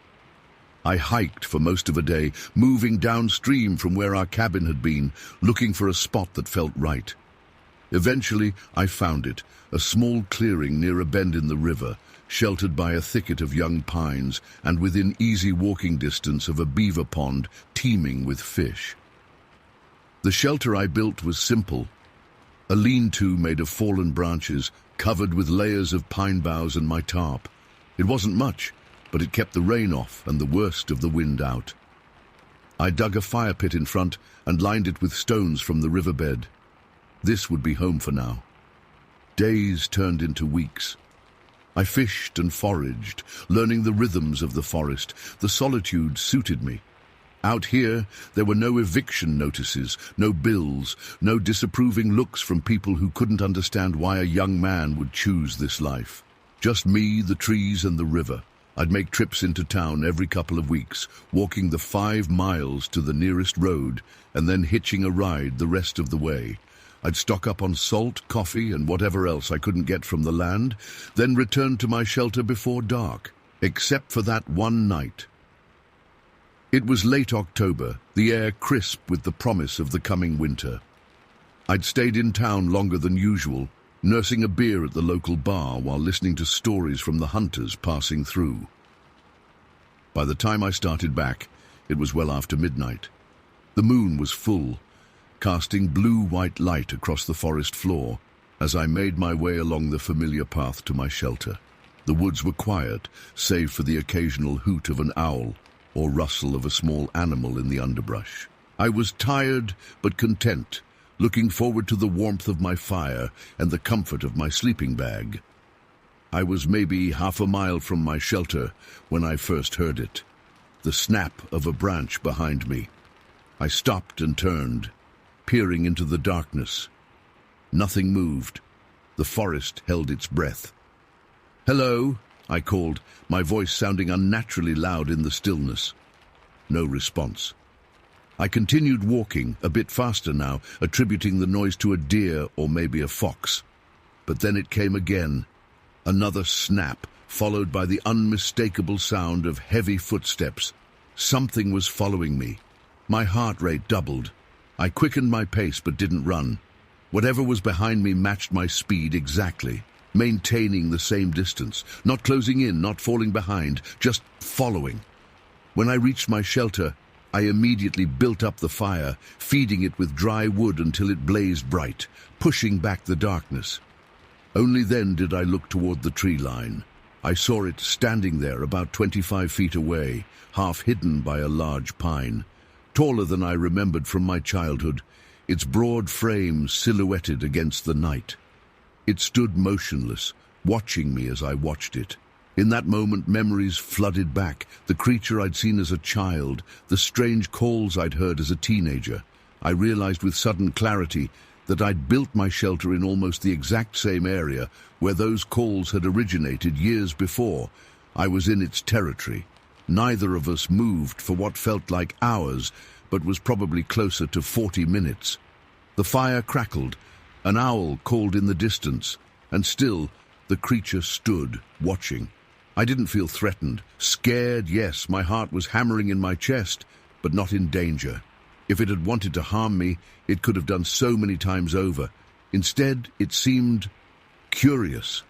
I hiked for most of a day, moving downstream from where our cabin had been, looking for a spot that felt right. Eventually, I found it, a small clearing near a bend in the river, sheltered by a thicket of young pines and within easy walking distance of a beaver pond teeming with fish. The shelter I built was simple. A lean-to made of fallen branches, covered with layers of pine boughs and my tarp. It wasn't much, but it kept the rain off and the worst of the wind out. I dug a fire pit in front and lined it with stones from the riverbed. This would be home for now. Days turned into weeks. I fished and foraged, learning the rhythms of the forest. The solitude suited me. Out here, there were no eviction notices, no bills, no disapproving looks from people who couldn't understand why a young man would choose this life. Just me, the trees, and the river. I'd make trips into town every couple of weeks, walking the 5 miles to the nearest road, and then hitching a ride the rest of the way. I'd stock up on salt, coffee, and whatever else I couldn't get from the land, then return to my shelter before dark, except for that one night. It was late October, the air crisp with the promise of the coming winter. I'd stayed in town longer than usual, nursing a beer at the local bar while listening to stories from the hunters passing through. By the time I started back, it was well after midnight. The moon was full, casting blue-white light across the forest floor as I made my way along the familiar path to my shelter. The woods were quiet, save for the occasional hoot of an owl or rustle of a small animal in the underbrush. I was tired but content, looking forward to the warmth of my fire and the comfort of my sleeping bag. I was maybe half a mile from my shelter when I first heard it, the snap of a branch behind me. I stopped and turned, peering into the darkness. Nothing moved. The forest held its breath. "Hello," I called, my voice sounding unnaturally loud in the stillness. No response. I continued walking, a bit faster now, attributing the noise to a deer or maybe a fox. But then it came again. Another snap, followed by the unmistakable sound of heavy footsteps. Something was following me. My heart rate doubled. I quickened my pace but didn't run. Whatever was behind me matched my speed exactly, maintaining the same distance, not closing in, not falling behind, just following. When I reached my shelter, I immediately built up the fire, feeding it with dry wood until it blazed bright, pushing back the darkness. Only then did I look toward the tree line. I saw it standing there about 25 feet away, half hidden by a large pine, taller than I remembered from my childhood, its broad frame silhouetted against the night. It stood motionless, watching me as I watched it. In that moment, memories flooded back, the creature I'd seen as a child, the strange calls I'd heard as a teenager. I realized with sudden clarity that I'd built my shelter in almost the exact same area where those calls had originated years before. I was in its territory. Neither of us moved for what felt like hours, but was probably closer to 40 minutes. The fire crackled, an owl called in the distance, and still the creature stood, watching. I didn't feel threatened. Scared, yes, my heart was hammering in my chest, but not in danger. If it had wanted to harm me, it could have done so many times over. Instead, it seemed curious,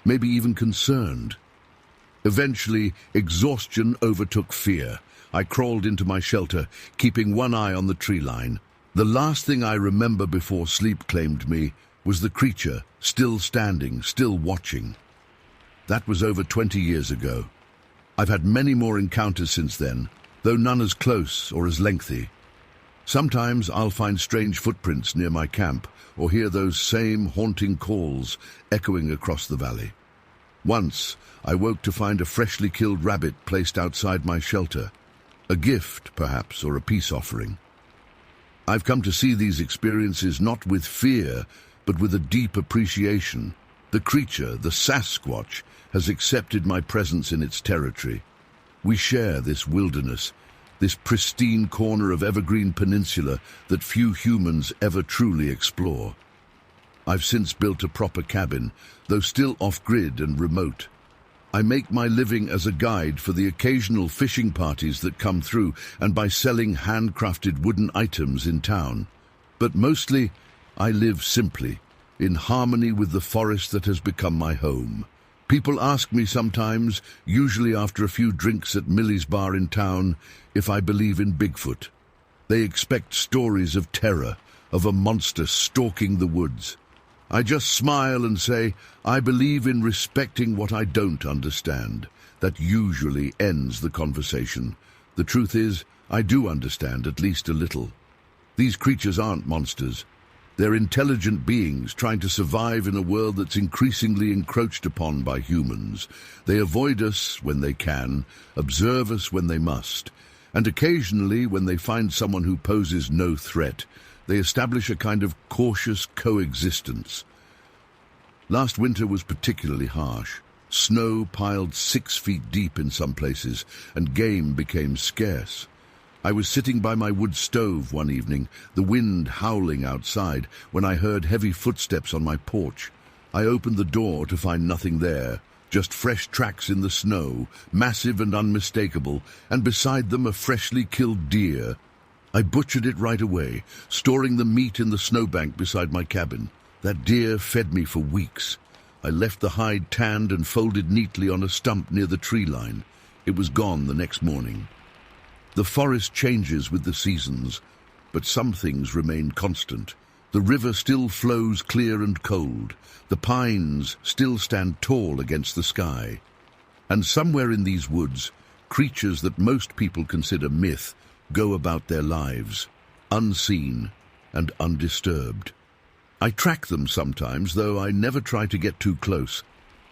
maybe even concerned. Eventually, exhaustion overtook fear. I crawled into my shelter, keeping one eye on the tree line. The last thing I remember before sleep claimed me was the creature, still standing, still watching. That was over 20 years ago. I've had many more encounters since then, though none as close or as lengthy. Sometimes I'll find strange footprints near my camp or hear those same haunting calls echoing across the valley. Once, I woke to find a freshly killed rabbit placed outside my shelter. A gift, perhaps, or a peace offering. I've come to see these experiences not with fear, but with a deep appreciation. The creature, the Sasquatch, has accepted my presence in its territory. We share this wilderness, this pristine corner of Evergreen Peninsula that few humans ever truly explore. I've since built a proper cabin, though still off-grid and remote. I make my living as a guide for the occasional fishing parties that come through and by selling handcrafted wooden items in town. But mostly, I live simply, in harmony with the forest that has become my home. People ask me sometimes, usually after a few drinks at Millie's bar in town, if I believe in Bigfoot. They expect stories of terror, of a monster stalking the woods. I just smile and say, I believe in respecting what I don't understand. That usually ends the conversation. The truth is, I do understand at least a little. These creatures aren't monsters. They're intelligent beings trying to survive in a world that's increasingly encroached upon by humans. They avoid us when they can, observe us when they must, and occasionally, when they find someone who poses no threat, they establish a kind of cautious coexistence. Last winter was particularly harsh. Snow piled 6 feet deep in some places, and game became scarce. I was sitting by my wood stove one evening, the wind howling outside, when I heard heavy footsteps on my porch. I opened the door to find nothing there, just fresh tracks in the snow, massive and unmistakable, and beside them a freshly killed deer. I butchered it right away, storing the meat in the snowbank beside my cabin. That deer fed me for weeks. I left the hide tanned and folded neatly on a stump near the tree line. It was gone the next morning. The forest changes with the seasons, but some things remain constant. The river still flows clear and cold. The pines still stand tall against the sky. And somewhere in these woods, creatures that most people consider myth go about their lives, unseen and undisturbed. I track them sometimes, though I never try to get too close.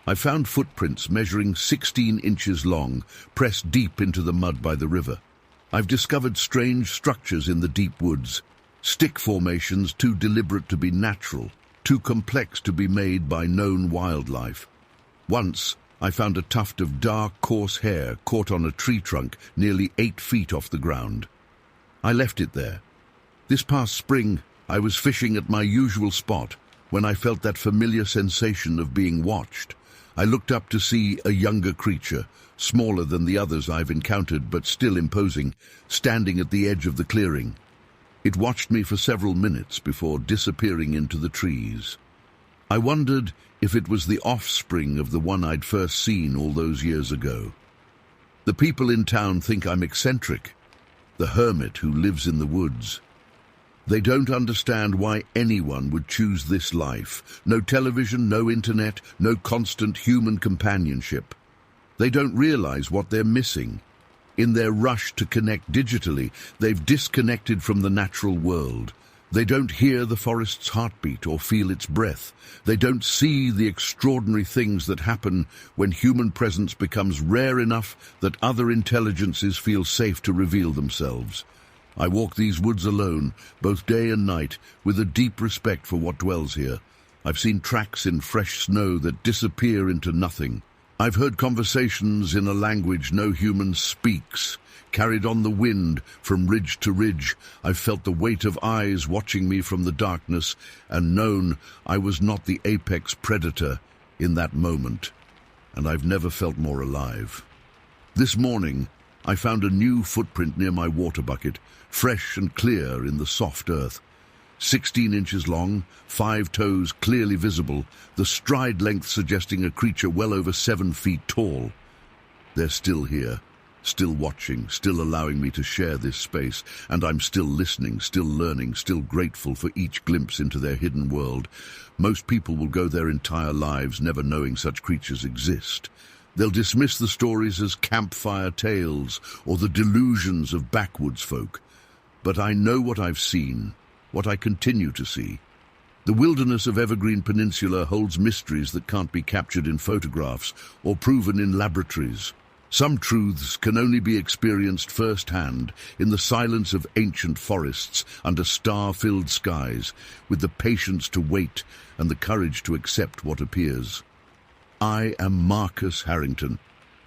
I found footprints measuring 16 inches long, pressed deep into the mud by the river. I've discovered strange structures in the deep woods, stick formations too deliberate to be natural, too complex to be made by known wildlife. Once, I found a tuft of dark, coarse hair caught on a tree trunk nearly 8 feet off the ground. I left it there. This past spring, I was fishing at my usual spot when I felt that familiar sensation of being watched. I looked up to see a younger creature, smaller than the others I've encountered but still imposing, standing at the edge of the clearing. It watched me for several minutes before disappearing into the trees. I wondered if it was the offspring of the one I'd first seen all those years ago. The people in town think I'm eccentric, the hermit who lives in the woods. They don't understand why anyone would choose this life. No television, no internet, no constant human companionship. They don't realize what they're missing. In their rush to connect digitally, they've disconnected from the natural world. They don't hear the forest's heartbeat or feel its breath. They don't see the extraordinary things that happen when human presence becomes rare enough that other intelligences feel safe to reveal themselves. I walk these woods alone, both day and night, with a deep respect for what dwells here. I've seen tracks in fresh snow that disappear into nothing. I've heard conversations in a language no human speaks, carried on the wind from ridge to ridge. I've felt the weight of eyes watching me from the darkness and known I was not the apex predator in that moment. And I've never felt more alive. This morning, I found a new footprint near my water bucket, fresh and clear in the soft earth. 16 inches long, 5 toes clearly visible, the stride length suggesting a creature well over 7 feet tall. They're still here, still watching, still allowing me to share this space, and I'm still listening, still learning, still grateful for each glimpse into their hidden world. Most people will go their entire lives never knowing such creatures exist. They'll dismiss the stories as campfire tales or the delusions of backwoods folk. But I know what I've seen, what I continue to see. The wilderness of Evergreen Peninsula holds mysteries that can't be captured in photographs or proven in laboratories. Some truths can only be experienced firsthand in the silence of ancient forests under star-filled skies, with the patience to wait and the courage to accept what appears. I am Marcus Harrington.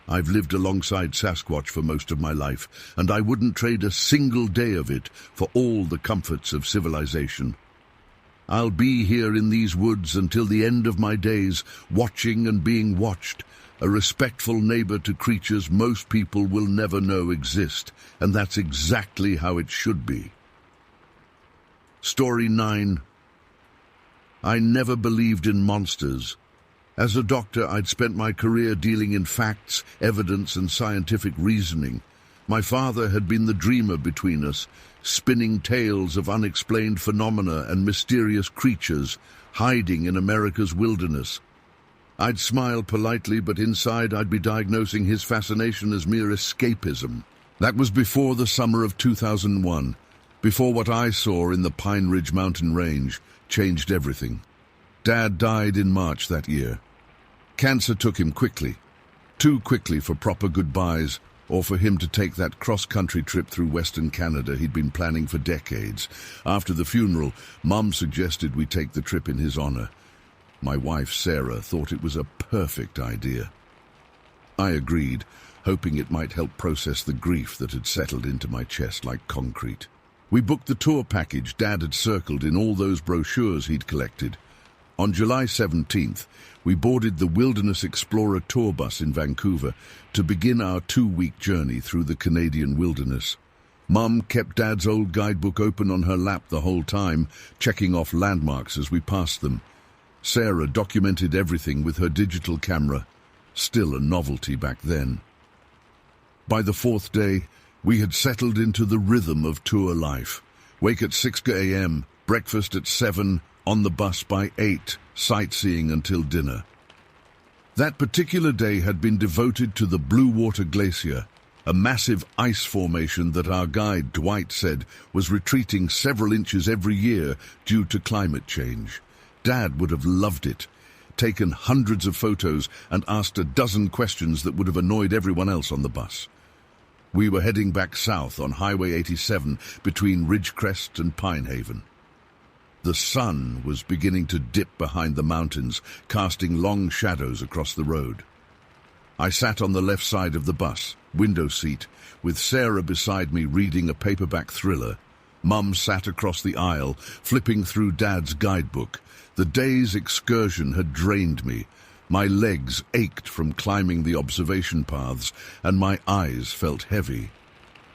I've lived alongside Sasquatch for most of my life, and I wouldn't trade a single day of it for all the comforts of civilization. I'll be here in these woods until the end of my days, watching and being watched, a respectful neighbor to creatures most people will never know exist, and that's exactly how it should be. Story 9. I never believed in monsters. As a doctor, I'd spent my career dealing in facts, evidence, and scientific reasoning. My father had been the dreamer between us, spinning tales of unexplained phenomena and mysterious creatures hiding in America's wilderness. I'd smile politely, but inside I'd be diagnosing his fascination as mere escapism. That was before the summer of 2001, before what I saw in the Pine Ridge mountain range changed everything. Dad died in March that year. Cancer took him quickly, too quickly for proper goodbyes or for him to take that cross-country trip through Western Canada he'd been planning for decades. After the funeral, Mum suggested we take the trip in his honor. My wife, Sarah, thought it was a perfect idea. I agreed, hoping it might help process the grief that had settled into my chest like concrete. We booked the tour package Dad had circled in all those brochures he'd collected. On July 17th, we boarded the Wilderness Explorer tour bus in Vancouver to begin our 2-week journey through the Canadian wilderness. Mum kept Dad's old guidebook open on her lap the whole time, checking off landmarks as we passed them. Sarah documented everything with her digital camera, still a novelty back then. By the fourth day, we had settled into the rhythm of tour life. Wake at 6 a.m., breakfast at 7, on the bus by 8, sightseeing until dinner. That particular day had been devoted to the Blue Water Glacier, a massive ice formation that our guide Dwight said was retreating several inches every year due to climate change. Dad would have loved it, taken hundreds of photos and asked a dozen questions that would have annoyed everyone else on the bus. We were heading back south on Highway 87 between Ridgecrest and Pinehaven. The sun was beginning to dip behind the mountains, casting long shadows across the road. I sat on the left side of the bus, window seat, with Sarah beside me reading a paperback thriller. Mum sat across the aisle, flipping through Dad's guidebook. The day's excursion had drained me. My legs ached from climbing the observation paths, and my eyes felt heavy.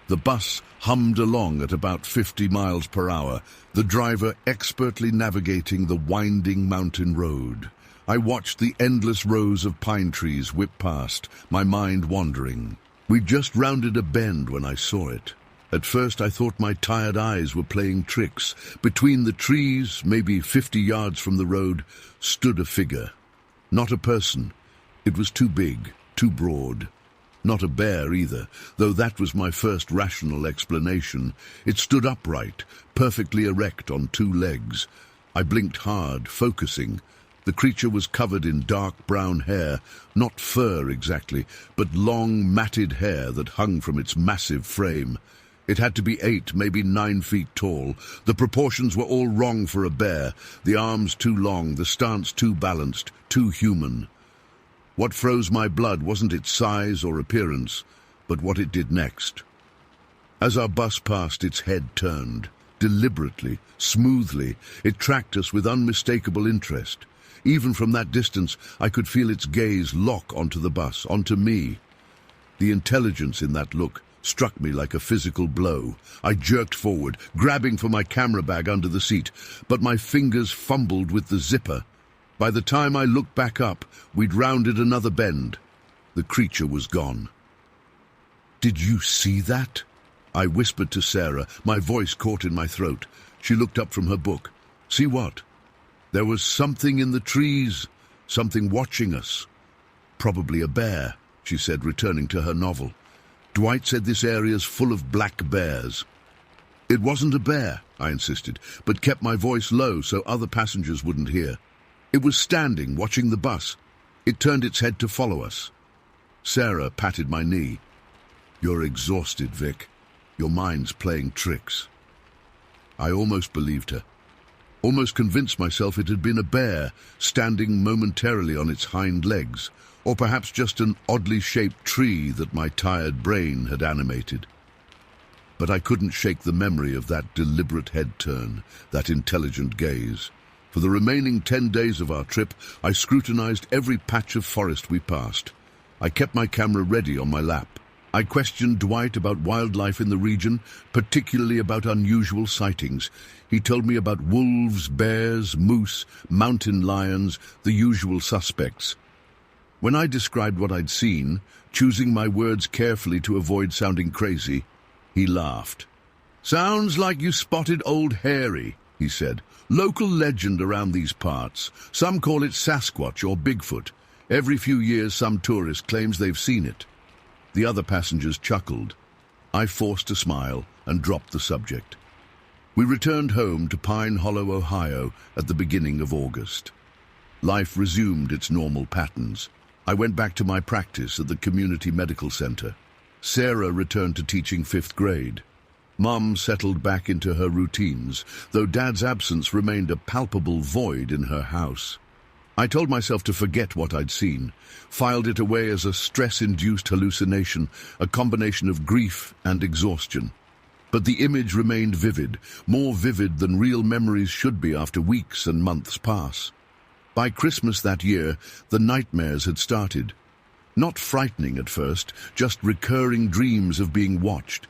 The bus hummed along at about 50 miles per hour, the driver expertly navigating the winding mountain road. I watched the endless rows of pine trees whip past, my mind wandering. We'd just rounded a bend when I saw it. At first I thought my tired eyes were playing tricks. Between the trees, maybe 50 yards from the road, stood a figure. Not a person. It was too big, too broad. Not a bear either, though that was my first rational explanation. It stood upright, perfectly erect on two legs. I blinked hard, focusing. The creature was covered in dark brown hair, not fur exactly, but long, matted hair that hung from its massive frame. It had to be 8, maybe 9 feet tall. The proportions were all wrong for a bear. The arms too long, the stance too balanced, too human. What froze my blood wasn't its size or appearance, but what it did next. As our bus passed, its head turned. Deliberately, smoothly, it tracked us with unmistakable interest. Even from that distance, I could feel its gaze lock onto the bus, onto me. The intelligence in that look struck me like a physical blow. I jerked forward, grabbing for my camera bag under the seat, but my fingers fumbled with the zipper. By the time I looked back up, we'd rounded another bend. The creature was gone. "Did you see that?" I whispered to Sarah, my voice caught in my throat. She looked up from her book. "See what?" "There was something in the trees, something watching us." "Probably a bear," she said, returning to her novel. "Dwight said this area's full of black bears." "It wasn't a bear," I insisted, but kept my voice low so other passengers wouldn't hear. "It was standing, watching the bus. It turned its head to follow us." Sarah patted my knee. "You're exhausted, Vic. Your mind's playing tricks." I almost believed her. Almost convinced myself it had been a bear, standing momentarily on its hind legs, or perhaps just an oddly shaped tree that my tired brain had animated. But I couldn't shake the memory of that deliberate head turn, that intelligent gaze. For the remaining 10 days of our trip, I scrutinized every patch of forest we passed. I kept my camera ready on my lap. I questioned Dwight about wildlife in the region, particularly about unusual sightings. He told me about wolves, bears, moose, mountain lions, the usual suspects. When I described what I'd seen, choosing my words carefully to avoid sounding crazy, he laughed. "Sounds like you spotted Old Harry," he said. "Local legend around these parts. Some call it Sasquatch or Bigfoot. Every few years some tourist claims they've seen it." The other passengers chuckled. I forced a smile and dropped the subject. We returned home to Pine Hollow, Ohio, at the beginning of August. Life resumed its normal patterns. I went back to my practice at the community medical center. Sarah returned to teaching 5th grade. Mum settled back into her routines, though Dad's absence remained a palpable void in her house. I told myself to forget what I'd seen, filed it away as a stress-induced hallucination, a combination of grief and exhaustion. But the image remained vivid, more vivid than real memories should be after weeks and months pass. By Christmas that year, the nightmares had started. Not frightening at first, just recurring dreams of being watched.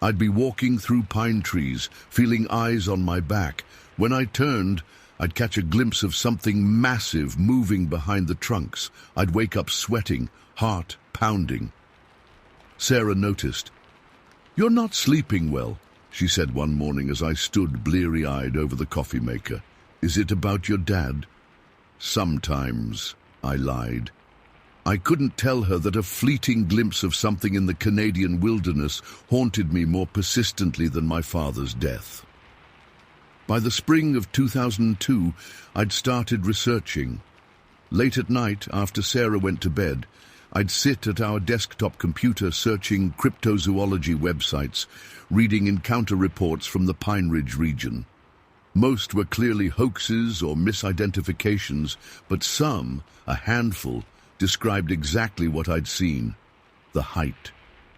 I'd be walking through pine trees, feeling eyes on my back. When I turned, I'd catch a glimpse of something massive moving behind the trunks. I'd wake up sweating, heart pounding. Sarah noticed. "You're not sleeping well," she said one morning as I stood bleary-eyed over the coffee maker. "Is it about your dad?" "Sometimes," I lied. I couldn't tell her that a fleeting glimpse of something in the Canadian wilderness haunted me more persistently than my father's death. By the spring of 2002, I'd started researching. Late at night, after Sarah went to bed, I'd sit at our desktop computer searching cryptozoology websites, reading encounter reports from the Pine Ridge region. Most were clearly hoaxes or misidentifications, but some, a handful, described exactly what I'd seen. The height,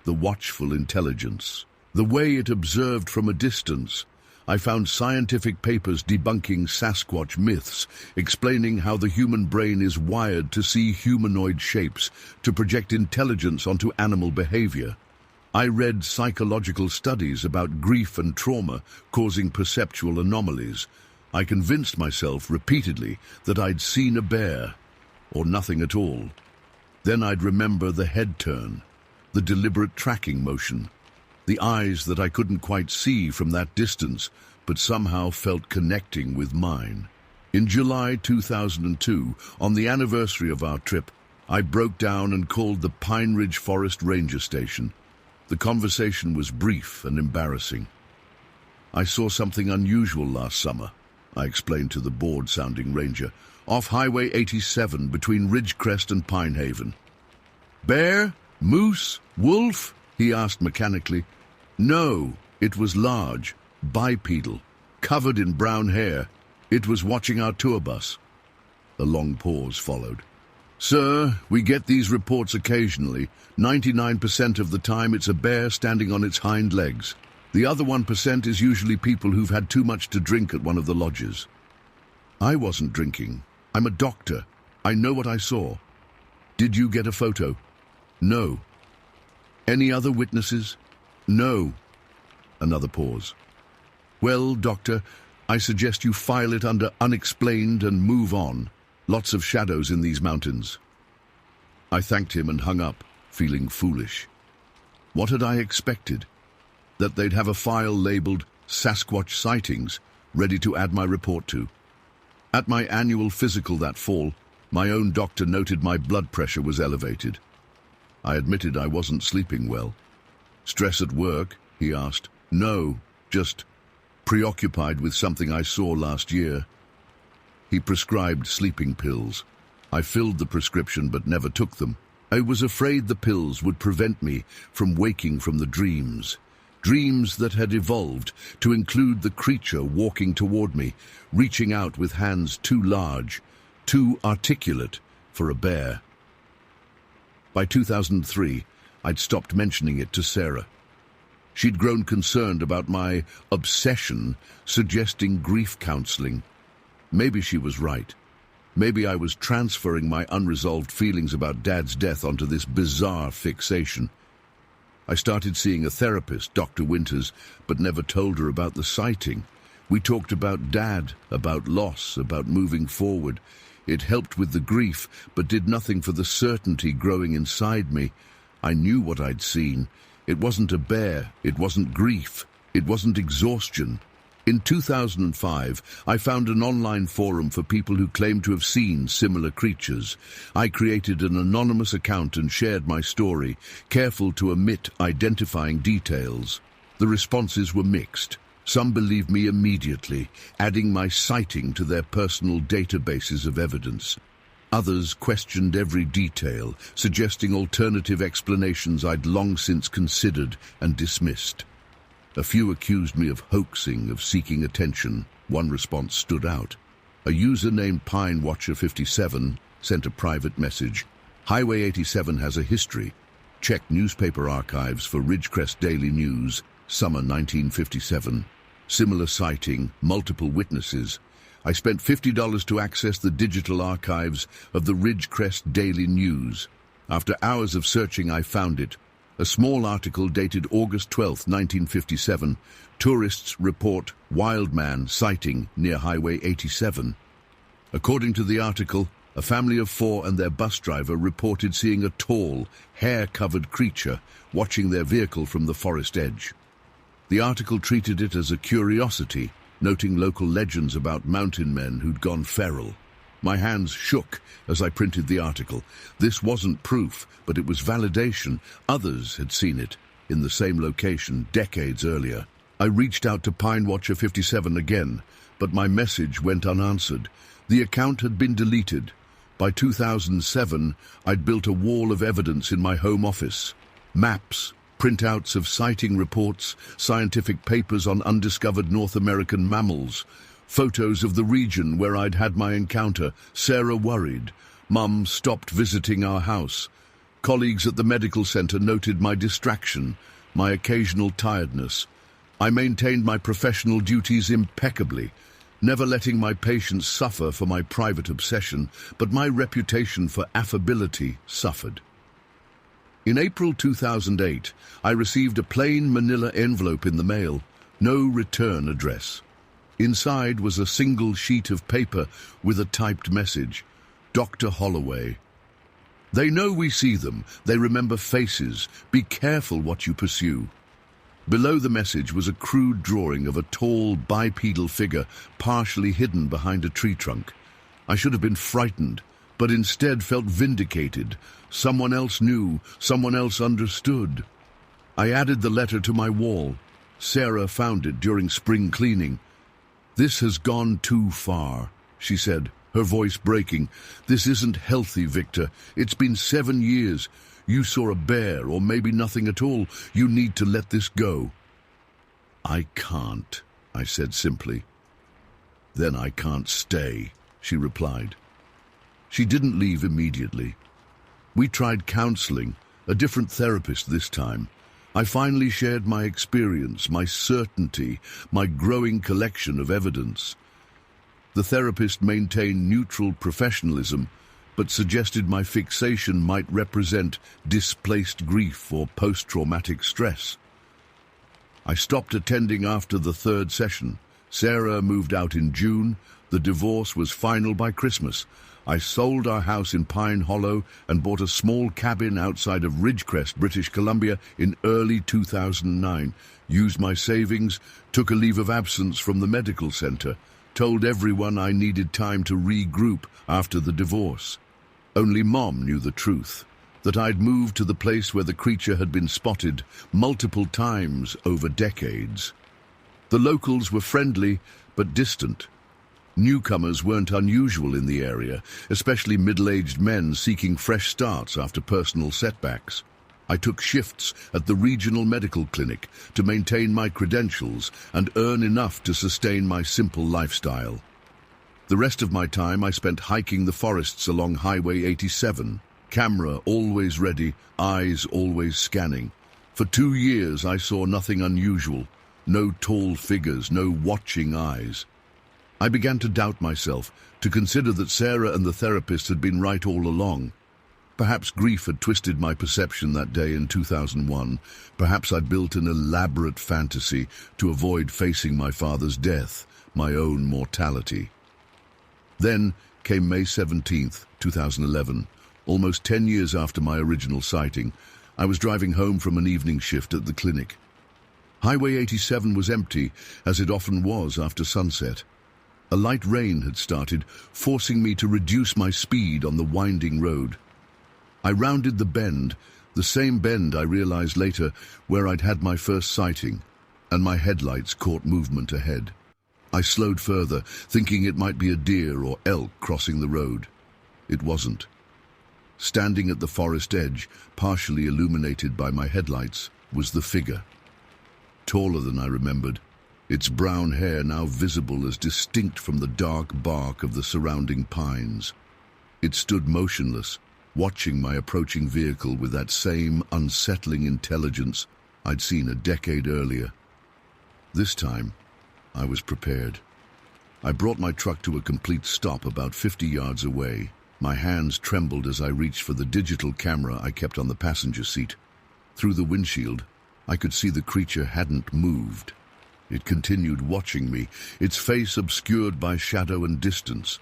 the watchful intelligence, the way it observed from a distance. I found scientific papers debunking Sasquatch myths, explaining how the human brain is wired to see humanoid shapes, to project intelligence onto animal behavior. I read psychological studies about grief and trauma causing perceptual anomalies. I convinced myself repeatedly that I'd seen a bear, or nothing at all. Then I'd remember the head turn, the deliberate tracking motion, the eyes that I couldn't quite see from that distance, but somehow felt connecting with mine. In July 2002, on the anniversary of our trip, I broke down and called the Pine Ridge Forest Ranger Station. The conversation was brief and embarrassing. "I saw something unusual last summer," I explained to the bored-sounding ranger, "off Highway 87 between Ridgecrest and Pinehaven." "Bear? Moose? Wolf?" he asked mechanically. "No, it was large, bipedal, covered in brown hair. It was watching our tour bus." A long pause followed. "Sir, we get these reports occasionally. 99% of the time it's a bear standing on its hind legs. The other 1% is usually people who've had too much to drink at one of the lodges." "I wasn't drinking. I'm a doctor. I know what I saw." "Did you get a photo?" "No." "Any other witnesses?" "No." Another pause. "Well, doctor, I suggest you file it under unexplained and move on. Lots of shadows in these mountains." I thanked him and hung up, feeling foolish. What had I expected? That they'd have a file labeled Sasquatch Sightings ready to add my report to. At my annual physical that fall, my own doctor noted my blood pressure was elevated. I admitted I wasn't sleeping well. "Stress at work?" he asked. "No, just preoccupied with something I saw last year." He prescribed sleeping pills. I filled the prescription but never took them. I was afraid the pills would prevent me from waking from the dreams. Dreams that had evolved to include the creature walking toward me, reaching out with hands too large, too articulate for a bear. By 2003, I'd stopped mentioning it to Sarah. She'd grown concerned about my obsession, suggesting grief counseling. Maybe she was right. Maybe I was transferring my unresolved feelings about Dad's death onto this bizarre fixation. I started seeing a therapist, Dr. Winters, but never told her about the sighting. We talked about Dad, about loss, about moving forward. It helped with the grief, but did nothing for the certainty growing inside me. I knew what I'd seen. It wasn't a bear. It wasn't grief. It wasn't exhaustion. In 2005, I found an online forum for people who claimed to have seen similar creatures. I created an anonymous account and shared my story, careful to omit identifying details. The responses were mixed. Some believed me immediately, adding my sighting to their personal databases of evidence. Others questioned every detail, suggesting alternative explanations I'd long since considered and dismissed. A few accused me of hoaxing, of seeking attention. One response stood out. A user named PineWatcher57 sent a private message. "Highway 87 has a history. Check newspaper archives for Ridgecrest Daily News, summer 1957. Similar sighting, multiple witnesses. I spent $50 to access the digital archives of the Ridgecrest Daily News. After hours of searching, I found it. A small article dated August 12, 1957. Tourists report wild man sighting near Highway 87. According to the article, A family of 4 and their bus driver reported seeing a tall, hair-covered creature watching their vehicle from the forest edge. The article treated it as a curiosity, noting local legends about mountain men who'd gone feral. My hands shook as I printed the article. This wasn't proof, but it was validation. Others had seen it in the same location decades earlier. I reached out to Pine Watcher 57 again, but my message went unanswered. The account had been deleted. By 2007, I'd built a wall of evidence in my home office. Maps, printouts of sighting reports, scientific papers on undiscovered North American mammals, photos of the region where I'd had my encounter. Sarah worried. Mum stopped visiting our house. Colleagues at the medical center noted my distraction, my occasional tiredness. I maintained my professional duties impeccably, never letting my patients suffer for my private obsession, but my reputation for affability suffered. In April 2008, I received a plain manila envelope in the mail, no return address. Inside was a single sheet of paper with a typed message, Dr. Holloway. They know we see them, they remember faces, be careful what you pursue. Below the message was a crude drawing of a tall, bipedal figure partially hidden behind a tree trunk. I should have been frightened, but instead felt vindicated. Someone else knew, someone else understood. I added the letter to my wall. Sarah found it during spring cleaning. "This has gone too far," she said, her voice breaking. "This isn't healthy, Victor. It's been 7 years. You saw a bear, or maybe nothing at all. You need to let this go." "I can't," I said simply. "Then I can't stay," she replied. She didn't leave immediately. We tried counseling, a different therapist this time. I finally shared my experience, my certainty, my growing collection of evidence. The therapist maintained neutral professionalism, but suggested my fixation might represent displaced grief or post-traumatic stress. I stopped attending after the 3rd session. Sarah moved out in June. The divorce was final by Christmas. I sold our house in Pine Hollow and bought a small cabin outside of Ridgecrest, British Columbia in early 2009. Used my savings, took a leave of absence from the medical center, told everyone I needed time to regroup after the divorce. Only Mom knew the truth, that I'd moved to the place where the creature had been spotted multiple times over decades. The locals were friendly but distant. Newcomers weren't unusual in the area, especially middle-aged men seeking fresh starts after personal setbacks. I took shifts at the regional medical clinic to maintain my credentials and earn enough to sustain my simple lifestyle. The rest of my time I spent hiking the forests along Highway 87, camera always ready, eyes always scanning. For 2 years I saw nothing unusual, no tall figures, no watching eyes. I began to doubt myself, to consider that Sarah and the therapist had been right all along. Perhaps grief had twisted my perception that day in 2001. Perhaps I'd built an elaborate fantasy to avoid facing my father's death, my own mortality. Then came May 17th, 2011, almost 10 years after my original sighting. I was driving home from an evening shift at the clinic. Highway 87 was empty, as it often was after sunset. A light rain had started, forcing me to reduce my speed on the winding road. I rounded the bend, the same bend I realized later where I'd had my first sighting, and my headlights caught movement ahead. I slowed further, thinking it might be a deer or elk crossing the road. It wasn't. Standing at the forest edge, partially illuminated by my headlights, was the figure. Taller than I remembered, its brown hair now visible as distinct from the dark bark of the surrounding pines. It stood motionless, watching my approaching vehicle with that same unsettling intelligence I'd seen a decade earlier. This time, I was prepared. I brought my truck to a complete stop about 50 yards away. My hands trembled as I reached for the digital camera I kept on the passenger seat. Through the windshield, I could see the creature hadn't moved. It continued watching me, its face obscured by shadow and distance.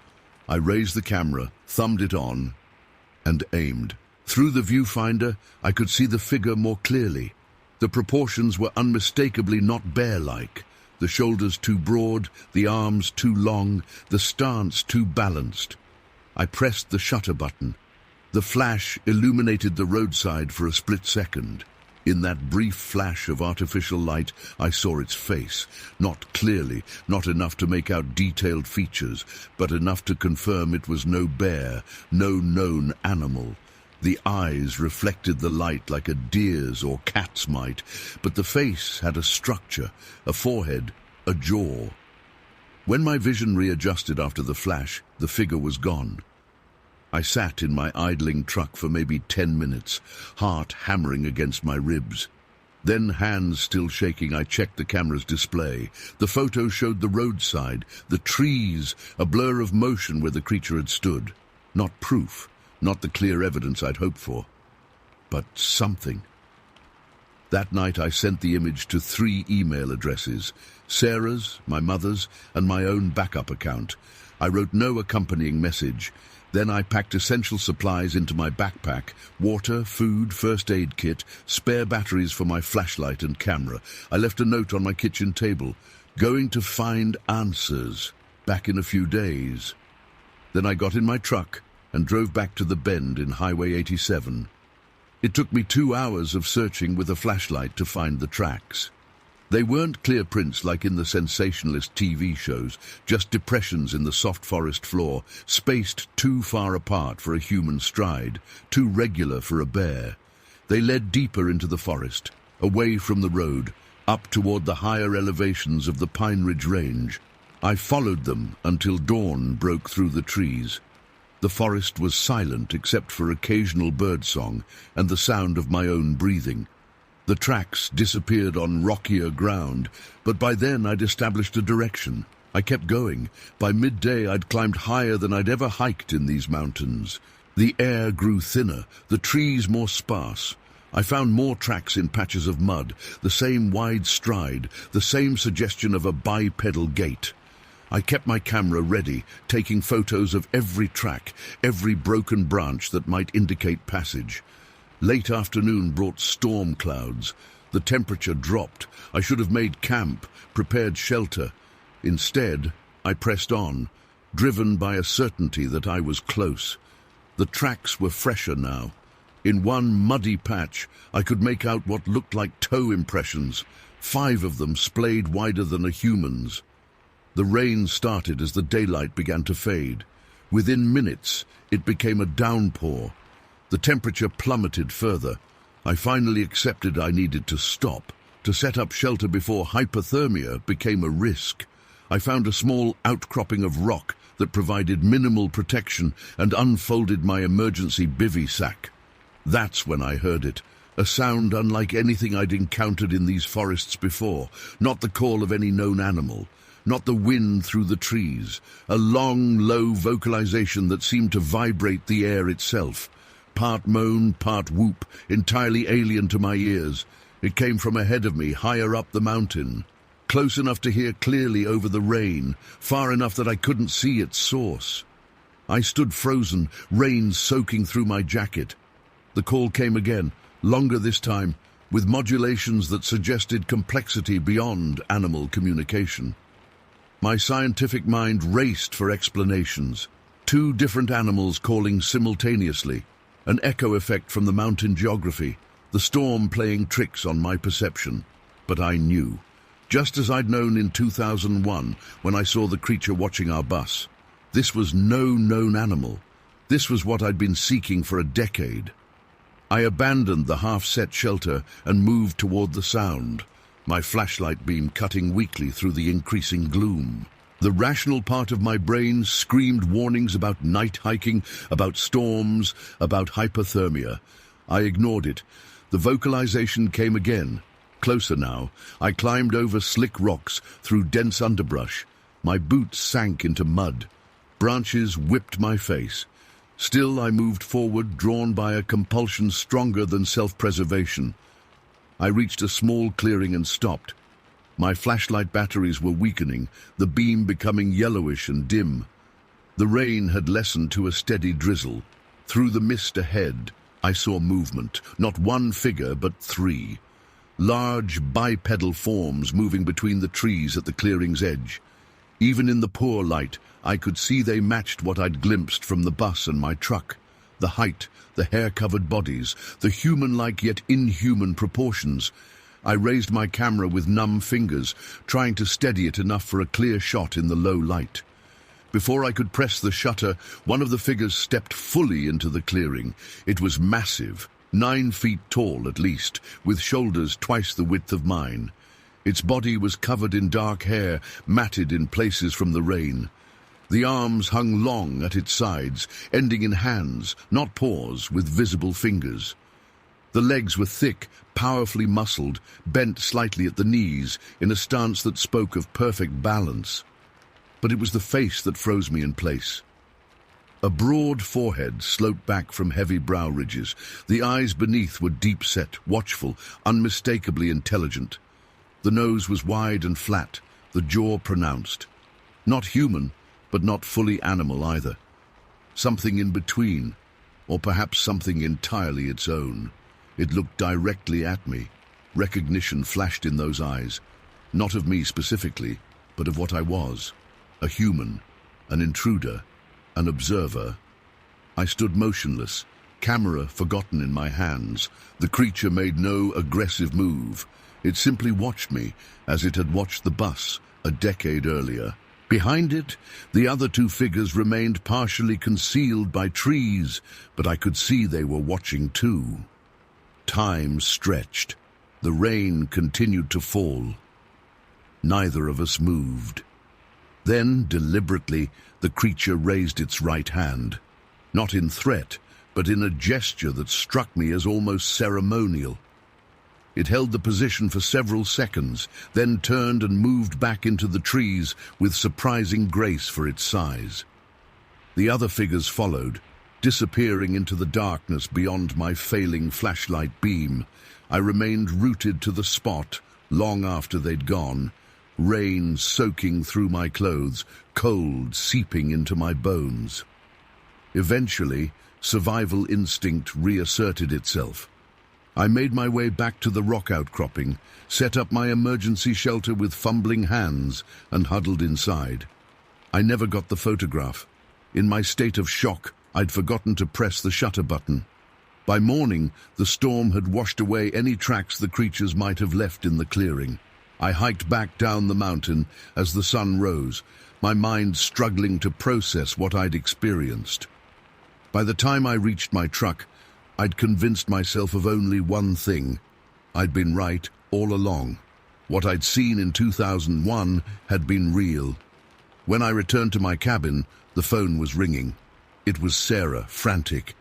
I raised the camera, thumbed it on, and aimed. Through the viewfinder, I could see the figure more clearly. The proportions were unmistakably not bear-like. The shoulders too broad, the arms too long, the stance too balanced. I pressed the shutter button. The flash illuminated the roadside for a split second. In that brief flash of artificial light, I saw its face. Not clearly, not enough to make out detailed features, but enough to confirm it was no bear, no known animal. The eyes reflected the light like a deer's or cat's might, but the face had a structure, a forehead, a jaw. When my vision readjusted after the flash, the figure was gone. I sat in my idling truck for maybe 10 minutes, heart hammering against my ribs. Then, hands still shaking, I checked the camera's display. The photo showed the roadside, the trees, a blur of motion where the creature had stood. Not proof, not the clear evidence I'd hoped for, but something. That night I sent the image to 3 email addresses, Sarah's, my mother's, and my own backup account. I wrote no accompanying message. Then I packed essential supplies into my backpack, water, food, first aid kit, spare batteries for my flashlight and camera. I left a note on my kitchen table, going to find answers, back in a few days. Then I got in my truck and drove back to the bend in Highway 87. It took me 2 hours of searching with a flashlight to find the tracks. They weren't clear prints like in the sensationalist TV shows, just depressions in the soft forest floor, spaced too far apart for a human stride, too regular for a bear. They led deeper into the forest, away from the road, up toward the higher elevations of the Pine Ridge Range. I followed them until dawn broke through the trees. The forest was silent except for occasional birdsong and the sound of my own breathing. The tracks disappeared on rockier ground, but by then I'd established a direction. I kept going. By midday I'd climbed higher than I'd ever hiked in these mountains. The air grew thinner, the trees more sparse. I found more tracks in patches of mud, the same wide stride, the same suggestion of a bipedal gait. I kept my camera ready, taking photos of every track, every broken branch that might indicate passage. Late afternoon brought storm clouds. The temperature dropped. I should have made camp, prepared shelter. Instead, I pressed on, driven by a certainty that I was close. The tracks were fresher now. In one muddy patch, I could make out what looked like toe impressions, 5 of them splayed wider than a human's. The rain started as the daylight began to fade. Within minutes, it became a downpour. The temperature plummeted further. I finally accepted I needed to stop. To set up shelter before hypothermia became a risk. I found a small outcropping of rock that provided minimal protection and unfolded my emergency bivy sack. That's when I heard it, a sound unlike anything I'd encountered in these forests before, not the call of any known animal, not the wind through the trees, a long, low vocalization that seemed to vibrate the air itself. Part moan, part whoop, entirely alien to my ears. It came from ahead of me, higher up the mountain. Close enough to hear clearly over the rain, far enough that I couldn't see its source. I stood frozen, rain soaking through my jacket. The call came again, longer this time, with modulations that suggested complexity beyond animal communication. My scientific mind raced for explanations. 2 different animals calling simultaneously. An echo effect from the mountain geography, the storm playing tricks on my perception. But I knew, just as I'd known in 2001 when I saw the creature watching our bus. This was no known animal. This was what I'd been seeking for a decade. I abandoned the half-set shelter and moved toward the sound, my flashlight beam cutting weakly through the increasing gloom. The rational part of my brain screamed warnings about night hiking, about storms, about hypothermia. I ignored it. The vocalization came again. Closer now, I climbed over slick rocks, through dense underbrush. My boots sank into mud. Branches whipped my face. Still I moved forward, drawn by a compulsion stronger than self-preservation. I reached a small clearing and stopped. My flashlight batteries were weakening, the beam becoming yellowish and dim. The rain had lessened to a steady drizzle. Through the mist ahead, I saw movement, not one figure but three. Large bipedal forms moving between the trees at the clearing's edge. Even in the poor light, I could see they matched what I'd glimpsed from the bus and my truck. The height, the hair-covered bodies, the human-like yet inhuman proportions. I raised my camera with numb fingers, trying to steady it enough for a clear shot in the low light. Before I could press the shutter, one of the figures stepped fully into the clearing. It was massive, 9 feet tall at least, with shoulders twice the width of mine. Its body was covered in dark hair, matted in places from the rain. The arms hung long at its sides, ending in hands, not paws, with visible fingers. The legs were thick, powerfully muscled, bent slightly at the knees, in a stance that spoke of perfect balance. But it was the face that froze me in place. A broad forehead sloped back from heavy brow ridges. The eyes beneath were deep-set, watchful, unmistakably intelligent. The nose was wide and flat, the jaw pronounced. Not human, but not fully animal either. Something in between, or perhaps something entirely its own. It looked directly at me. Recognition flashed in those eyes, not of me specifically, but of what I was. A human, an intruder, an observer. I stood motionless, camera forgotten in my hands. The creature made no aggressive move. It simply watched me, as it had watched the bus a decade earlier. Behind it, the other two figures remained partially concealed by trees, but I could see they were watching too. Time stretched. The rain continued to fall. Neither of us moved. Then, deliberately, the creature raised its right hand. Not in threat, but in a gesture that struck me as almost ceremonial. It held the position for several seconds, then turned and moved back into the trees with surprising grace for its size. The other figures followed, disappearing into the darkness beyond my failing flashlight beam. I remained rooted to the spot long after they'd gone, rain soaking through my clothes, cold seeping into my bones. Eventually, survival instinct reasserted itself. I made my way back to the rock outcropping, set up my emergency shelter with fumbling hands, and huddled inside. I never got the photograph. In my state of shock, I'd forgotten to press the shutter button. By morning, the storm had washed away any tracks the creatures might have left in the clearing. I hiked back down the mountain as the sun rose, my mind struggling to process what I'd experienced. By the time I reached my truck, I'd convinced myself of only one thing. I'd been right all along. What I'd seen in 2001 had been real. When I returned to my cabin, the phone was ringing. It was Sarah, frantic.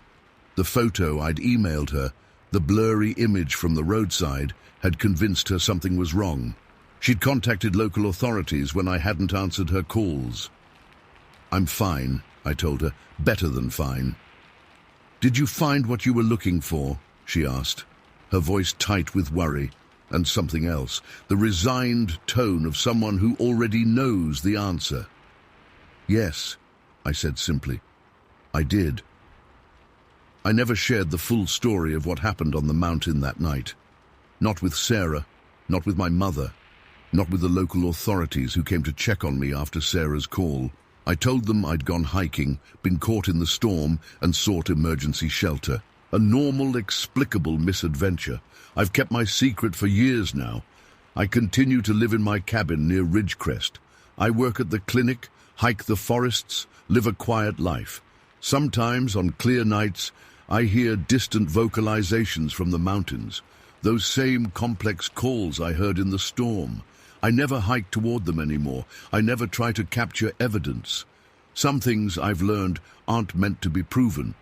The photo I'd emailed her, the blurry image from the roadside, had convinced her something was wrong. She'd contacted local authorities when I hadn't answered her calls. "I'm fine," I told her, "better than fine." "Did you find what you were looking for?" she asked, her voice tight with worry, and something else, the resigned tone of someone who already knows the answer. "Yes," I said simply. "I did." I never shared the full story of what happened on the mountain that night. Not with Sarah, not with my mother, not with the local authorities who came to check on me after Sarah's call. I told them I'd gone hiking, been caught in the storm, and sought emergency shelter. A normal, explicable misadventure. I've kept my secret for years now. I continue to live in my cabin near Ridgecrest. I work at the clinic, hike the forests, live a quiet life. Sometimes, on clear nights, I hear distant vocalizations from the mountains, those same complex calls I heard in the storm. I never hike toward them anymore. I never try to capture evidence. Some things I've learned aren't meant to be proven.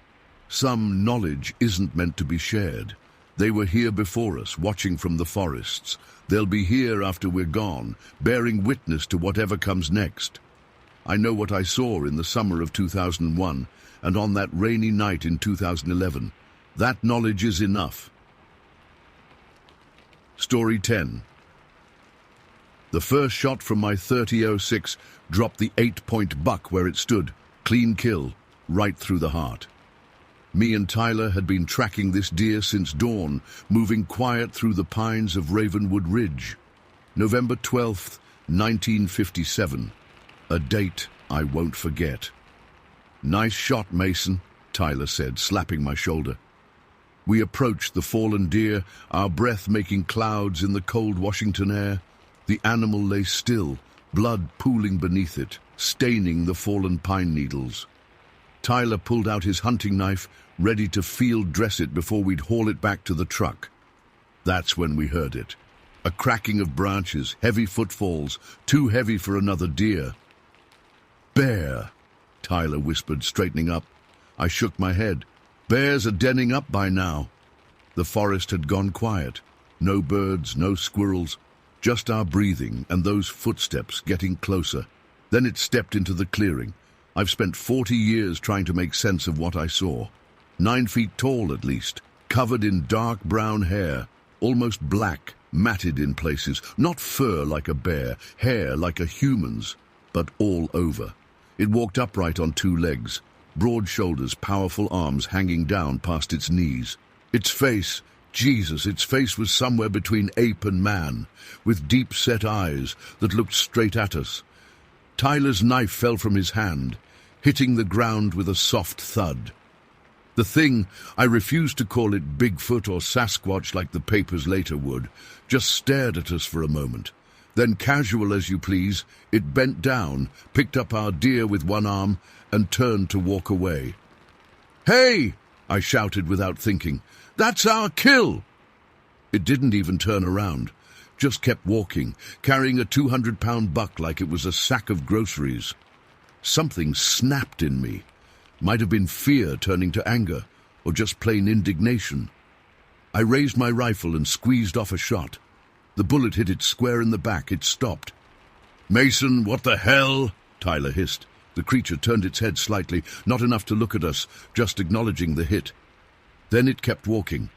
Some knowledge isn't meant to be shared. They were here before us, watching from the forests. They'll be here after we're gone, bearing witness to whatever comes next. I know what I saw in the summer of 2001, and on that rainy night in 2011. That knowledge is enough. Story 10. The first shot from my .30-06 dropped the 8-point buck where it stood, Clean kill, right through the heart. Me and Tyler had been tracking this deer since dawn, moving quiet through the pines of Ravenwood Ridge. November 12th, 1957. A date I won't forget. "Nice shot, Mason," Tyler said, slapping my shoulder. We approached the fallen deer, our breath making clouds in the cold Washington air. The animal lay still, blood pooling beneath it, staining the fallen pine needles. Tyler pulled out his hunting knife, ready to field dress it before we'd haul it back to the truck. That's when we heard it. A cracking of branches, heavy footfalls, too heavy for another deer. "Bear," Tyler whispered, straightening up. I shook my head. Bears are denning up by now. The forest had gone quiet. No birds, no squirrels, just our breathing and those footsteps getting closer. Then it stepped into the clearing. I've spent 40 years trying to make sense of what I saw. 9 feet tall at least, covered in dark brown hair, almost black, matted in places, not fur like a bear, hair like a human's, but all over. It walked upright on 2 legs, broad shoulders, powerful arms hanging down past its knees. Its face, Jesus, its face was somewhere between ape and man, with deep-set eyes that looked straight at us. Tyler's knife fell from his hand, hitting the ground with a soft thud. The thing, I refused to call it Bigfoot or Sasquatch like the papers later would, just stared at us for a moment. Then, casual as you please, it bent down, picked up our deer with one arm, and turned to walk away. "Hey!" I shouted without thinking. "That's our kill!" It didn't even turn around, just kept walking, carrying a 200-pound buck like it was a sack of groceries. Something snapped in me. Might have been fear turning to anger, or just plain indignation. I raised my rifle and squeezed off a shot. The bullet hit it square in the back. It stopped. "Mason, what the hell?" Tyler hissed. The creature turned its head slightly, not enough to look at us, just acknowledging the hit. Then it kept walking.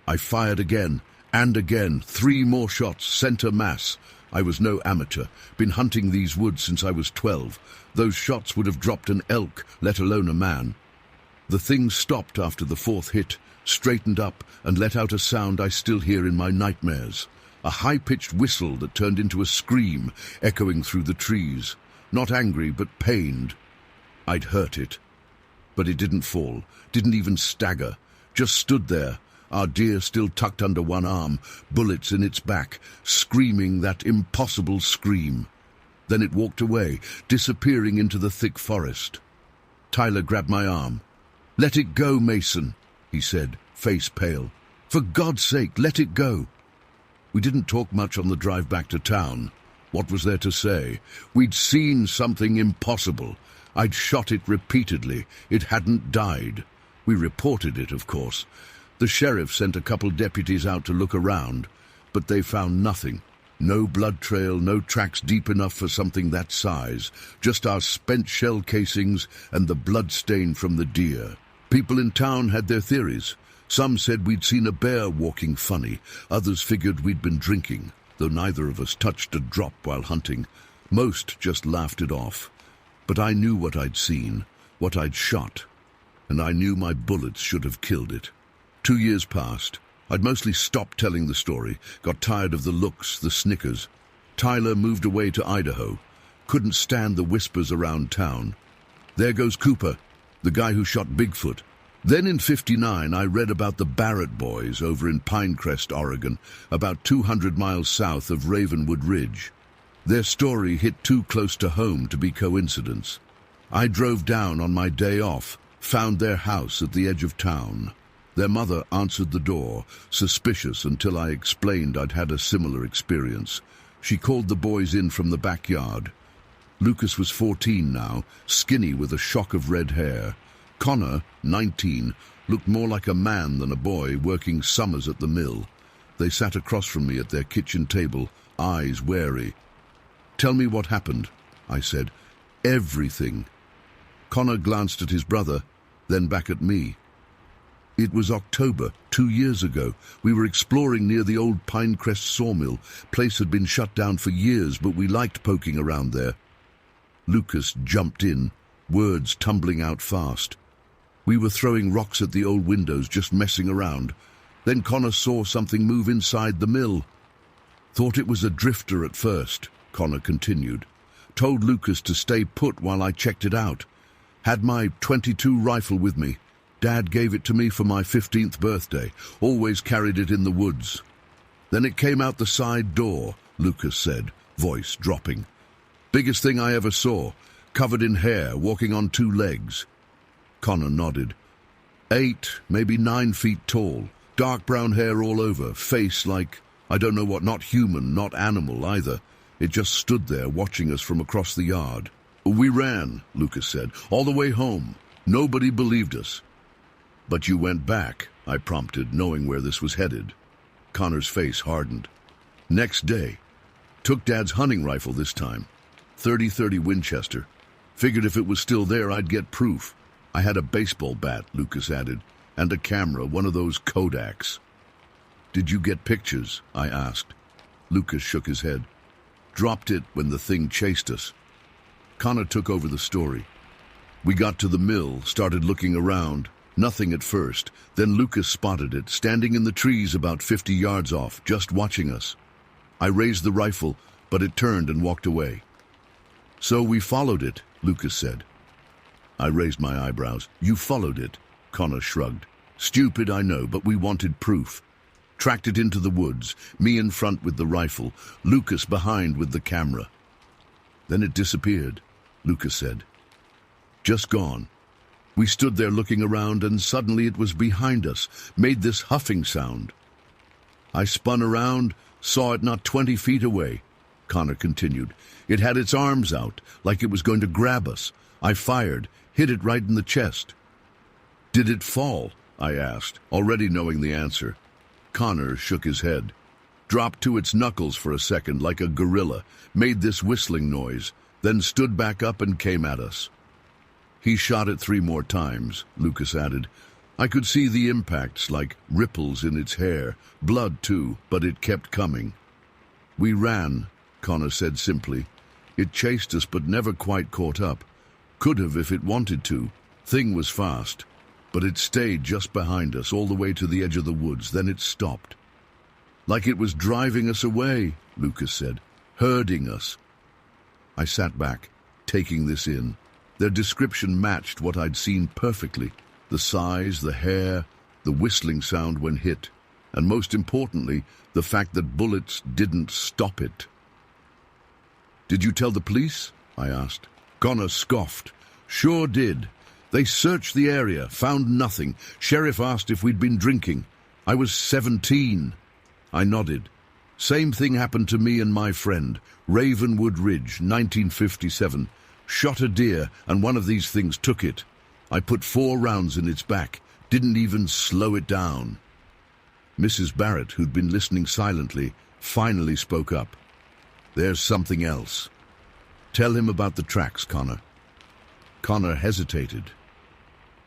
I fired again, and again, 3 more shots, center mass. I was no amateur, been hunting these woods since I was 12. Those shots would have dropped an elk, let alone a man. The thing stopped after the 4th hit, straightened up, and let out a sound I still hear in my nightmares. A high-pitched whistle that turned into a scream, echoing through the trees. Not angry, but pained. I'd hurt it. But it didn't fall, didn't even stagger, just stood there, our deer still tucked under one arm, bullets in its back, screaming that impossible scream. Then it walked away, disappearing into the thick forest. Tyler grabbed my arm. "Let it go, Mason," he said, face pale. "For God's sake, let it go." We didn't talk much on the drive back to town. What was there to say? We'd seen something impossible. I'd shot it repeatedly. It hadn't died. We reported it, of course. The sheriff sent a couple deputies out to look around, but they found nothing. No blood trail, no tracks deep enough for something that size. Just our spent shell casings and the blood stain from the deer. People in town had their theories. Some said we'd seen a bear walking funny. Others figured we'd been drinking, though neither of us touched a drop while hunting. Most just laughed it off. But I knew what I'd seen, what I'd shot, and I knew my bullets should have killed it. 2 years passed. I'd mostly stopped telling the story, got tired of the looks, the snickers. Tyler moved away to Idaho. Couldn't stand the whispers around town. There goes Cooper, the guy who shot Bigfoot. Then in '59, I read about the Barrett boys over in Pinecrest, Oregon, about 200 miles south of Ravenwood Ridge. Their story hit too close to home to be coincidence. I drove down on my day off, found their house at the edge of town. Their mother answered the door, suspicious until I explained I'd had a similar experience. She called the boys in from the backyard. Lucas was 14 now, skinny with a shock of red hair. Connor, 19, looked more like a man than a boy working summers at the mill. They sat across from me at their kitchen table, eyes wary. "Tell me what happened," I said. "Everything." Connor glanced at his brother, then back at me. It was October, 2 years ago. We were exploring near the old Pinecrest sawmill. Place had been shut down for years, but we liked poking around there. Lucas jumped in. words tumbling out fast. We were throwing rocks at the old windows, just messing around. Then Connor saw something move inside the mill. Thought it was a drifter at first, Connor continued. Told Lucas to stay put while I checked it out. Had my .22 rifle with me. Dad gave it to me for my 15th birthday. Always carried it in the woods. Then it came out the side door, Lucas said, voice dropping. Biggest thing I ever saw, covered in hair, walking on 2 legs. Connor nodded. 8, maybe 9 feet tall, dark brown hair all over, face like, I don't know what, not human, not animal either. It just stood there watching us from across the yard. We ran, Lucas said, all the way home. Nobody believed us. But you went back, I prompted, knowing where this was headed. Connor's face hardened. Next day, took Dad's hunting rifle this time. .30 Winchester. Figured if it was still there, I'd get proof. I had a baseball bat, Lucas added, and a camera, one of those Kodaks. Did you get pictures? I asked. Lucas shook his head. Dropped it when the thing chased us. Connor took over the story. We got to the mill, started looking around. Nothing at first. Then Lucas spotted it, standing in the trees about 50 yards off, just watching us. I raised the rifle, but it turned and walked away. So we followed it, Lucas said. I raised my eyebrows. You followed it? Connor shrugged. Stupid, I know, but we wanted proof. Tracked it into the woods, me in front with the rifle, Lucas behind with the camera. Then it disappeared, Lucas said. Just gone. We stood there looking around, and suddenly it was behind us, made this huffing sound. I spun around, saw it not 20 feet away, Connor continued. It had its arms out, like it was going to grab us. I fired, hit it right in the chest. Did it fall? I asked, already knowing the answer. Connor shook his head. Dropped to its knuckles for a second like a gorilla, made this whistling noise, then stood back up and came at us. He shot it 3 more times, Lucas added. I could see the impacts, like ripples in its hair, blood too, but it kept coming. We ran, Connor said simply. It chased us but never quite caught up. Could have if it wanted to. Thing was fast. But it stayed just behind us all the way to the edge of the woods, then it stopped. Like it was driving us away, Lucas said. Herding us. I sat back, taking this in. Their description matched what I'd seen perfectly. The size, the hair, the whistling sound when hit, and most importantly, the fact that bullets didn't stop it. Did you tell the police? I asked. Connor scoffed. Sure did. They searched the area, found nothing. Sheriff asked if we'd been drinking. I was 17. I nodded. Same thing happened to me and my friend. Ravenwood Ridge, 1957. Shot a deer, and one of these things took it. I put 4 rounds in its back. Didn't even slow it down. Mrs. Barrett, who'd been listening silently, finally spoke up. There's something else. Tell him about the tracks, Connor. Connor hesitated.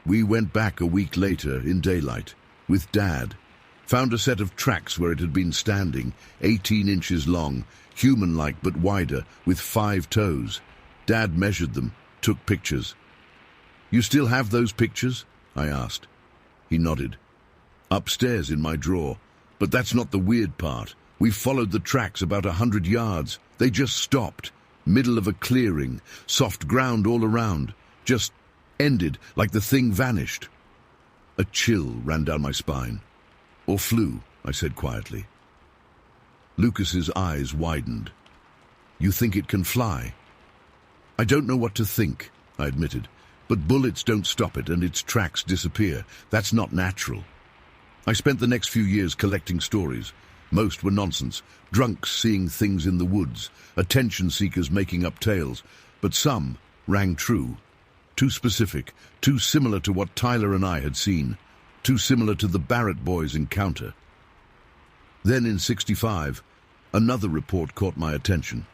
We went back a week later in daylight, with Dad. Found a set of tracks where it had been standing, 18 inches long, human-like but wider, with 5 toes. Dad measured them, took pictures. You still have those pictures? I asked. He nodded. Upstairs in my drawer. But that's not the weird part. We followed the tracks about 100 yards. They just stopped. Middle of a clearing, soft ground all around. Just ended, like the thing vanished. A chill ran down my spine. Or flew, I said quietly. Lucas's eyes widened. You think it can fly? I don't know what to think, I admitted. But bullets don't stop it and its tracks disappear. That's not natural. I spent the next few years collecting stories. Most were nonsense. Drunks seeing things in the woods. Attention seekers making up tales. But some rang true. Too specific. Too similar to what Tyler and I had seen. Too similar to the Barrett boys' encounter. Then in '65, another report caught my attention.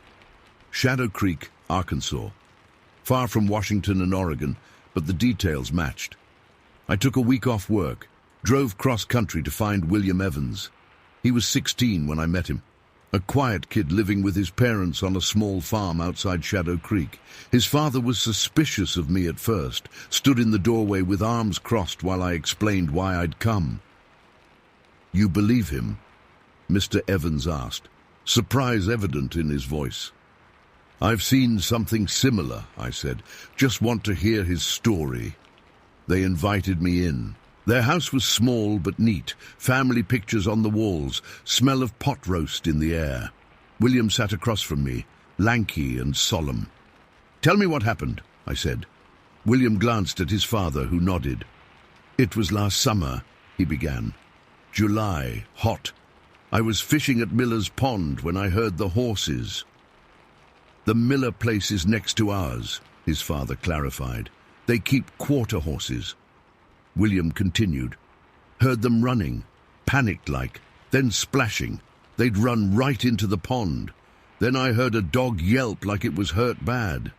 Shadow Creek, Arkansas. Far from Washington and Oregon, but the details matched. I took a week off work, drove cross-country to find William Evans. He was 16 when I met him. A quiet kid living with his parents on a small farm outside Shadow Creek. His father was suspicious of me at first, stood in the doorway with arms crossed while I explained why I'd come. "You believe him?" Mr. Evans asked, surprise evident in his voice. "I've seen something similar," I said. "Just want to hear his story." They invited me in. Their house was small but neat, family pictures on the walls, smell of pot roast in the air. William sat across from me, lanky and solemn. "Tell me what happened," I said. William glanced at his father, who nodded. "It was last summer," he began. "July, hot. I was fishing at Miller's Pond when I heard the horses." "The Miller place is next to ours," his father clarified. "They keep quarter horses." William continued. "Heard them running, panicked-like, then splashing. They'd run right into the pond. Then I heard a dog yelp like it was hurt bad."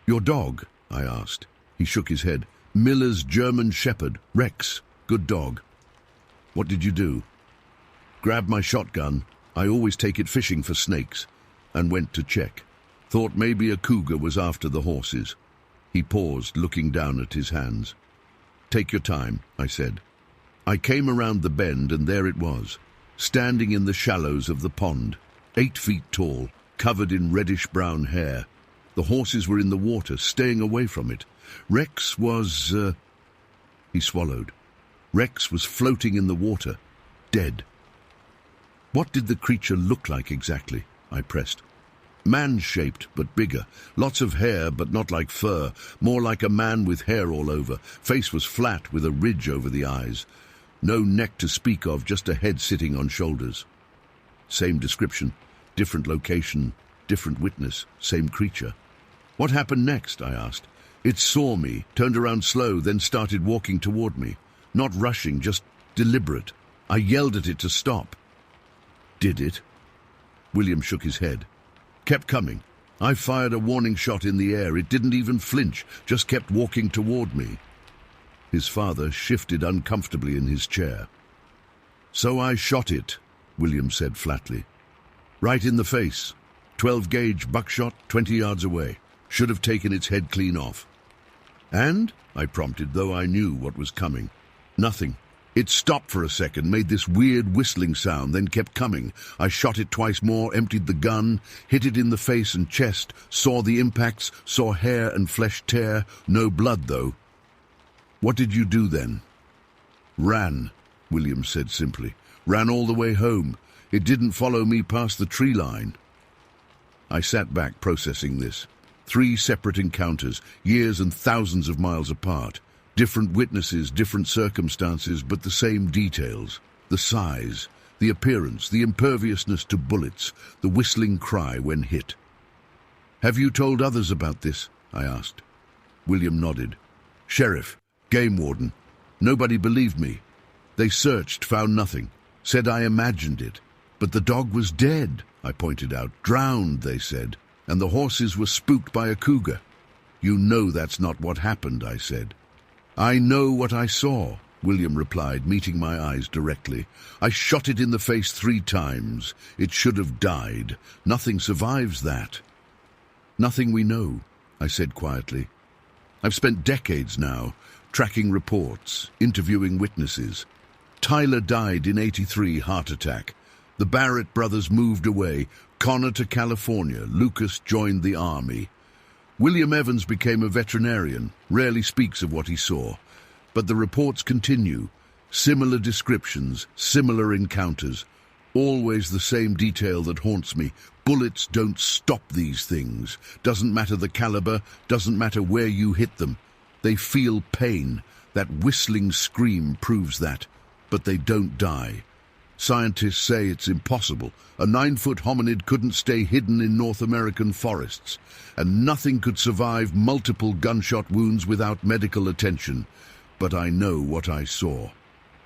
"Your dog?" I asked. He shook his head. "Miller's German Shepherd, Rex. Good dog." "What did you do?" "Grabbed my shotgun. I always take it fishing for snakes. And went to check. Thought maybe a cougar was after the horses." He paused, looking down at his hands. "Take your time," I said. I came around the bend, and there it was, standing in the shallows of the pond, 8 feet tall, covered in reddish-brown hair. The horses were in the water, staying away from it. Rex was... He swallowed. Rex was floating in the water, dead. "What did the creature look like exactly?" I pressed. "Man-shaped, but bigger. Lots of hair, but not like fur. More like a man with hair all over. Face was flat, with a ridge over the eyes. No neck to speak of, just a head sitting on shoulders." Same description, different location, different witness, same creature. "What happened next?" I asked. "It saw me, turned around slow, then started walking toward me. Not rushing, just deliberate. I yelled at it to stop." "Did it?" William shook his head. "Kept coming. I fired a warning shot in the air. It didn't even flinch, just kept walking toward me." His father shifted uncomfortably in his chair. "So I shot it," William said flatly. "Right in the face. 12-gauge buckshot, 20 yards away. Should have taken its head clean off." "And?" I prompted, though I knew what was coming. "Nothing. It stopped for a second, made this weird whistling sound, then kept coming. I shot it twice more, emptied the gun, hit it in the face and chest, saw the impacts, saw hair and flesh tear. No blood, though." "What did you do then?" "Ran," William said simply. "Ran all the way home. It didn't follow me past the tree line." I sat back, processing this. 3 separate encounters, years and thousands of miles apart. Different witnesses, different circumstances, but the same details. The size, the appearance, the imperviousness to bullets, the whistling cry when hit. "Have you told others about this?" I asked. William nodded. "Sheriff, game warden. Nobody believed me. They searched, found nothing. Said I imagined it. But the dog was dead," I pointed out. "Drowned, they said. And the horses were spooked by a cougar." "You know that's not what happened," I said. "I know what I saw," William replied, meeting my eyes directly. "I shot it in the face 3 times. It should have died. Nothing survives that." "Nothing we know," I said quietly. "I've spent decades now, tracking reports, interviewing witnesses. Tyler died in '83, heart attack. The Barrett brothers moved away. Connor to California. Lucas joined the army. William Evans became a veterinarian, rarely speaks of what he saw. But the reports continue. Similar descriptions, similar encounters. Always the same detail that haunts me. Bullets don't stop these things. Doesn't matter the caliber, doesn't matter where you hit them. They feel pain. That whistling scream proves that. But they don't die. Scientists say it's impossible. A 9-foot hominid couldn't stay hidden in North American forests, and nothing could survive multiple gunshot wounds without medical attention. But I know what I saw.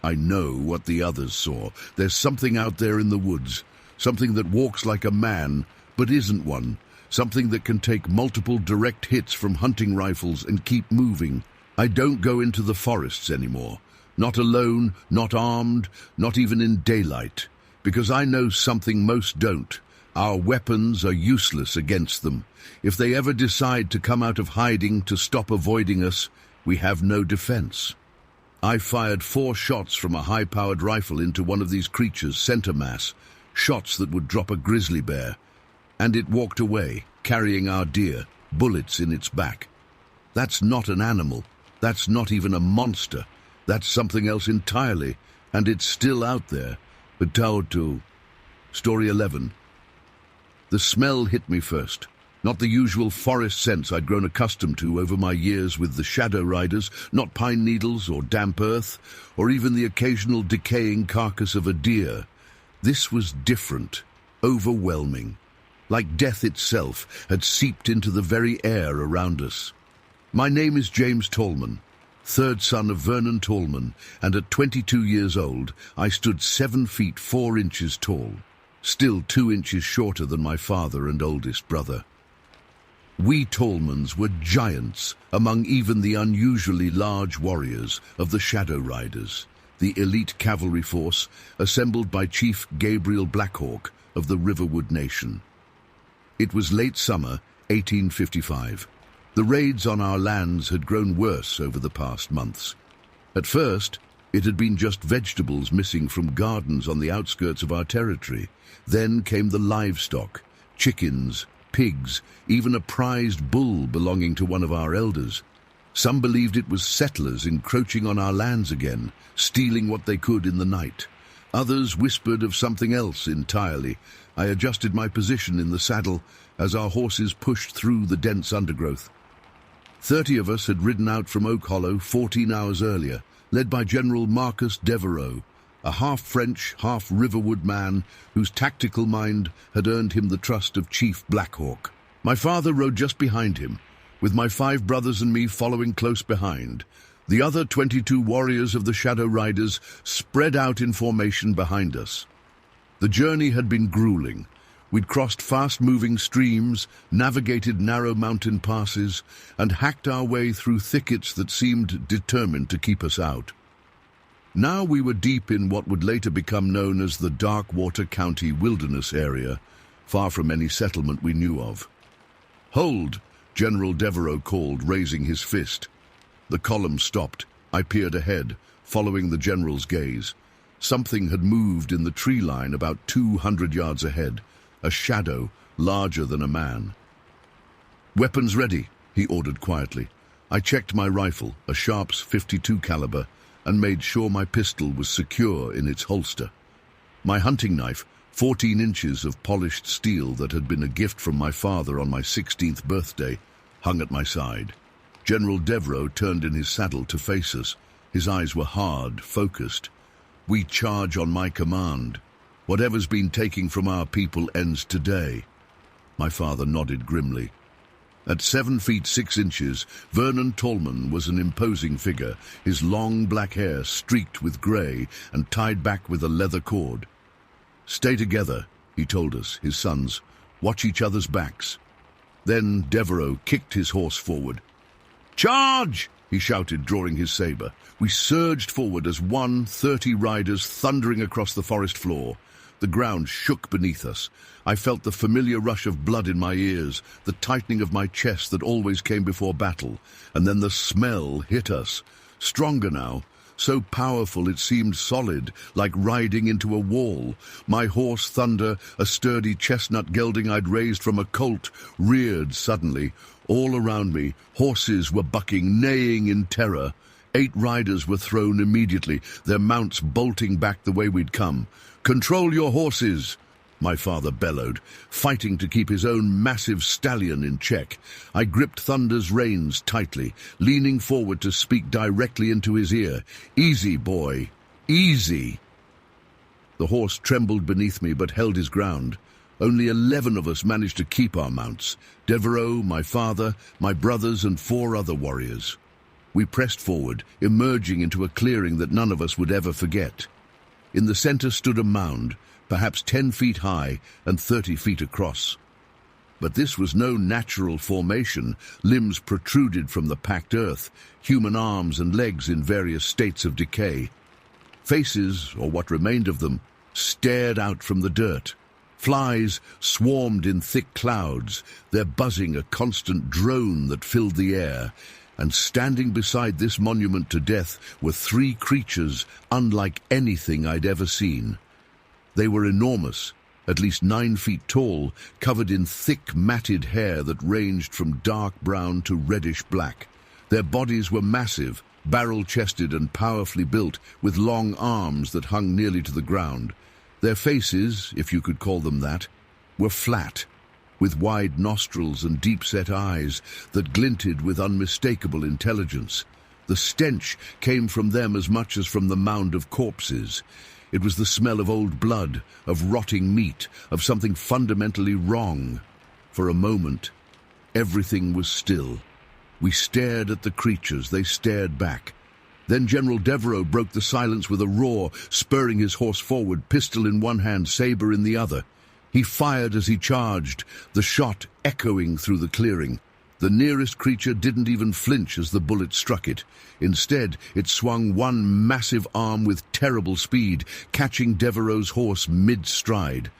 I know what the others saw. There's something out there in the woods, something that walks like a man, but isn't one, something that can take multiple direct hits from hunting rifles and keep moving. I don't go into the forests anymore. Not alone, not armed, not even in daylight. Because I know something most don't. Our weapons are useless against them. If they ever decide to come out of hiding to stop avoiding us, we have no defense. I fired 4 shots from a high-powered rifle into one of these creatures' center mass, shots that would drop a grizzly bear, and it walked away, carrying our deer, bullets in its back. That's not an animal. That's not even a monster. That's something else entirely, and it's still out there. But Tautu. Story 11. The smell hit me first. Not the usual forest scents I'd grown accustomed to over my years with the shadow riders, not pine needles or damp earth, or even the occasional decaying carcass of a deer. This was different, overwhelming. Like death itself had seeped into the very air around us. My name is James Tallman, third son of Vernon Tallman, and at 22 years old, I stood 7 feet 4 inches tall, still 2 inches shorter than my father and oldest brother. We Tallmans were giants among even the unusually large warriors of the Shadow Riders, the elite cavalry force assembled by Chief Gabriel Blackhawk of the Riverwood Nation. It was late summer, 1855. The raids on our lands had grown worse over the past months. At first, it had been just vegetables missing from gardens on the outskirts of our territory. Then came the livestock, chickens, pigs, even a prized bull belonging to one of our elders. Some believed it was settlers encroaching on our lands again, stealing what they could in the night. Others whispered of something else entirely. I adjusted my position in the saddle as our horses pushed through the dense undergrowth. 30 of us had ridden out from Oak Hollow 14 hours earlier, led by General Marcus Devereux, a half-French, half-Riverwood man whose tactical mind had earned him the trust of Chief Blackhawk. My father rode just behind him, with my 5 brothers and me following close behind. The other 22 warriors of the Shadow Riders spread out in formation behind us. The journey had been grueling. We'd crossed fast-moving streams, navigated narrow mountain passes, and hacked our way through thickets that seemed determined to keep us out. Now we were deep in what would later become known as the Darkwater County Wilderness area, far from any settlement we knew of. "Hold!" General Devereux called, raising his fist. The column stopped. I peered ahead, following the general's gaze. Something had moved in the tree line about 200 yards ahead, a shadow larger than a man. "Weapons ready," he ordered quietly. I checked my rifle, a Sharps .52 caliber, and made sure my pistol was secure in its holster. My hunting knife, 14 inches of polished steel that had been a gift from my father on my 16th birthday, hung at my side. General Devereux turned in his saddle to face us. His eyes were hard, focused. "We charge on my command. Whatever's been taken from our people ends today." My father nodded grimly. At 7 feet 6 inches, Vernon Tallman was an imposing figure, his long black hair streaked with grey and tied back with a leather cord. "Stay together," he told us, his sons. "Watch each other's backs." Then Devereux kicked his horse forward. "Charge!" he shouted, drawing his saber. We surged forward as 30 riders thundering across the forest floor. The ground shook beneath us. I felt the familiar rush of blood in my ears, the tightening of my chest that always came before battle, and then the smell hit us. Stronger now, so powerful it seemed solid, like riding into a wall. My horse Thunder, a sturdy chestnut gelding I'd raised from a colt, reared suddenly. All around me, horses were bucking, neighing in terror. 8 riders were thrown immediately, their mounts bolting back the way we'd come. "Control your horses!" my father bellowed, fighting to keep his own massive stallion in check. I gripped Thunder's reins tightly, leaning forward to speak directly into his ear. "Easy, boy, easy!" The horse trembled beneath me but held his ground. Only 11 of us managed to keep our mounts. Devereux, my father, my brothers, and 4 other warriors. We pressed forward, emerging into a clearing that none of us would ever forget. In the center stood a mound, perhaps 10 feet high and 30 feet across. But this was no natural formation. Limbs protruded from the packed earth, human arms and legs in various states of decay. Faces, or what remained of them, stared out from the dirt. Flies swarmed in thick clouds, their buzzing a constant drone that filled the air. And standing beside this monument to death were three creatures unlike anything I'd ever seen. They were enormous, at least 9 feet tall, covered in thick matted hair that ranged from dark brown to reddish black. Their bodies were massive, barrel-chested and powerfully built, with long arms that hung nearly to the ground. Their faces, if you could call them that, were flat, with wide nostrils and deep-set eyes that glinted with unmistakable intelligence. The stench came from them as much as from the mound of corpses. It was the smell of old blood, of rotting meat, of something fundamentally wrong. For a moment, everything was still. We stared at the creatures, they stared back. Then General Devereux broke the silence with a roar, spurring his horse forward, pistol in one hand, saber in the other. He fired as he charged, the shot echoing through the clearing. The nearest creature didn't even flinch as the bullet struck it. Instead, it swung one massive arm with terrible speed, catching Devereux's horse mid-stride.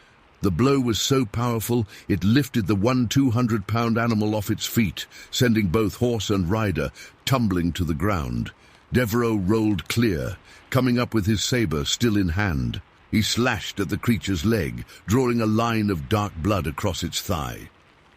The blow was so powerful, it lifted the 200-pound animal off its feet, sending both horse and rider tumbling to the ground. Devereux rolled clear, coming up with his saber still in hand. He slashed at the creature's leg, drawing a line of dark blood across its thigh.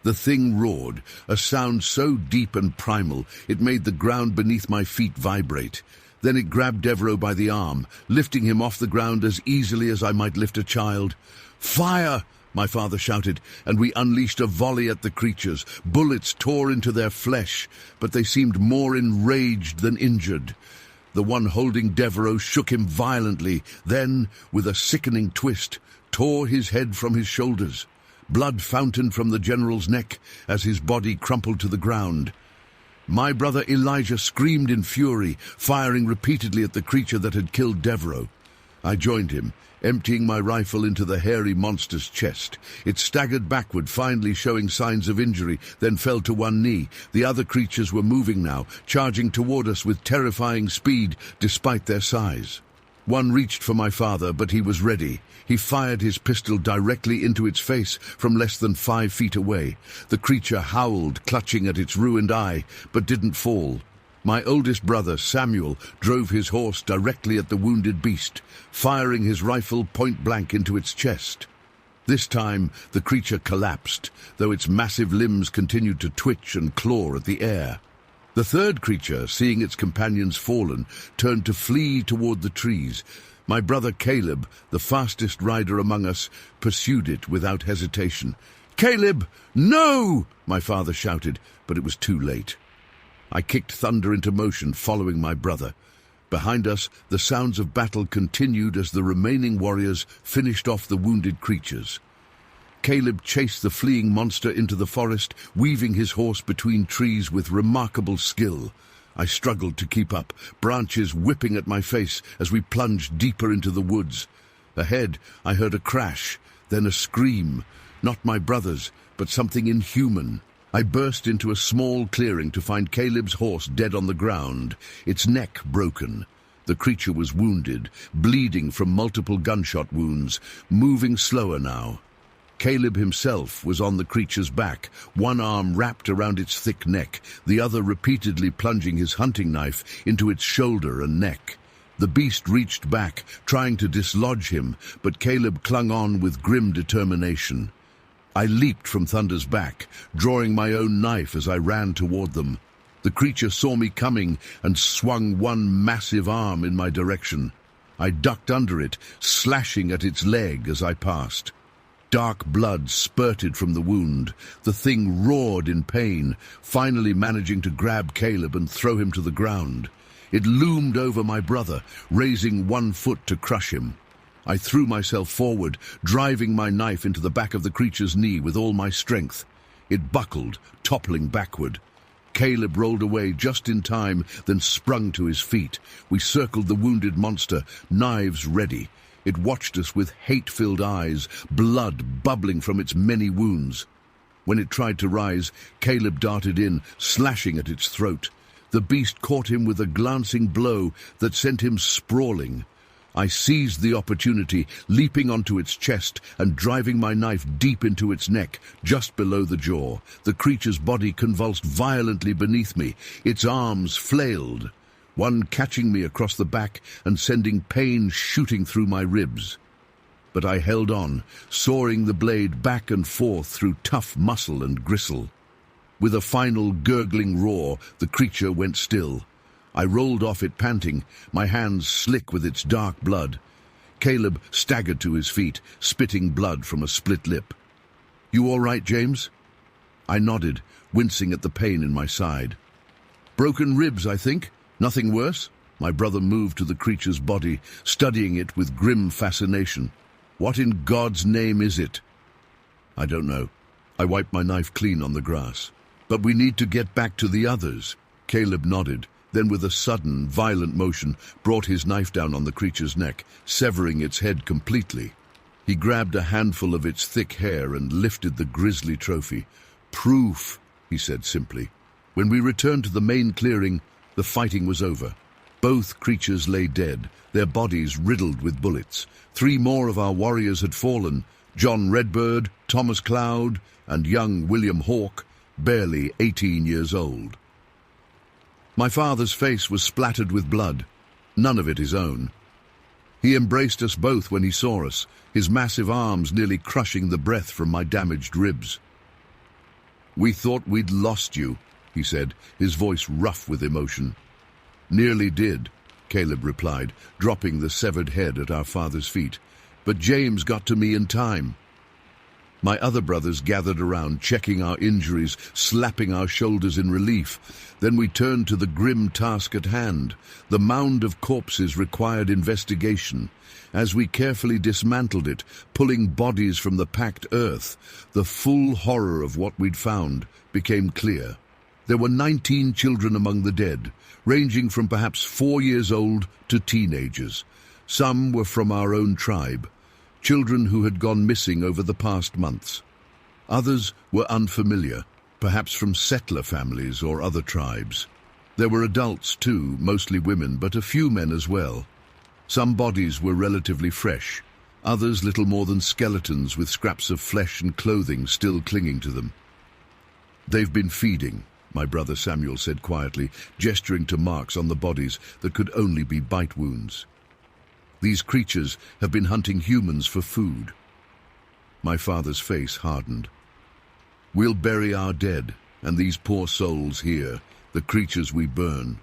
The thing roared, a sound so deep and primal it made the ground beneath my feet vibrate. Then it grabbed Devereux by the arm, lifting him off the ground as easily as I might lift a child. "Fire!" my father shouted, and we unleashed a volley at the creatures. Bullets tore into their flesh, but they seemed more enraged than injured. The one holding Devereux shook him violently, then, with a sickening twist, tore his head from his shoulders. Blood fountained from the general's neck as his body crumpled to the ground. My brother Elijah screamed in fury, firing repeatedly at the creature that had killed Devereux. I joined him, emptying my rifle into the hairy monster's chest. It staggered backward, finally showing signs of injury, then fell to one knee. The other creatures were moving now, charging toward us with terrifying speed despite their size. One reached for my father, but he was ready. He fired his pistol directly into its face from less than 5 feet away. The creature howled, clutching at its ruined eye, but didn't fall. My oldest brother, Samuel, drove his horse directly at the wounded beast, firing his rifle point-blank into its chest. This time, the creature collapsed, though its massive limbs continued to twitch and claw at the air. The third creature, seeing its companions fallen, turned to flee toward the trees. My brother Caleb, the fastest rider among us, pursued it without hesitation. "Caleb, no!" my father shouted, but it was too late. I kicked thunder into motion, following my brother. Behind us, the sounds of battle continued as the remaining warriors finished off the wounded creatures. Caleb chased the fleeing monster into the forest, weaving his horse between trees with remarkable skill. I struggled to keep up, branches whipping at my face as we plunged deeper into the woods. Ahead, I heard a crash, then a scream, not my brother's, but something inhuman. I burst into a small clearing to find Caleb's horse dead on the ground, its neck broken. The creature was wounded, bleeding from multiple gunshot wounds, moving slower now. Caleb himself was on the creature's back, one arm wrapped around its thick neck, the other repeatedly plunging his hunting knife into its shoulder and neck. The beast reached back, trying to dislodge him, but Caleb clung on with grim determination. I leaped from Thunder's back, drawing my own knife as I ran toward them. The creature saw me coming and swung one massive arm in my direction. I ducked under it, slashing at its leg as I passed. Dark blood spurted from the wound. The thing roared in pain, finally managing to grab Caleb and throw him to the ground. It loomed over my brother, raising one foot to crush him. I threw myself forward, driving my knife into the back of the creature's knee with all my strength. It buckled, toppling backward. Caleb rolled away just in time, then sprung to his feet. We circled the wounded monster, knives ready. It watched us with hate-filled eyes, blood bubbling from its many wounds. When it tried to rise, Caleb darted in, slashing at its throat. The beast caught him with a glancing blow that sent him sprawling. I seized the opportunity, leaping onto its chest and driving my knife deep into its neck, just below the jaw. The creature's body convulsed violently beneath me. Its arms flailed, one catching me across the back and sending pain shooting through my ribs. But I held on, sawing the blade back and forth through tough muscle and gristle. With a final gurgling roar, the creature went still. I rolled off it panting, my hands slick with its dark blood. Caleb staggered to his feet, spitting blood from a split lip. "You all right, James?" I nodded, wincing at the pain in my side. "Broken ribs, I think. Nothing worse?" My brother moved to the creature's body, studying it with grim fascination. "What in God's name is it?" "I don't know." I wiped my knife clean on the grass. "But we need to get back to the others." Caleb nodded, then with a sudden, violent motion, brought his knife down on the creature's neck, severing its head completely. He grabbed a handful of its thick hair and lifted the grisly trophy. "Proof," he said simply. When we returned to the main clearing, the fighting was over. Both creatures lay dead, their bodies riddled with bullets. 3 more of our warriors had fallen: John Redbird, Thomas Cloud, and young William Hawke, barely 18 years old. My father's face was splattered with blood, none of it his own. He embraced us both when he saw us, his massive arms nearly crushing the breath from my damaged ribs. "We thought we'd lost you," he said, his voice rough with emotion. "Nearly did," Caleb replied, dropping the severed head at our father's feet. "But James got to me in time." My other brothers gathered around, checking our injuries, slapping our shoulders in relief. Then we turned to the grim task at hand. The mound of corpses required investigation. As we carefully dismantled it, pulling bodies from the packed earth, the full horror of what we'd found became clear. There were 19 children among the dead, ranging from perhaps 4 years old to teenagers. Some were from our own tribe, children who had gone missing over the past months. Others were unfamiliar, perhaps from settler families or other tribes. There were adults too, mostly women, but a few men as well. Some bodies were relatively fresh, others little more than skeletons with scraps of flesh and clothing still clinging to them. "They've been feeding," my brother Samuel said quietly, gesturing to marks on the bodies that could only be bite wounds. "These creatures have been hunting humans for food." My father's face hardened. "We'll bury our dead, and these poor souls here, the creatures we burn."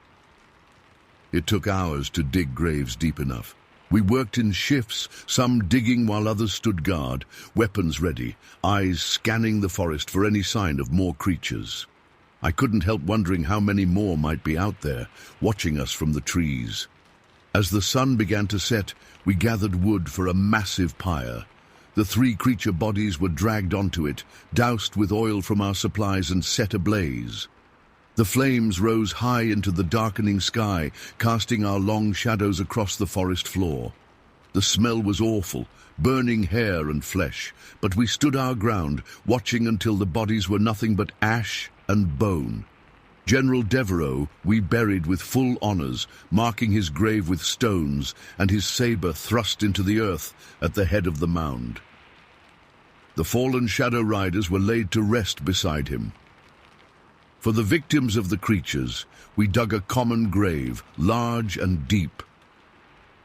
It took hours to dig graves deep enough. We worked in shifts, some digging while others stood guard, weapons ready, eyes scanning the forest for any sign of more creatures. I couldn't help wondering how many more might be out there, watching us from the trees. As the sun began to set, we gathered wood for a massive pyre. The 3 creature bodies were dragged onto it, doused with oil from our supplies and set ablaze. The flames rose high into the darkening sky, casting our long shadows across the forest floor. The smell was awful, burning hair and flesh, but we stood our ground, watching until the bodies were nothing but ash and bone. General Devereux we buried with full honors, marking his grave with stones and his saber thrust into the earth at the head of the mound. The fallen Shadow Riders were laid to rest beside him. For the victims of the creatures, we dug a common grave, large and deep.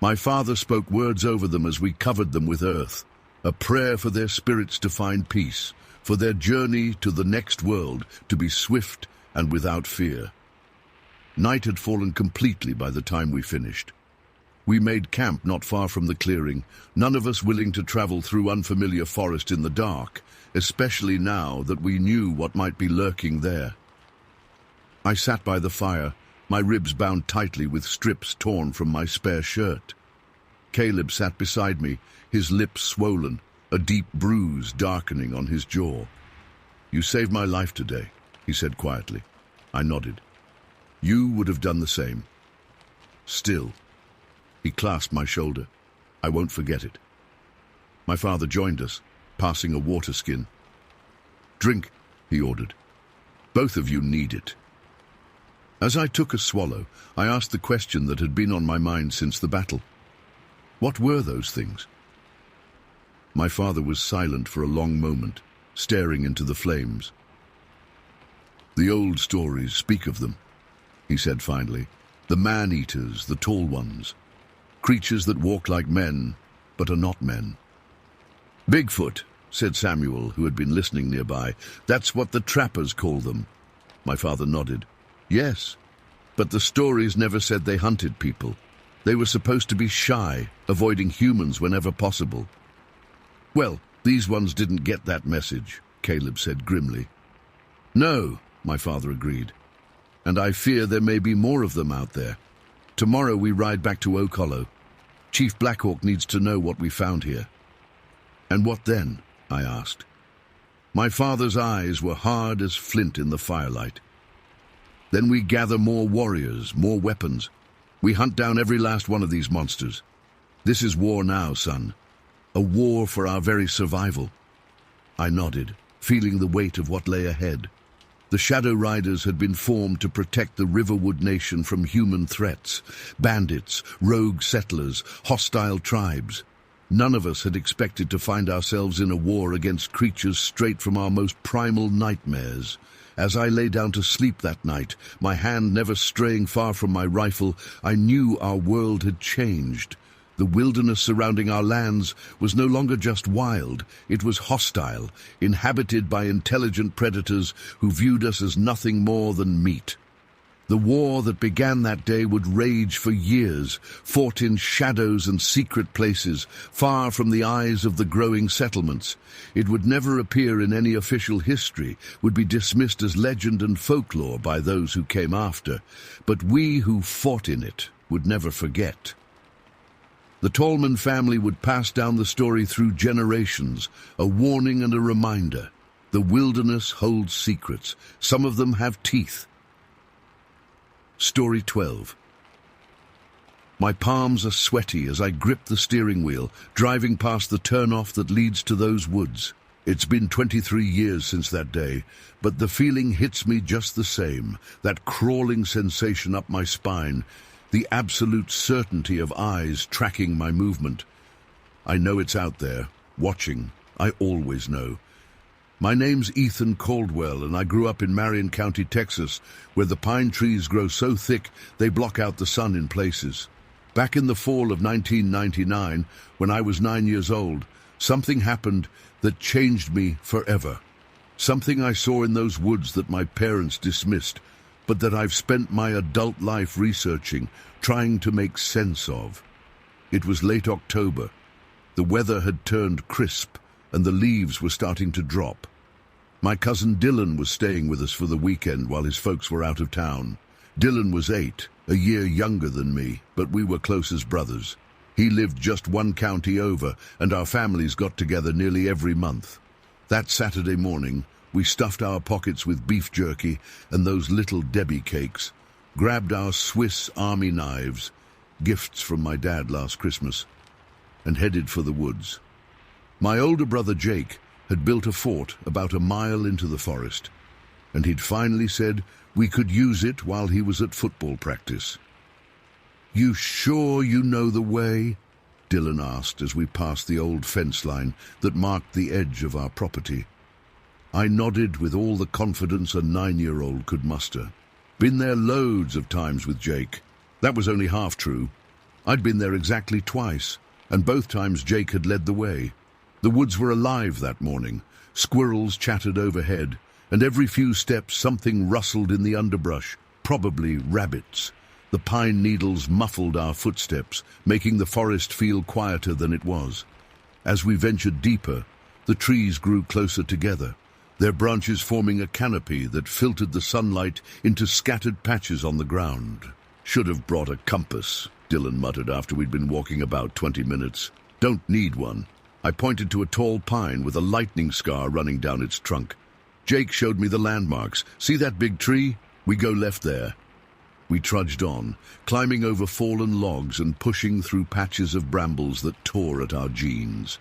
My father spoke words over them as we covered them with earth, a prayer for their spirits to find peace, for their journey to the next world to be swift and without fear. Night had fallen completely by the time we finished. We made camp not far from the clearing, none of us willing to travel through unfamiliar forest in the dark, especially now that we knew what might be lurking there. I sat by the fire, my ribs bound tightly with strips torn from my spare shirt. Caleb sat beside me, his lips swollen, a deep bruise darkening on his jaw. "You saved my life today," he said quietly. I nodded. "You would have done the same." "Still." He clasped my shoulder. "I won't forget it." My father joined us, passing a water skin. "Drink," he ordered. "Both of you need it." As I took a swallow, I asked the question that had been on my mind since the battle. What were those things? My father was silent for a long moment, staring into the flames. The old stories speak of them, he said finally. The man-eaters, the tall ones. Creatures that walk like men, but are not men. Bigfoot, said Samuel, who had been listening nearby. That's what the trappers call them. My father nodded. Yes, but the stories never said they hunted people. They were supposed to be shy, avoiding humans whenever possible. Well, these ones didn't get that message, Caleb said grimly. No, my father agreed. And I fear there may be more of them out there. Tomorrow we ride back to Oak Hollow. Chief Blackhawk needs to know what we found here. And what then? I asked. My father's eyes were hard as flint in the firelight. Then we gather more warriors, more weapons. We hunt down every last one of these monsters. This is war now, son. A war for our very survival. I nodded, feeling the weight of what lay ahead. The Shadow Riders had been formed to protect the Riverwood Nation from human threats, bandits, rogue settlers, hostile tribes. None of us had expected to find ourselves in a war against creatures straight from our most primal nightmares. As I lay down to sleep that night, my hand never straying far from my rifle, I knew our world had changed. The wilderness surrounding our lands was no longer just wild, it was hostile, inhabited by intelligent predators who viewed us as nothing more than meat. The war that began that day would rage for years, fought in shadows and secret places, far from the eyes of the growing settlements. It would never appear in any official history, would be dismissed as legend and folklore by those who came after, but we who fought in it would never forget. The Tallman family would pass down the story through generations, a warning and a reminder. The wilderness holds secrets. Some of them have teeth. Story 12. My palms are sweaty as I grip the steering wheel, driving past the turnoff that leads to those woods. It's been 23 years since that day, but the feeling hits me just the same, that crawling sensation up my spine, the absolute certainty of eyes tracking my movement. I know it's out there, watching. I always know. My name's Ethan Caldwell, and I grew up in Marion County, Texas, where the pine trees grow so thick they block out the sun in places. Back in the fall of 1999, when I was 9 years old, something happened that changed me forever. Something I saw in those woods that my parents dismissed, but that I've spent my adult life researching, trying to make sense of. It was late October. The weather had turned crisp, and the leaves were starting to drop. My cousin Dylan was staying with us for the weekend while his folks were out of town. Dylan was 8, a year younger than me, but we were close as brothers. He lived just one county over, and our families got together nearly every month. That Saturday morning, we stuffed our pockets with beef jerky and those little Debbie cakes, grabbed our Swiss Army knives, gifts from my dad last Christmas, and headed for the woods. My older brother Jake had built a fort about a mile into the forest, and he'd finally said we could use it while he was at football practice. "You sure you know the way?" Dylan asked as we passed the old fence line that marked the edge of our property. I nodded with all the confidence a 9-year-old could muster. Been there loads of times with Jake. That was only half true. I'd been there exactly twice, and both times Jake had led the way. The woods were alive that morning. Squirrels chattered overhead, and every few steps something rustled in the underbrush, probably rabbits. The pine needles muffled our footsteps, making the forest feel quieter than it was. As we ventured deeper, the trees grew closer together, their branches forming a canopy that filtered the sunlight into scattered patches on the ground. "Should have brought a compass," Dylan muttered after we'd been walking about 20 minutes. "Don't need one." I pointed to a tall pine with a lightning scar running down its trunk. Jake showed me the landmarks. "See that big tree? We go left there." We trudged on, climbing over fallen logs and pushing through patches of brambles that tore at our jeans.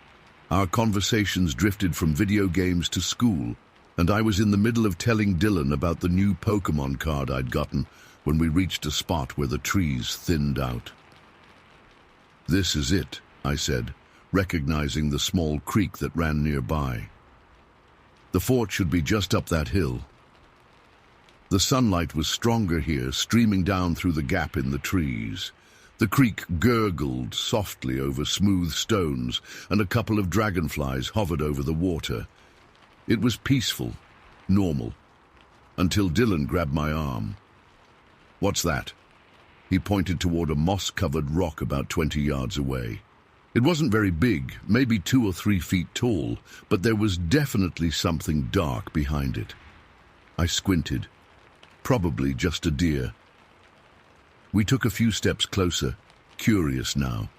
Our conversations drifted from video games to school, and I was in the middle of telling Dylan about the new Pokemon card I'd gotten when we reached a spot where the trees thinned out. "This is it," I said, recognizing the small creek that ran nearby. The fort should be just up that hill. The sunlight was stronger here, streaming down through the gap in the trees. The creek gurgled softly over smooth stones, and a couple of dragonflies hovered over the water. It was peaceful, normal, until Dylan grabbed my arm. "What's that?" He pointed toward a moss-covered rock about 20 yards away. It wasn't very big, maybe 2 or 3 feet tall, but there was definitely something dark behind it. I squinted. Probably just a deer. We took a few steps closer, curious now.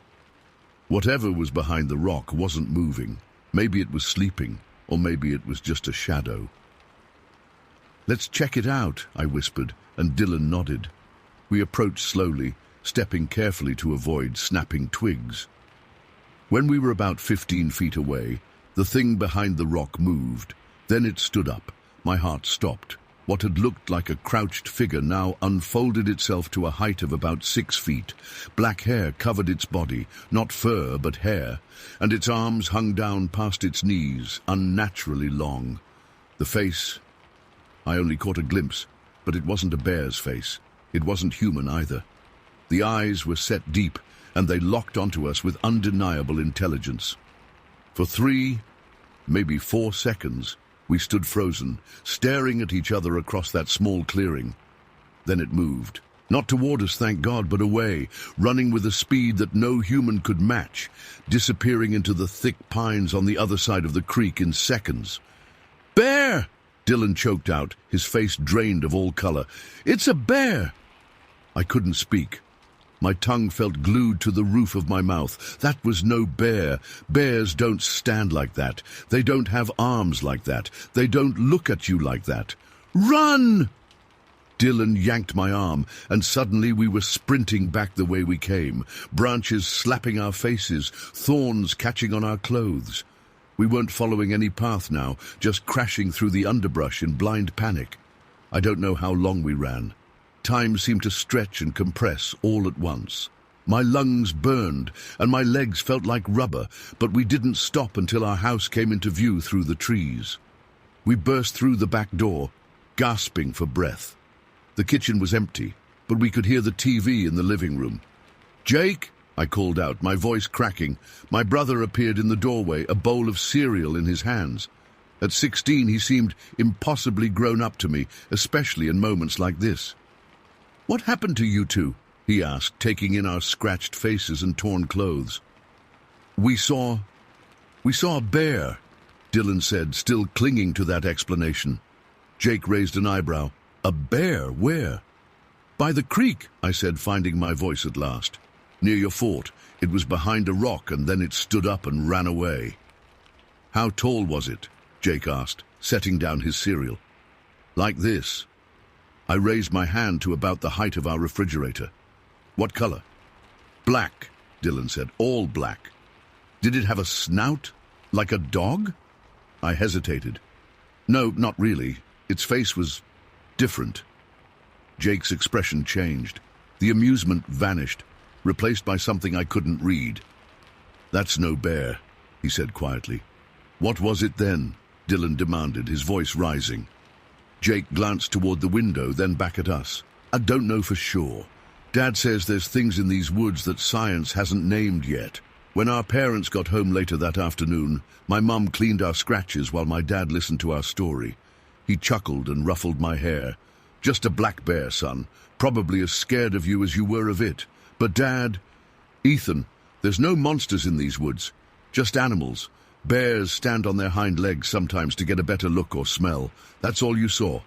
Whatever was behind the rock wasn't moving. Maybe it was sleeping, or maybe it was just a shadow. "Let's check it out," I whispered, and Dylan nodded. We approached slowly, stepping carefully to avoid snapping twigs. When we were about 15 feet away, the thing behind the rock moved. Then it stood up. My heart stopped. What had looked like a crouched figure now unfolded itself to a height of about 6 feet. Black hair covered its body, not fur but hair, and its arms hung down past its knees, unnaturally long. The face, I only caught a glimpse, but it wasn't a bear's face. It wasn't human either. The eyes were set deep, and they locked onto us with undeniable intelligence. For 3, maybe 4 seconds, we stood frozen, staring at each other across that small clearing. Then it moved. Not toward us, thank God, but away, running with a speed that no human could match, disappearing into the thick pines on the other side of the creek in seconds. "Bear!" Dylan choked out, his face drained of all color. "It's a bear!" I couldn't speak. My tongue felt glued to the roof of my mouth. That was no bear. Bears don't stand like that. They don't have arms like that. They don't look at you like that. "Run!" Dylan yanked my arm, and suddenly we were sprinting back the way we came, branches slapping our faces, thorns catching on our clothes. We weren't following any path now, just crashing through the underbrush in blind panic. I don't know how long we ran. Time seemed to stretch and compress all at once. My lungs burned, and my legs felt like rubber, but we didn't stop until our house came into view through the trees. We burst through the back door, gasping for breath. The kitchen was empty, but we could hear the TV in the living room. "Jake!" I called out, my voice cracking. My brother appeared in the doorway, a bowl of cereal in his hands. At 16, he seemed impossibly grown up to me, especially in moments like this. "What happened to you two?" he asked, taking in our scratched faces and torn clothes. We saw a bear," Dylan said, still clinging to that explanation. Jake raised an eyebrow. "A bear? Where?" "By the creek," I said, finding my voice at last. "Near your fort. It was behind a rock, and then it stood up and ran away." "How tall was it?" Jake asked, setting down his cereal. "Like this." I raised my hand to about the height of our refrigerator. "What color?" "Black," Dylan said, "all black." "Did it have a snout? Like a dog?" I hesitated. "No, not really. Its face was different." Jake's expression changed. The amusement vanished, replaced by something I couldn't read. "That's no bear," he said quietly. "What was it then?" Dylan demanded, his voice rising. Jake glanced toward the window, then back at us. "I don't know for sure. Dad says there's things in these woods that science hasn't named yet. When our parents got home later that afternoon, my mum cleaned our scratches while my dad listened to our story. He chuckled and ruffled my hair. "Just a black bear, son. Probably as scared of you as you were of it. But Dad, Ethan, there's no monsters in these woods. Just animals. Bears stand on their hind legs sometimes to get a better look or smell. That's all you saw."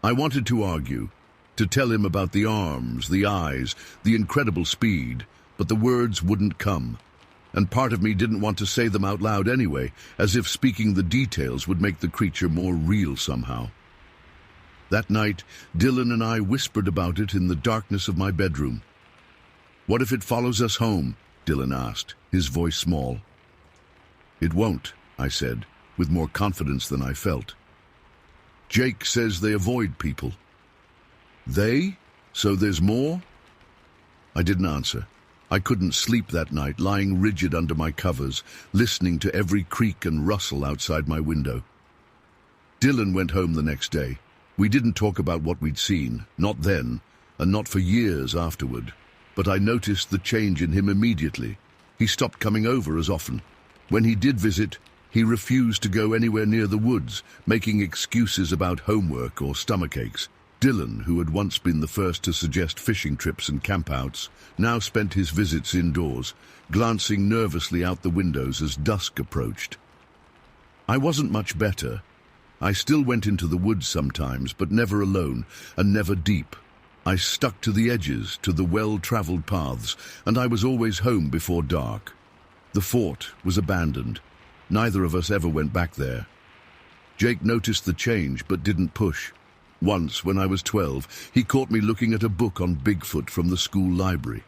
I wanted to argue, to tell him about the arms, the eyes, the incredible speed, but the words wouldn't come. And part of me didn't want to say them out loud anyway, as if speaking the details would make the creature more real somehow. That night, Dylan and I whispered about it in the darkness of my bedroom. "What if it follows us home?" Dylan asked, his voice small. "It won't," I said, with more confidence than I felt. "Jake says they avoid people." "They? So there's more?" I didn't answer. I couldn't sleep that night, lying rigid under my covers, listening to every creak and rustle outside my window. Dylan went home the next day. We didn't talk about what we'd seen, not then, and not for years afterward. But I noticed the change in him immediately. He stopped coming over as often. When he did visit, he refused to go anywhere near the woods, making excuses about homework or stomachaches. Dylan, who had once been the first to suggest fishing trips and campouts, now spent his visits indoors, glancing nervously out the windows as dusk approached. I wasn't much better. I still went into the woods sometimes, but never alone, and never deep. I stuck to the edges, to the well-traveled paths, and I was always home before dark. The fort was abandoned. Neither of us ever went back there. Jake noticed the change, but didn't push. Once, when I was 12, he caught me looking at a book on Bigfoot from the school library.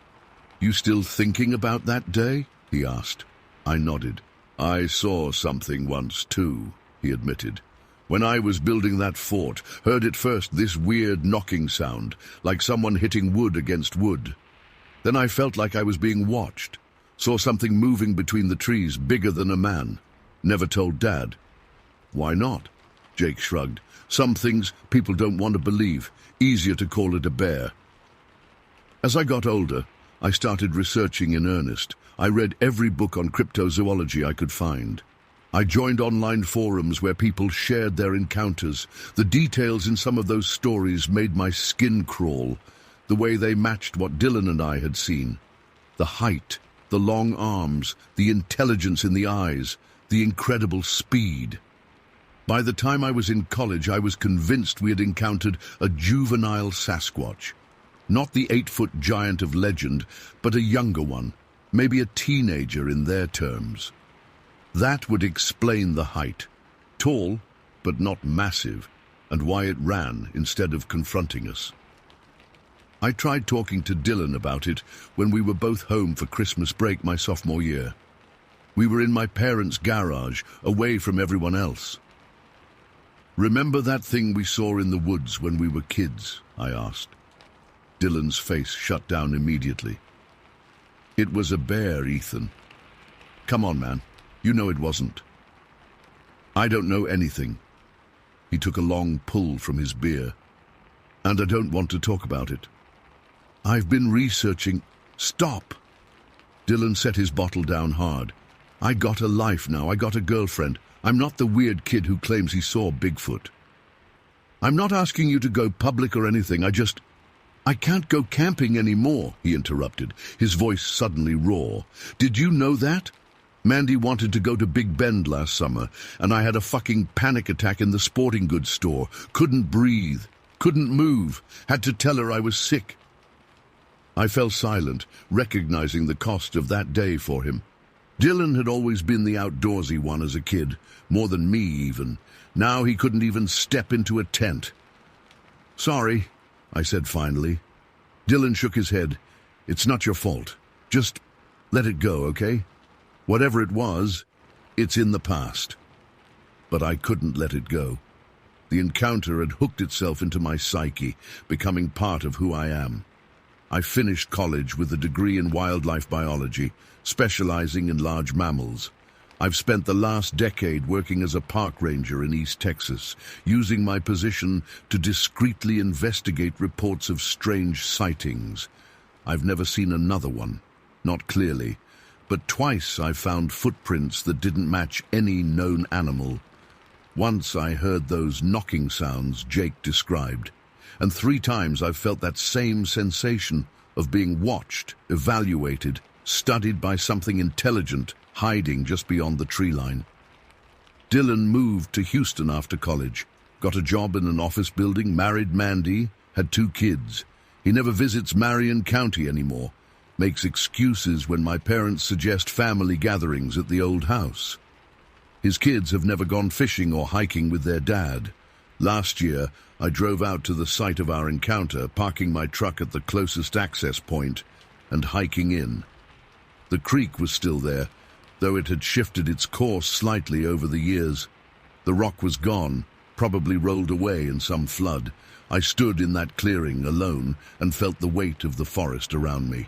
"You still thinking about that day?" he asked. I nodded. "I saw something once too," he admitted. "When I was building that fort, heard it first, this weird knocking sound, like someone hitting wood against wood. Then I felt like I was being watched. Saw something moving between the trees, bigger than a man. Never told Dad." "Why not?" Jake shrugged. "Some things people don't want to believe. Easier to call it a bear." As I got older, I started researching in earnest. I read every book on cryptozoology I could find. I joined online forums where people shared their encounters. The details in some of those stories made my skin crawl, the way they matched what Dylan and I had seen. The height, the long arms, the intelligence in the eyes, the incredible speed. By the time I was in college, I was convinced we had encountered a juvenile Sasquatch. Not the 8-foot giant of legend, but a younger one, maybe a teenager in their terms. That would explain the height. Tall, but not massive, and why it ran instead of confronting us. I tried talking to Dylan about it when we were both home for Christmas break my sophomore year. We were in my parents' garage, away from everyone else. "Remember that thing we saw in the woods when we were kids?" I asked. Dylan's face shut down immediately. "It was a bear, Ethan." "Come on, man. You know it wasn't." "I don't know anything." He took a long pull from his beer. "And I don't want to talk about it. I've been researching—" "Stop!" Dylan set his bottle down hard. "I got a life now. I got a girlfriend. I'm not the weird kid who claims he saw Bigfoot. I'm not asking you to go public or anything. I can't go camping anymore," he interrupted, his voice suddenly raw. "Did you know that? Mandy wanted to go to Big Bend last summer, and I had a fucking panic attack in the sporting goods store. Couldn't breathe, couldn't move, had to tell her I was sick." I fell silent, recognizing the cost of that day for him. Dylan had always been the outdoorsy one as a kid, more than me even. Now he couldn't even step into a tent. "Sorry," I said finally. Dylan shook his head. "It's not your fault. Just let it go, okay? Whatever it was, it's in the past." But I couldn't let it go. The encounter had hooked itself into my psyche, becoming part of who I am. I finished college with a degree in wildlife biology, specializing in large mammals. I've spent the last decade working as a park ranger in East Texas, using my position to discreetly investigate reports of strange sightings. I've never seen another one, not clearly, but twice I found footprints that didn't match any known animal. Once I heard those knocking sounds Jake described, and 3 times I've felt that same sensation of being watched, evaluated, studied by something intelligent hiding just beyond the tree line. Dylan moved to Houston after college, got a job in an office building, married Mandy, had 2 kids. He never visits Marion County anymore, makes excuses when my parents suggest family gatherings at the old house. His kids have never gone fishing or hiking with their dad. Last year, I drove out to the site of our encounter, parking my truck at the closest access point and hiking in. The creek was still there, though it had shifted its course slightly over the years. The rock was gone, probably rolled away in some flood. I stood in that clearing alone and felt the weight of the forest around me.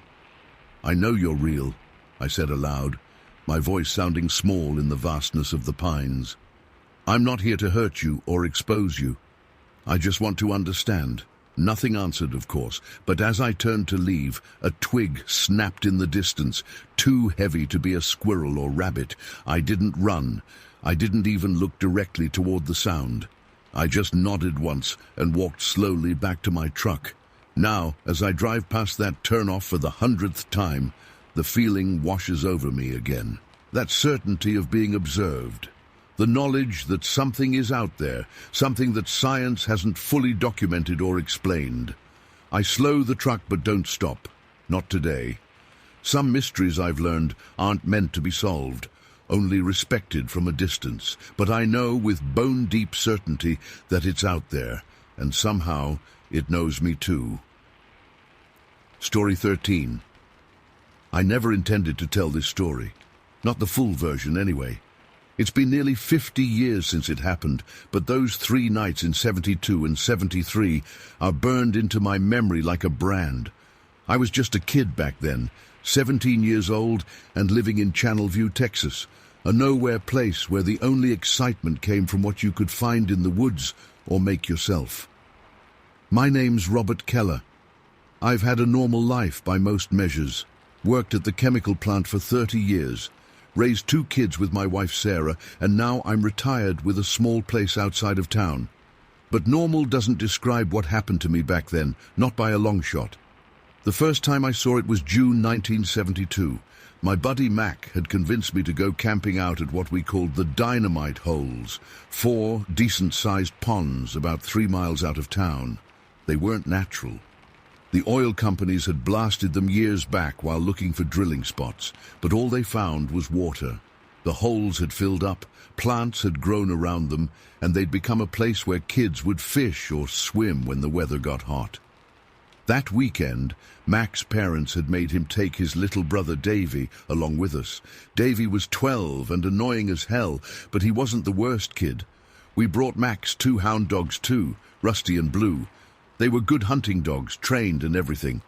I know you're real, I said aloud, my voice sounding small in the vastness of the pines. I'm not here to hurt you or expose you. I just want to understand. Nothing answered, of course, but as I turned to leave, a twig snapped in the distance, too heavy to be a squirrel or rabbit. I didn't run. I didn't even look directly toward the sound. I just nodded once and walked slowly back to my truck. Now, as I drive past that turnoff for the 100th time, the feeling washes over me again. That certainty of being observed. The knowledge that something is out there, something that science hasn't fully documented or explained. I slow the truck but don't stop. Not today. Some mysteries I've learned aren't meant to be solved, only respected from a distance. But I know with bone-deep certainty that it's out there, and somehow it knows me too. Story 13. I never intended to tell this story. Not the full version, anyway. It's been nearly 50 years since it happened, but those 3 nights in 72 and 73 are burned into my memory like a brand. I was just a kid back then, 17 years old and living in Channelview, Texas, a nowhere place where the only excitement came from what you could find in the woods or make yourself. My name's Robert Keller. I've had a normal life by most measures, worked at the chemical plant for 30 years, raised 2 kids with my wife Sarah, and now I'm retired with a small place outside of town. But normal doesn't describe what happened to me back then, not by a long shot. The first time I saw it was June 1972. My buddy Mac had convinced me to go camping out at what we called the dynamite holes, 4 decent-sized ponds about 3 miles out of town. They weren't natural. The oil companies had blasted them years back while looking for drilling spots, but all they found was water. The holes had filled up, plants had grown around them, and they'd become a place where kids would fish or swim when the weather got hot. That weekend, Mac's parents had made him take his little brother Davy along with us. Davy was 12 and annoying as hell, but he wasn't the worst kid. We brought Mac's 2 hound dogs too, Rusty and Blue. They were good hunting dogs, trained and everything.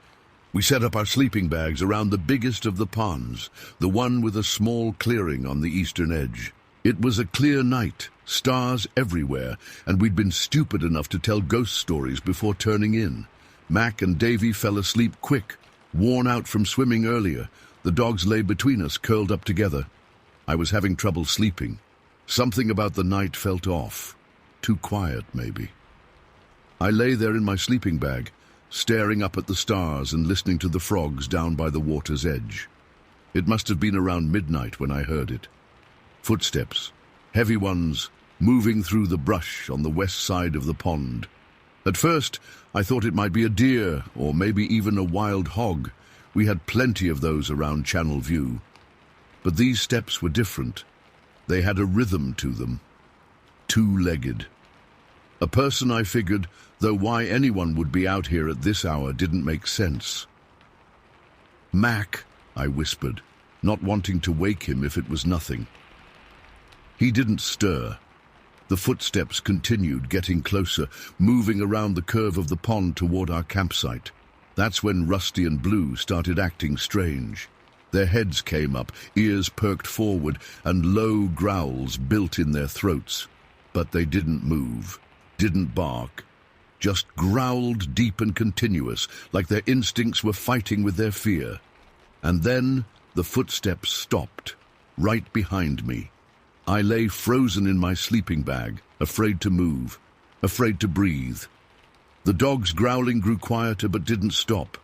We set up our sleeping bags around the biggest of the ponds, the one with a small clearing on the eastern edge. It was a clear night, stars everywhere, and we'd been stupid enough to tell ghost stories before turning in. Mac and Davy fell asleep quick, worn out from swimming earlier. The dogs lay between us, curled up together. I was having trouble sleeping. Something about the night felt off. Too quiet, maybe. I lay there in my sleeping bag, staring up at the stars and listening to the frogs down by the water's edge. It must have been around midnight when I heard it. Footsteps, heavy ones, moving through the brush on the west side of the pond. At first, I thought it might be a deer or maybe even a wild hog. We had plenty of those around Channelview. But these steps were different. They had a rhythm to them. 2-legged. A person, I figured, though why anyone would be out here at this hour didn't make sense. "Mac," I whispered, not wanting to wake him if it was nothing. He didn't stir. The footsteps continued, getting closer, moving around the curve of the pond toward our campsite. That's when Rusty and Blue started acting strange. Their heads came up, ears perked forward, and low growls built in their throats. But they didn't move. Didn't bark, just growled deep and continuous, like their instincts were fighting with their fear. And then the footsteps stopped, right behind me. I lay frozen in my sleeping bag, afraid to move, afraid to breathe. The dog's growling grew quieter but didn't stop.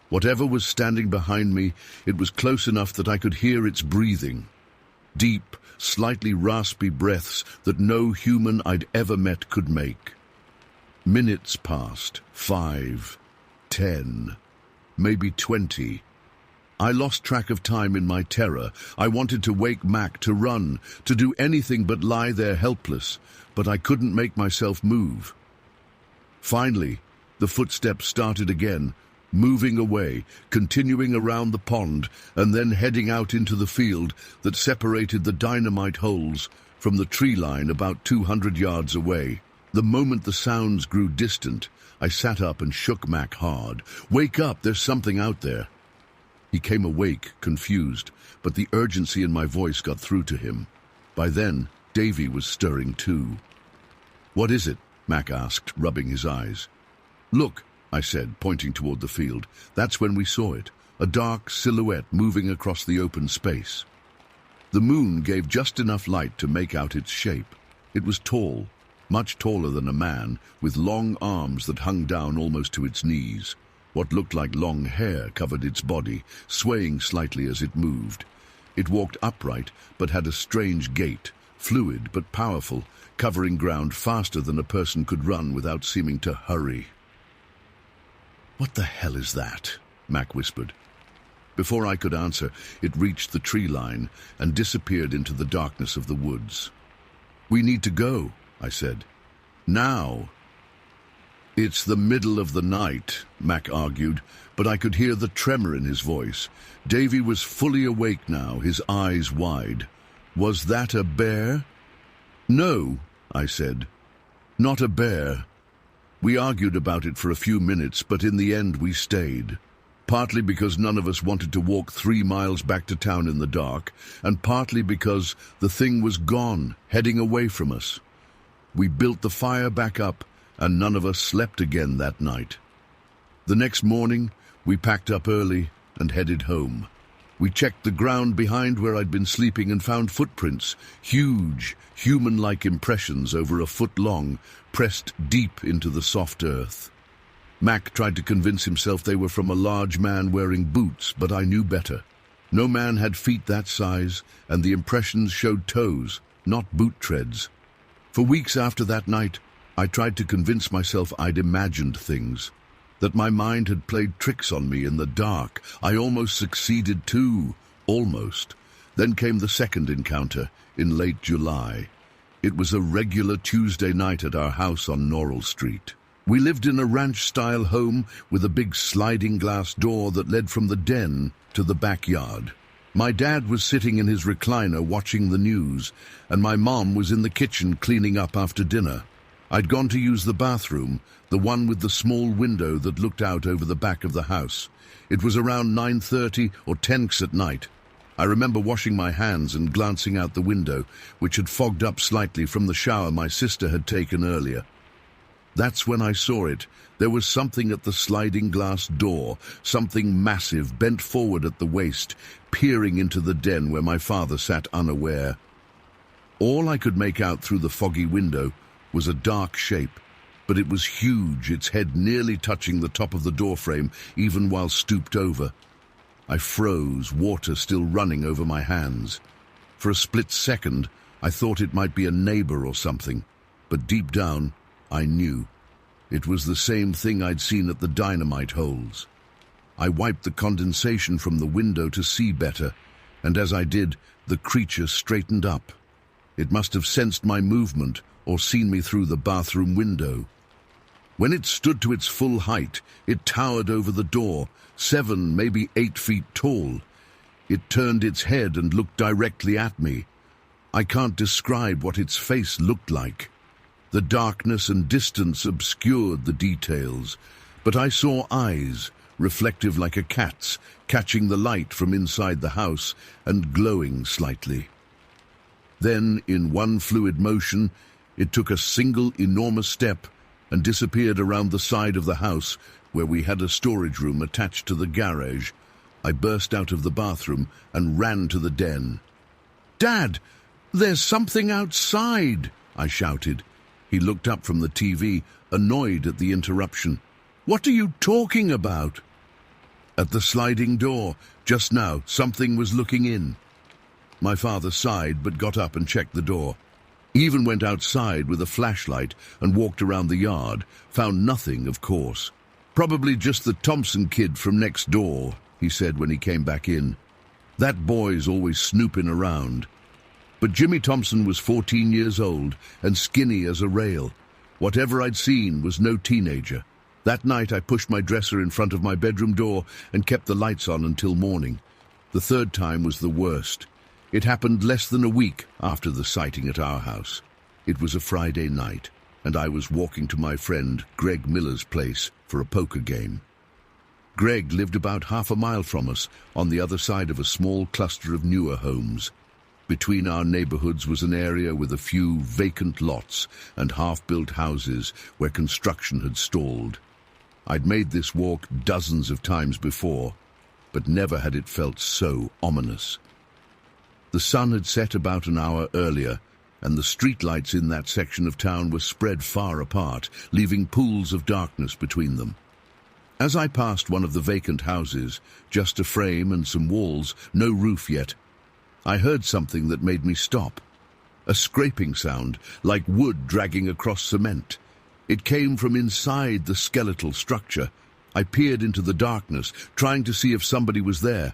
Whatever was standing behind me, it was close enough that I could hear its breathing. Deep, slightly raspy breaths that no human I'd ever met could make. Minutes passed, 5, 10, maybe 20. I lost track of time in my terror. I wanted to wake Mac, to run, to do anything but lie there helpless, but I couldn't make myself move. Finally, the footsteps started again, moving away, continuing around the pond, and then heading out into the field that separated the dynamite holes from the tree line about 200 yards away. The moment the sounds grew distant, I sat up and shook Mac hard. "Wake up, there's something out there." He came awake, confused, but the urgency in my voice got through to him. By then, Davy was stirring too. "What is it?" Mac asked, rubbing his eyes. "Look," I said, pointing toward the field. That's when we saw it, a dark silhouette moving across the open space. The moon gave just enough light to make out its shape. It was tall, much taller than a man, with long arms that hung down almost to its knees. What looked like long hair covered its body, swaying slightly as it moved. It walked upright, but had a strange gait, fluid but powerful, covering ground faster than a person could run without seeming to hurry. "What the hell is that?" Mac whispered. Before I could answer, it reached the tree line and disappeared into the darkness of the woods. "We need to go," I said. "Now." "It's the middle of the night," Mac argued, but I could hear the tremor in his voice. Davy was fully awake now, his eyes wide. "Was that a bear?" "No," I said. "Not a bear." We argued about it for a few minutes, but in the end we stayed. Partly because none of us wanted to walk 3 miles back to town in the dark, and partly because the thing was gone, heading away from us. We built the fire back up, and none of us slept again that night. The next morning, we packed up early and headed home. We checked the ground behind where I'd been sleeping and found footprints, huge, human-like impressions over a foot long, pressed deep into the soft earth. Mac tried to convince himself they were from a large man wearing boots, but I knew better. No man had feet that size, and the impressions showed toes, not boot treads. For weeks after that night, I tried to convince myself I'd imagined things, that my mind had played tricks on me in the dark. I almost succeeded too, almost. Then came the second encounter, in late July. It was a regular Tuesday night at our house on Norrell Street. We lived in a ranch-style home with a big sliding glass door that led from the den to the backyard. My dad was sitting in his recliner watching the news, and my mom was in the kitchen cleaning up after dinner. I'd gone to use the bathroom, the one with the small window that looked out over the back of the house. It was around 9:30 or 10 at night. I remember washing my hands and glancing out the window, which had fogged up slightly from the shower my sister had taken earlier. That's when I saw it. There was something at the sliding glass door, something massive, bent forward at the waist, peering into the den where my father sat unaware. All I could make out through the foggy window was a dark shape, but it was huge, its head nearly touching the top of the doorframe, even while stooped over. I froze, water still running over my hands. For a split second, I thought it might be a neighbor or something, but deep down, I knew. It was the same thing I'd seen at the dynamite holes. I wiped the condensation from the window to see better, and as I did, the creature straightened up. It must have sensed my movement or seen me through the bathroom window. When it stood to its full height, it towered over the door, 7, maybe 8 feet tall. It turned its head and looked directly at me. I can't describe what its face looked like. The darkness and distance obscured the details, but I saw eyes, reflective like a cat's, catching the light from inside the house and glowing slightly. Then, in one fluid motion, it took a single enormous step and disappeared around the side of the house where we had a storage room attached to the garage. I burst out of the bathroom and ran to the den. "Dad, there's something outside!" I shouted. He looked up from the TV, annoyed at the interruption. "What are you talking about?" "At the sliding door, just now, something was looking in." My father sighed but got up and checked the door. He even went outside with a flashlight and walked around the yard. Found nothing, of course. "Probably just the Thompson kid from next door," he said when he came back in. "That boy's always snooping around." But Jimmy Thompson was 14 years old and skinny as a rail. Whatever I'd seen was no teenager. That night I pushed my dresser in front of my bedroom door and kept the lights on until morning. The third time was the worst. It happened less than a week after the sighting at our house. It was a Friday night, and I was walking to my friend Greg Miller's place for a poker game. Greg lived about half a mile from us, on the other side of a small cluster of newer homes. Between our neighborhoods was an area with a few vacant lots and half-built houses where construction had stalled. I'd made this walk dozens of times before, but never had it felt so ominous. The sun had set about an hour earlier, and the streetlights in that section of town were spread far apart, leaving pools of darkness between them. As I passed one of the vacant houses, just a frame and some walls, no roof yet, I heard something that made me stop. A scraping sound, like wood dragging across cement. It came from inside the skeletal structure. I peered into the darkness, trying to see if somebody was there.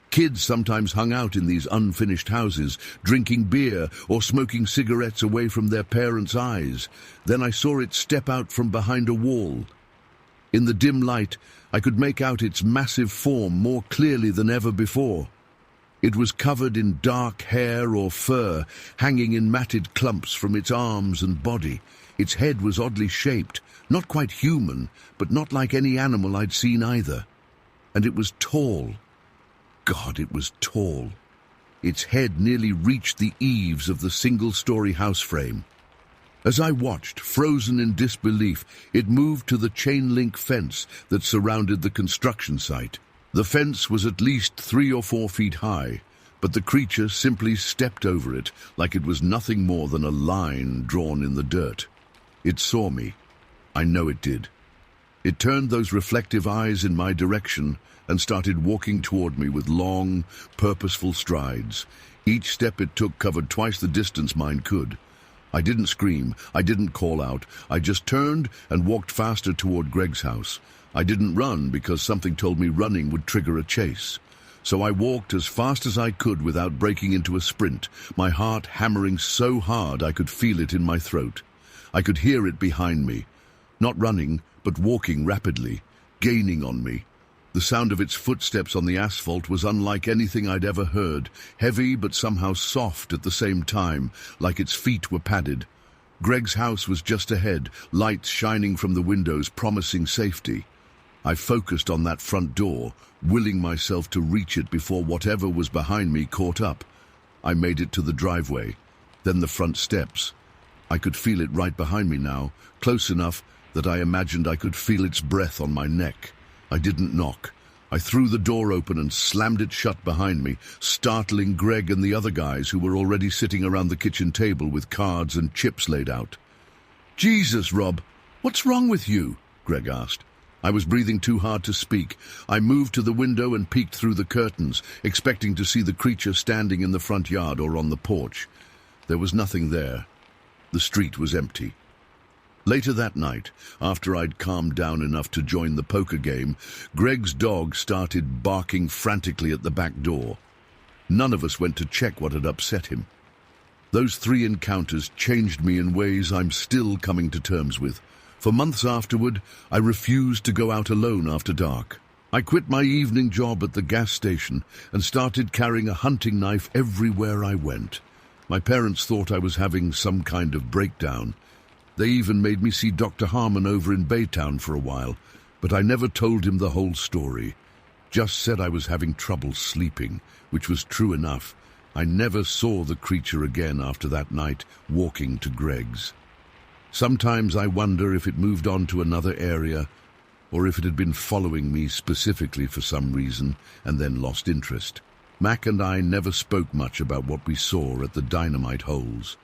Kids sometimes hung out in these unfinished houses, drinking beer or smoking cigarettes away from their parents' eyes. Then I saw it step out from behind a wall. In the dim light, I could make out its massive form more clearly than ever before. It was covered in dark hair or fur, hanging in matted clumps from its arms and body. Its head was oddly shaped, not quite human, but not like any animal I'd seen either. And it was tall. God, it was tall. Its head nearly reached the eaves of the single-story house frame. As I watched, frozen in disbelief, it moved to the chain-link fence that surrounded the construction site. The fence was at least 3 or 4 feet high, but the creature simply stepped over it like it was nothing more than a line drawn in the dirt. It saw me. I know it did. It turned those reflective eyes in my direction and started walking toward me with long, purposeful strides. Each step it took covered twice the distance mine could. I didn't scream, I didn't call out, I just turned and walked faster toward Greg's house. I didn't run because something told me running would trigger a chase. So I walked as fast as I could without breaking into a sprint, my heart hammering so hard I could feel it in my throat. I could hear it behind me, not running, but walking rapidly, gaining on me. The sound of its footsteps on the asphalt was unlike anything I'd ever heard, heavy but somehow soft at the same time, like its feet were padded. Greg's house was just ahead, lights shining from the windows, promising safety. I focused on that front door, willing myself to reach it before whatever was behind me caught up. I made it to the driveway, then the front steps. I could feel it right behind me now, close enough that I imagined I could feel its breath on my neck. I didn't knock. I threw the door open and slammed it shut behind me, startling Greg and the other guys who were already sitting around the kitchen table with cards and chips laid out. "Jesus, Rob, what's wrong with you?" Greg asked. I was breathing too hard to speak. I moved to the window and peeked through the curtains, expecting to see the creature standing in the front yard or on the porch. There was nothing there. The street was empty. Later that night, after I'd calmed down enough to join the poker game, Greg's dog started barking frantically at the back door. None of us went to check what had upset him. Those 3 encounters changed me in ways I'm still coming to terms with. For months afterward, I refused to go out alone after dark. I quit my evening job at the gas station and started carrying a hunting knife everywhere I went. My parents thought I was having some kind of breakdown. They even made me see Dr. Harmon over in Baytown for a while, but I never told him the whole story. Just said I was having trouble sleeping, which was true enough. I never saw the creature again after that night, walking to Greg's. Sometimes I wonder if it moved on to another area, or if it had been following me specifically for some reason and then lost interest. Mac and I never spoke much about what we saw at the dynamite holes.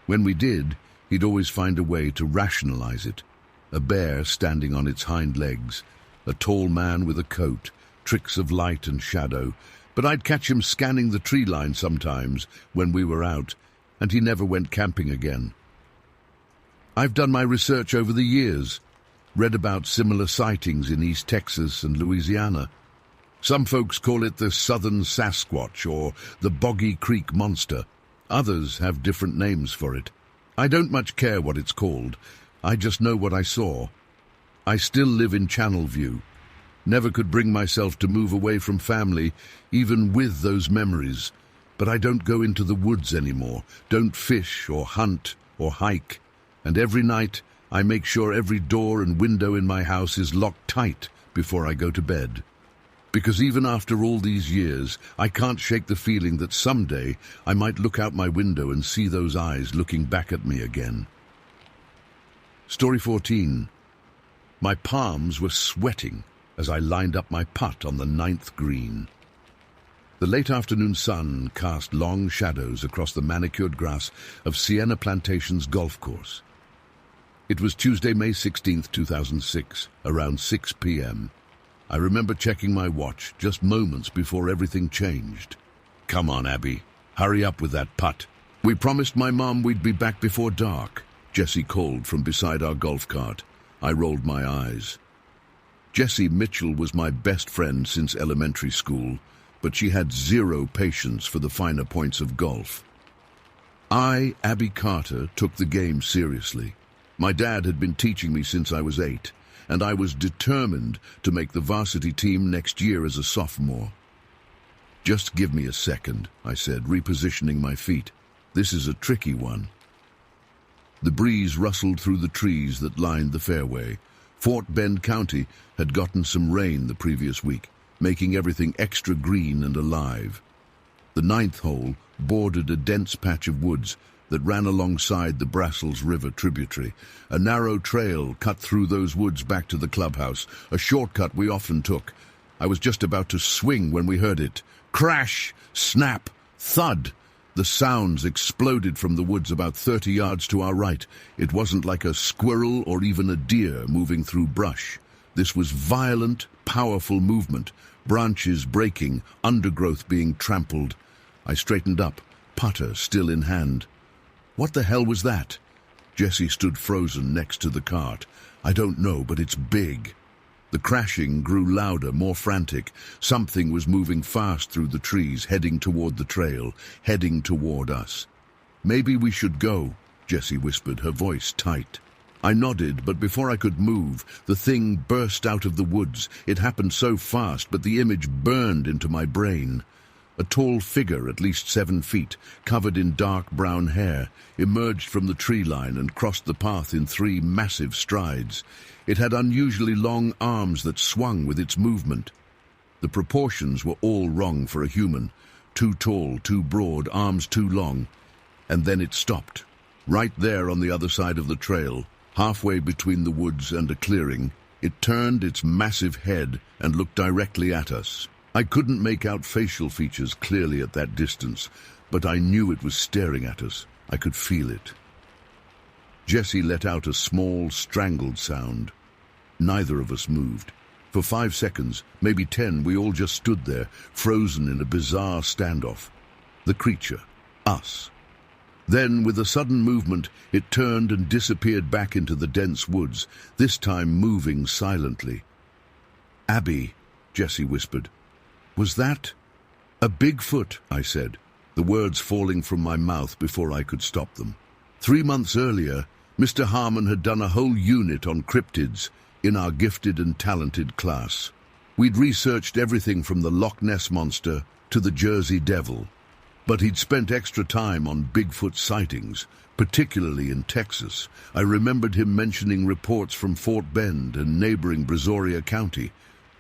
When we did, he'd always find a way to rationalize it. A bear standing on its hind legs, a tall man with a coat, tricks of light and shadow, but I'd catch him scanning the tree line sometimes when we were out, and he never went camping again. I've done my research over the years, read about similar sightings in East Texas and Louisiana. Some folks call it the Southern Sasquatch or the Boggy Creek Monster. Others have different names for it. I don't much care what it's called. I just know what I saw. I still live in Channelview. Never could bring myself to move away from family, even with those memories. But I don't go into the woods anymore, don't fish or hunt or hike. And every night I make sure every door and window in my house is locked tight before I go to bed. Because even after all these years, I can't shake the feeling that someday I might look out my window and see those eyes looking back at me again. Story 14. My palms were sweating as I lined up my putt on the 9th green. The late afternoon sun cast long shadows across the manicured grass of Sienna Plantation's golf course. It was Tuesday, May 16th, 2006, around 6 p.m. I remember checking my watch just moments before everything changed. "Come on, Abby. Hurry up with that putt. We promised my mom we'd be back before dark," Jessie called from beside our golf cart. I rolled my eyes. Jessie Mitchell was my best friend since elementary school, but she had zero patience for the finer points of golf. I, Abby Carter, took the game seriously. My dad had been teaching me since I was 8, and I was determined to make the varsity team next year as a sophomore. "Just give me a second," I said, repositioning my feet. "This is a tricky one." The breeze rustled through the trees that lined the fairway. Fort Bend County had gotten some rain the previous week, making everything extra green and alive. The 9th hole bordered a dense patch of woods that ran alongside the Brussels River tributary. A narrow trail cut through those woods back to the clubhouse, a shortcut we often took. I was just about to swing when we heard it. Crash! Snap! Thud! The sounds exploded from the woods about 30 yards to our right. It wasn't like a squirrel or even a deer moving through brush. This was violent, powerful movement, branches breaking, undergrowth being trampled. I straightened up, putter still in hand. "What the hell was that?" Jessie stood frozen next to the cart. "I don't know, but it's big." The crashing grew louder, more frantic. Something was moving fast through the trees, heading toward the trail, heading toward us. "Maybe we should go," Jessie whispered, her voice tight. I nodded, but before I could move, the thing burst out of the woods. It happened so fast, but the image burned into my brain. A tall figure, at least 7 feet, covered in dark brown hair, emerged from the tree line and crossed the path in 3 massive strides. It had unusually long arms that swung with its movement. The proportions were all wrong for a human. Too tall, too broad, arms too long. And then it stopped. Right there on the other side of the trail, halfway between the woods and a clearing, it turned its massive head and looked directly at us. I couldn't make out facial features clearly at that distance, but I knew it was staring at us. I could feel it. Jessie let out a small, strangled sound. Neither of us moved. For 5 seconds, maybe 10, we all just stood there, frozen in a bizarre standoff. The creature. Us. Then, with a sudden movement, it turned and disappeared back into the dense woods, this time moving silently. "Abby," Jessie whispered. "Was that—" "A Bigfoot," I said, the words falling from my mouth before I could stop them. 3 months earlier, Mr. Harmon had done a whole unit on cryptids in our gifted and talented class. We'd researched everything from the Loch Ness Monster to the Jersey Devil, but he'd spent extra time on Bigfoot sightings, particularly in Texas. I remembered him mentioning reports from Fort Bend and neighboring Brazoria County,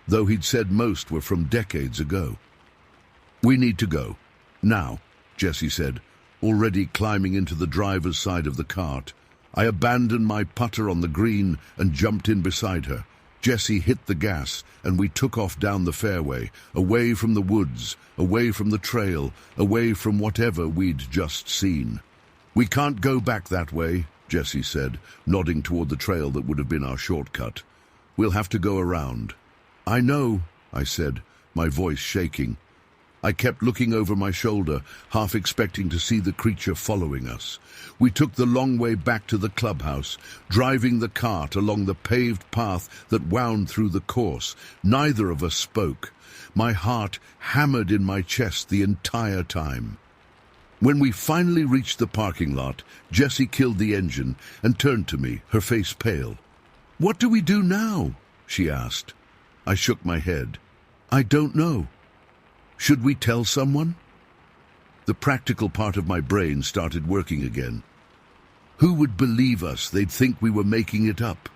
though he'd said most were from decades ago. "We need to go. Now," Jessie said, already climbing into the driver's side of the cart. I abandoned my putter on the green and jumped in beside her. Jessie hit the gas, and we took off down the fairway, away from the woods, away from the trail, away from whatever we'd just seen. "We can't go back that way," Jessie said, nodding toward the trail that would have been our shortcut. "We'll have to go around." "I know," I said, my voice shaking. I kept looking over my shoulder, half expecting to see the creature following us. We took the long way back to the clubhouse, driving the cart along the paved path that wound through the course. Neither of us spoke. My heart hammered in my chest the entire time. When we finally reached the parking lot, Jessie killed the engine and turned to me, her face pale. "What do we do now?" she asked. I shook my head. "I don't know. Should we tell someone?" The practical part of my brain started working again. Who would believe us? They'd think we were making it up.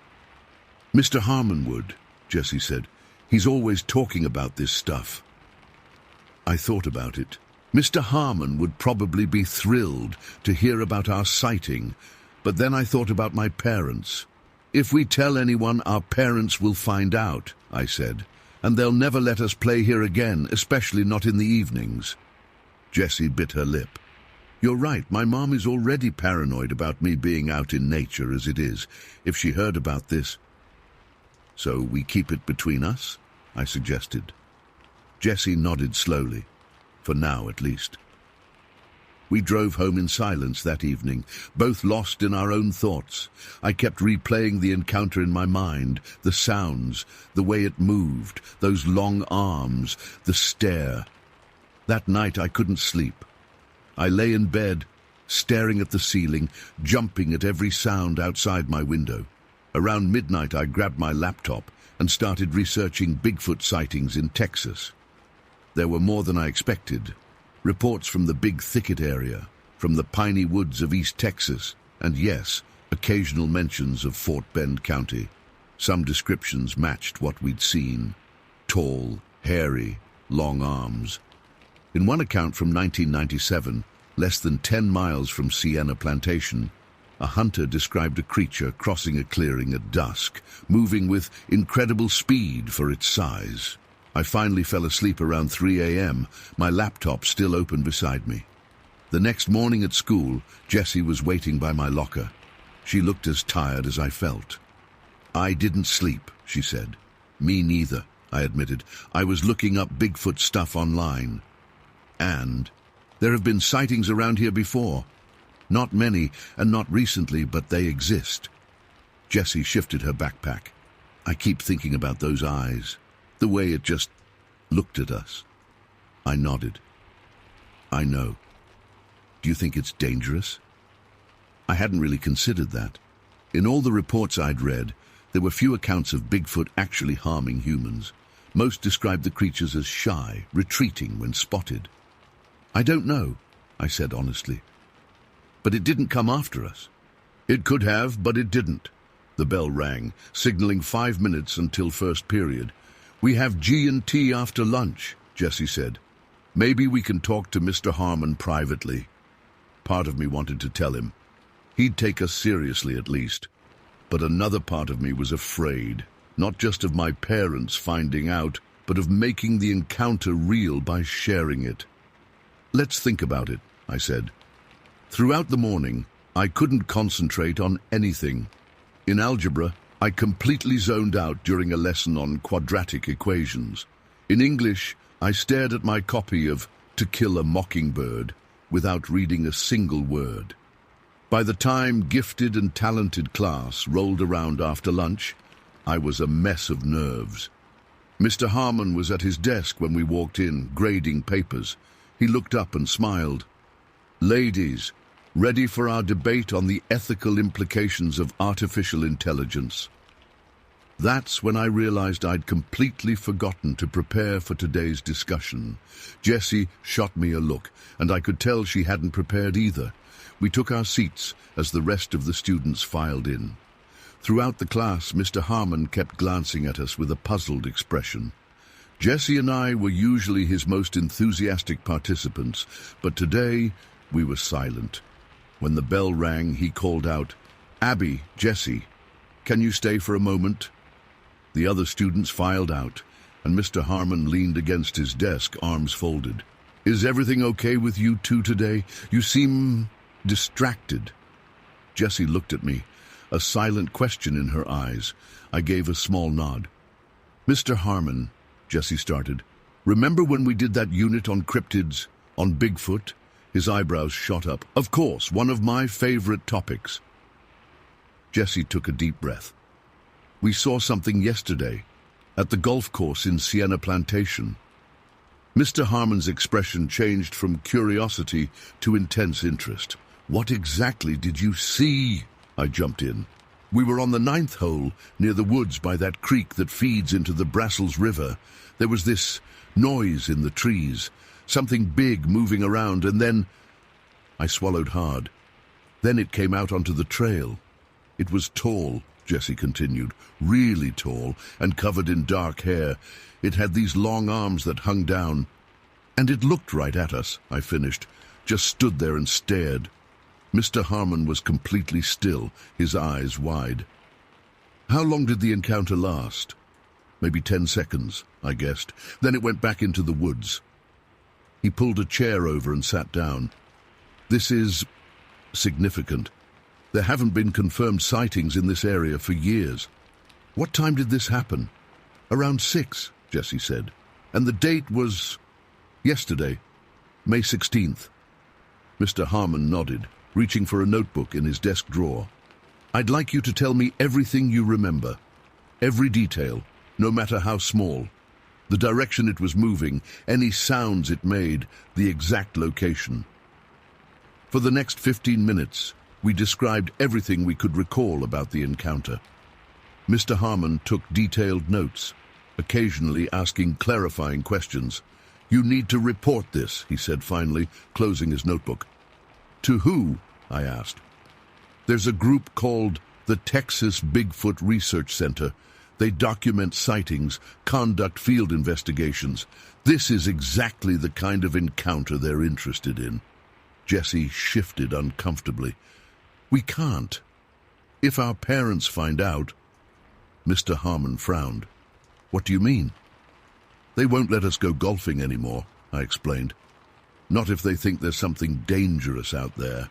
Mr. Harmon would, Jessie said. He's always talking about this stuff. I thought about it. Mr. Harmon would probably be thrilled to hear about our sighting, but then I thought about my parents. If we tell anyone, our parents will find out, I said, and they'll never let us play here again, especially not in the evenings. Jessie bit her lip. You're right, my mom is already paranoid about me being out in nature as it is. If she heard about this... So we keep it between us? I suggested. Jessie nodded slowly, for now at least. We drove home in silence that evening, both lost in our own thoughts. I kept replaying the encounter in my mind, the sounds, the way it moved, those long arms, the stare. That night I couldn't sleep. I lay in bed, staring at the ceiling, jumping at every sound outside my window. Around midnight I grabbed my laptop and started researching Bigfoot sightings in Texas. There were more than I expected. Reports from the Big Thicket area, from the piney woods of East Texas, and yes, occasional mentions of Fort Bend County. Some descriptions matched what we'd seen. Tall, hairy, long arms. In one account from 1997, less than 10 miles from Sienna Plantation, a hunter described a creature crossing a clearing at dusk, moving with incredible speed for its size. I finally fell asleep around 3 a.m., my laptop still open beside me. The next morning at school, Jessie was waiting by my locker. She looked as tired as I felt. I didn't sleep, she said. Me neither, I admitted. I was looking up Bigfoot stuff online. And there have been sightings around here before. Not many, and not recently, but they exist. Jessie shifted her backpack. I keep thinking about those eyes, the way it just looked at us. I nodded. I know. Do you think it's dangerous? I hadn't really considered that. In all the reports I'd read, there were few accounts of Bigfoot actually harming humans. Most described the creatures as shy, retreating when spotted. I don't know, I said honestly. But it didn't come after us. It could have, but it didn't. The bell rang, signaling 5 minutes until first period. We have G&T after lunch, Jessie said. Maybe we can talk to Mr. Harmon privately. Part of me wanted to tell him. He'd take us seriously at least. But another part of me was afraid, not just of my parents finding out, but of making the encounter real by sharing it. Let's think about it, I said. Throughout the morning, I couldn't concentrate on anything. In algebra, I completely zoned out during a lesson on quadratic equations. In English, I stared at my copy of To Kill a Mockingbird without reading a single word. By the time gifted and talented class rolled around after lunch, I was a mess of nerves. Mr. Harmon was at his desk when we walked in, grading papers. He looked up and smiled. Ladies, ready for our debate on the ethical implications of artificial intelligence. That's when I realized I'd completely forgotten to prepare for today's discussion. Jessie shot me a look, and I could tell she hadn't prepared either. We took our seats as the rest of the students filed in. Throughout the class, Mr. Harmon kept glancing at us with a puzzled expression. Jessie and I were usually his most enthusiastic participants, but today we were silent. When the bell rang, he called out, Abby, Jessie, can you stay for a moment? The other students filed out, and Mr. Harmon leaned against his desk, arms folded. Is everything okay with you two today? You seem distracted. Jessie looked at me, a silent question in her eyes. I gave a small nod. Mr. Harmon, Jessie started, remember when we did that unit on cryptids, on Bigfoot? His eyebrows shot up. Of course, one of my favorite topics. Jessie took a deep breath. We saw something yesterday, at the golf course in Sienna Plantation. Mr. Harmon's expression changed from curiosity to intense interest. What exactly did you see? I jumped in. We were on the 9th hole, near the woods by that creek that feeds into the Brussels River. There was this noise in the trees, something big moving around, and then... I swallowed hard. Then it came out onto the trail. It was tall, Jessie continued, really tall, and covered in dark hair. It had these long arms that hung down. And it looked right at us, I finished, just stood there and stared. Mr. Harmon was completely still, his eyes wide. How long did the encounter last? Maybe 10 seconds, I guessed. Then it went back into the woods. He pulled a chair over and sat down. This is significant. There haven't been confirmed sightings in this area for years. What time did this happen? Around 6, Jessie said. And the date was yesterday, May 16th. Mr. Harmon nodded, reaching for a notebook in his desk drawer. I'd like you to tell me everything you remember. Every detail, no matter how small. The direction it was moving, any sounds it made, the exact location. For the next 15 minutes, we described everything we could recall about the encounter. Mr. Harmon took detailed notes, occasionally asking clarifying questions. You need to report this, he said finally, closing his notebook. To who? I asked. There's a group called the Texas Bigfoot Research Center. They document sightings, conduct field investigations. This is exactly the kind of encounter they're interested in. Jessie shifted uncomfortably. We can't. If our parents find out... Mr. Harmon frowned. What do you mean? They won't let us go golfing anymore, I explained. Not if they think there's something dangerous out there.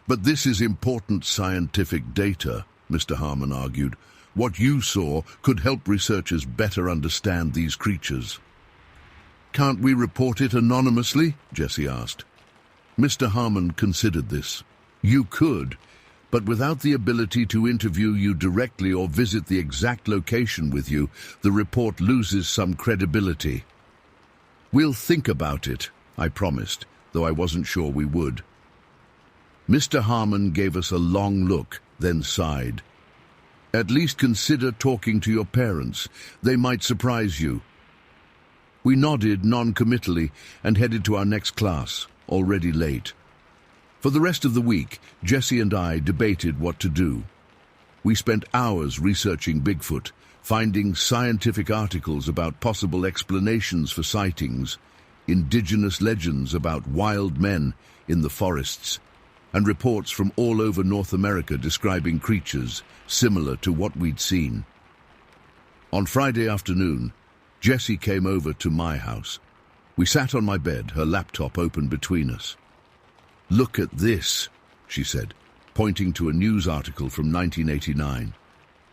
But this is important scientific data, Mr. Harmon argued. What you saw could help researchers better understand these creatures. Can't we report it anonymously? Jessie asked. Mr. Harmon considered this. You could, but without the ability to interview you directly or visit the exact location with you, the report loses some credibility. We'll think about it, I promised, though I wasn't sure we would. Mr. Harmon gave us a long look, then sighed. At least consider talking to your parents. They might surprise you. We nodded non-committally and headed to our next class, already late. For the rest of the week, Jessie and I debated what to do. We spent hours researching Bigfoot, finding scientific articles about possible explanations for sightings, indigenous legends about wild men in the forests, and reports from all over North America describing creatures similar to what we'd seen. On Friday afternoon, Jessie came over to my house. We sat on my bed, her laptop open between us. Look at this, she said, pointing to a news article from 1989.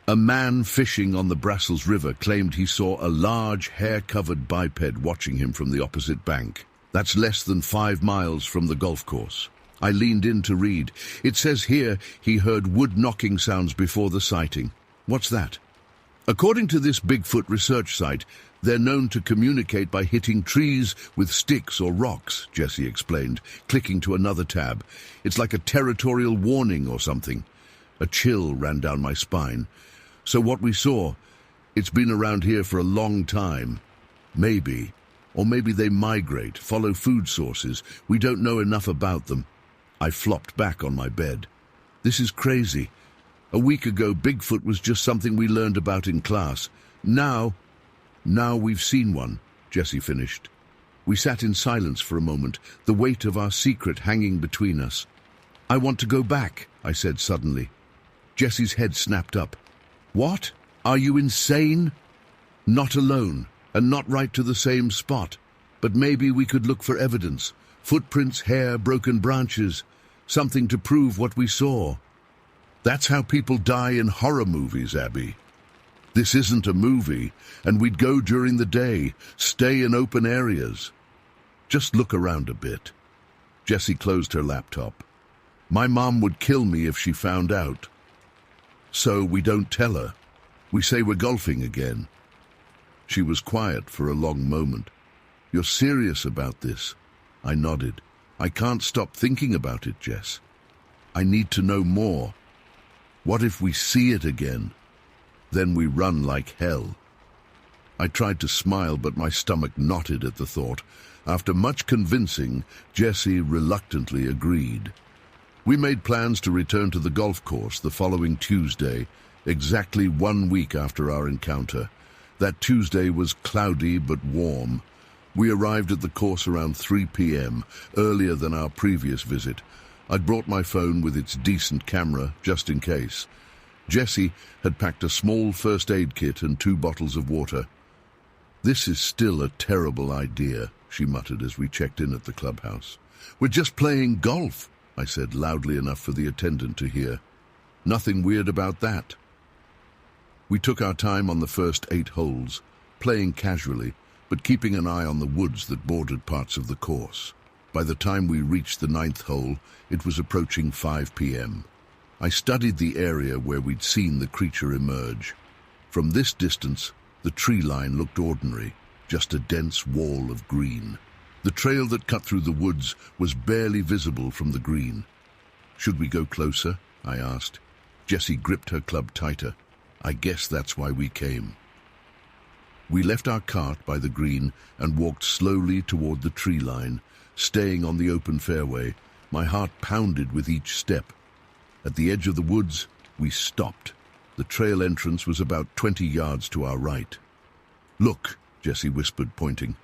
A man fishing on the Brussels River claimed he saw a large, hair-covered biped watching him from the opposite bank. That's less than 5 miles from the golf course. I leaned in to read. It says here he heard wood knocking sounds before the sighting. What's that? According to this Bigfoot research site, they're known to communicate by hitting trees with sticks or rocks, Jessie explained, clicking to another tab. It's like a territorial warning or something. A chill ran down my spine. So what we saw, it's been around here for a long time. Maybe. Or maybe they migrate, follow food sources. We don't know enough about them. I flopped back on my bed. This is crazy. A week ago, Bigfoot was just something we learned about in class. Now we've seen one, Jessie finished. We sat in silence for a moment, the weight of our secret hanging between us. I want to go back, I said suddenly. Jessie's head snapped up. What? Are you insane? Not alone, and not right to the same spot. But maybe we could look for evidence. Footprints, hair, broken branches. Something to prove what we saw. That's how people die in horror movies, Abby. This isn't a movie, and we'd go during the day, stay in open areas. Just look around a bit. Jessie closed her laptop. My mom would kill me if she found out. So we don't tell her. We say we're golfing again. She was quiet for a long moment. You're serious about this? I nodded. I can't stop thinking about it, Jess. I need to know more. What if we see it again? Then we run like hell. I tried to smile, but my stomach knotted at the thought. After much convincing, Jessie reluctantly agreed. We made plans to return to the golf course the following Tuesday, exactly 1 week after our encounter. That Tuesday was cloudy but warm. We arrived at the course around 3 p.m., earlier than our previous visit. I'd brought my phone with its decent camera, just in case. Jessie had packed a small first aid kit and 2 bottles of water. "This is still a terrible idea," she muttered as we checked in at the clubhouse. "We're just playing golf," I said loudly enough for the attendant to hear. "Nothing weird about that." We took our time on the first 8 holes, playing casually, but keeping an eye on the woods that bordered parts of the course. By the time we reached the 9th hole, it was approaching 5 p.m. I studied the area where we'd seen the creature emerge. From this distance, the tree line looked ordinary, just a dense wall of green. The trail that cut through the woods was barely visible from the green. "Should we go closer?" I asked. Jessie gripped her club tighter. "I guess that's why we came." We left our cart by the green and walked slowly toward the tree line, staying on the open fairway. My heart pounded with each step. At the edge of the woods, we stopped. The trail entrance was about 20 yards to our right. "Look," Jessie whispered, pointing.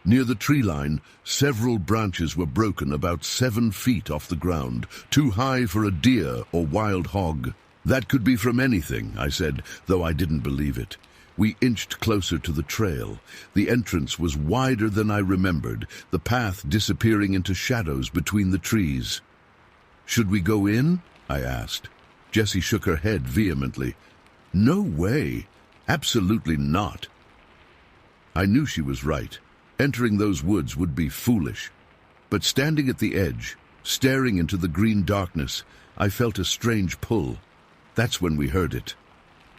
Near the tree line, several branches were broken about 7 feet off the ground, too high for a deer or wild hog. "That could be from anything," I said, though I didn't believe it. We inched closer to the trail. The entrance was wider than I remembered, the path disappearing into shadows between the trees. "Should we go in?" I asked. Jessie shook her head vehemently. "No way. Absolutely not." I knew she was right. Entering those woods would be foolish. But standing at the edge, staring into the green darkness, I felt a strange pull. That's when we heard it.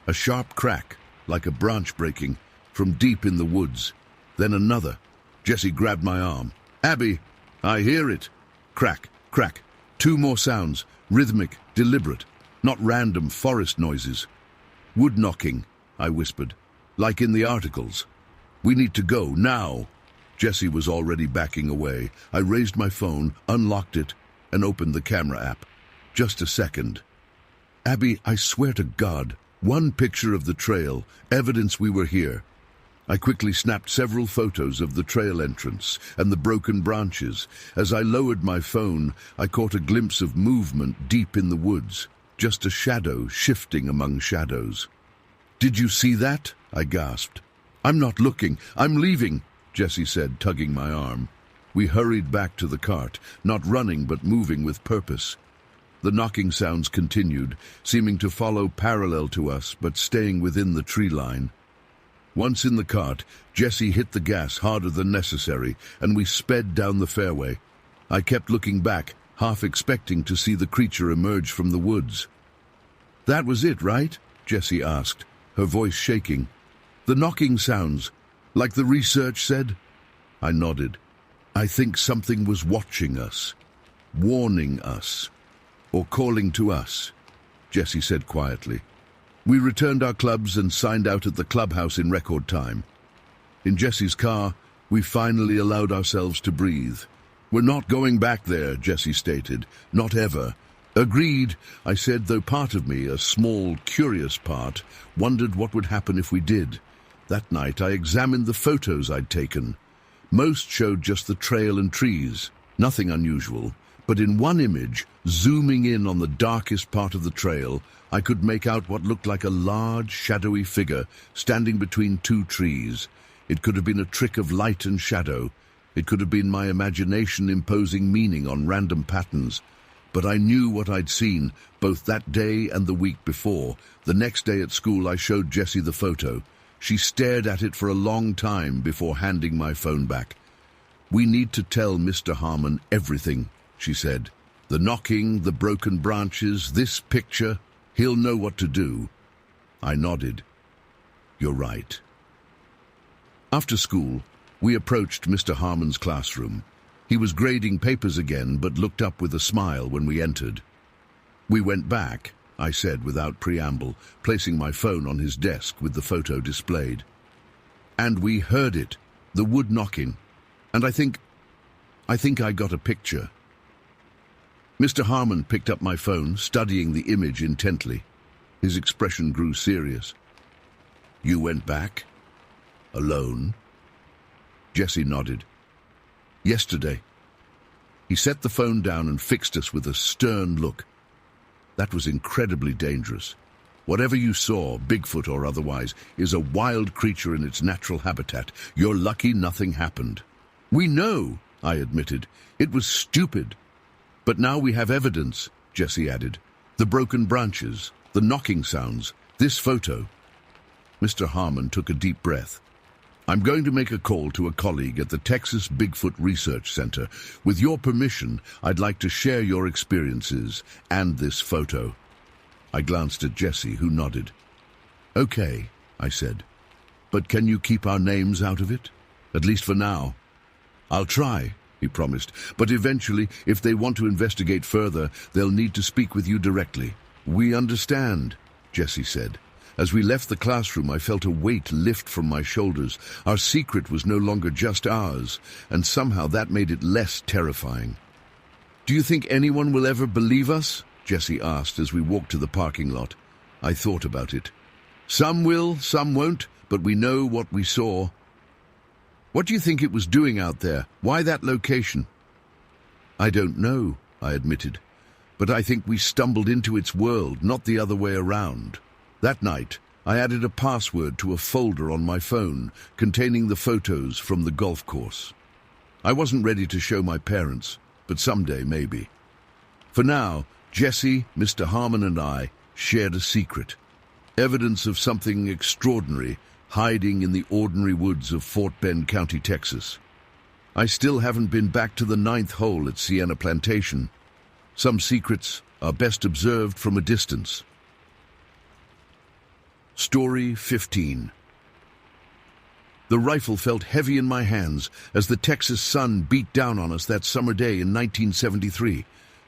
A sharp crack, like a branch breaking, from deep in the woods. Then another. Jessie grabbed my arm. "Abby, I hear it." Crack, crack. 2 more sounds, rhythmic, deliberate, not random forest noises. "Wood knocking," I whispered, "like in the articles. We need to go, now." Jessie was already backing away. I raised my phone, unlocked it, and opened the camera app. "Just a second. Abby, I swear to God, 1 picture of the trail, evidence we were here." I quickly snapped several photos of the trail entrance and the broken branches. As I lowered my phone, I caught a glimpse of movement deep in the woods, just a shadow shifting among shadows. "Did you see that?" I gasped. "I'm not looking. I'm leaving," Jessie said, tugging my arm. We hurried back to the cart, not running but moving with purpose. The knocking sounds continued, seeming to follow parallel to us, but staying within the tree line. Once in the cart, Jessie hit the gas harder than necessary, and we sped down the fairway. I kept looking back, half expecting to see the creature emerge from the woods. "That was it, right?" Jessie asked, her voice shaking. "The knocking sounds, like the research said?" I nodded. "I think something was watching us, warning us. Or calling to us," Jessie said quietly. We returned our clubs and signed out at the clubhouse in record time. In Jessie's car, we finally allowed ourselves to breathe. "We're not going back there," Jessie stated. "Not ever." "Agreed," I said, though part of me, a small, curious part, wondered what would happen if we did. That night I examined the photos I'd taken. Most showed just the trail and trees, nothing unusual. But in one image, zooming in on the darkest part of the trail, I could make out what looked like a large, shadowy figure standing between 2 trees. It could have been a trick of light and shadow. It could have been my imagination imposing meaning on random patterns. But I knew what I'd seen, both that day and the week before. The next day at school, I showed Jessie the photo. She stared at it for a long time before handing my phone back. "We need to tell Mr. Harmon everything," she said. "The knocking, the broken branches, this picture, he'll know what to do." I nodded. "You're right." After school, we approached Mr. Harmon's classroom. He was grading papers again, but looked up with a smile when we entered. "We went back," I said without preamble, placing my phone on his desk with the photo displayed. "And we heard it, the wood knocking. And I think I got a picture." Mr. Harmon picked up my phone, studying the image intently. His expression grew serious. You went back? Alone? Jesse nodded. Yesterday. He set the phone down and fixed us with a stern look. That was incredibly dangerous. Whatever you saw, Bigfoot or otherwise, is a wild creature in its natural habitat. You're lucky nothing happened. We know, I admitted. It was stupid. But now we have evidence, Jesse added. The broken branches, the knocking sounds, this photo. Mr. Harmon took a deep breath. I'm going to make a call to a colleague at the Texas Bigfoot Research Center. With your permission, I'd like to share your experiences and this photo. I glanced at Jesse, who nodded. Okay, I said. But can you keep our names out of it? At least for now. I'll try, he promised. But eventually, if they want to investigate further, they'll need to speak with you directly. We understand, Jesse said. As we left the classroom, I felt a weight lift from my shoulders. Our secret was no longer just ours, and somehow that made it less terrifying. Do you think anyone will ever believe us? Jesse asked as we walked to the parking lot. I thought about it. Some will, some won't, but we know what we saw. What do you think it was doing out there? Why that location? I don't know, I admitted. But I think we stumbled into its world, not the other way around. That night, I added a password to a folder on my phone containing the photos from the golf course. I wasn't ready to show my parents, but someday maybe. For now, Jesse, Mr. Harmon and I shared a secret. Evidence of something extraordinary hiding in the ordinary woods of Fort Bend County, Texas. I still haven't been back to the 9th hole at Sienna Plantation. Some secrets are best observed from a distance. Story 15. The rifle felt heavy in my hands as the Texas sun beat down on us that summer day in 1973.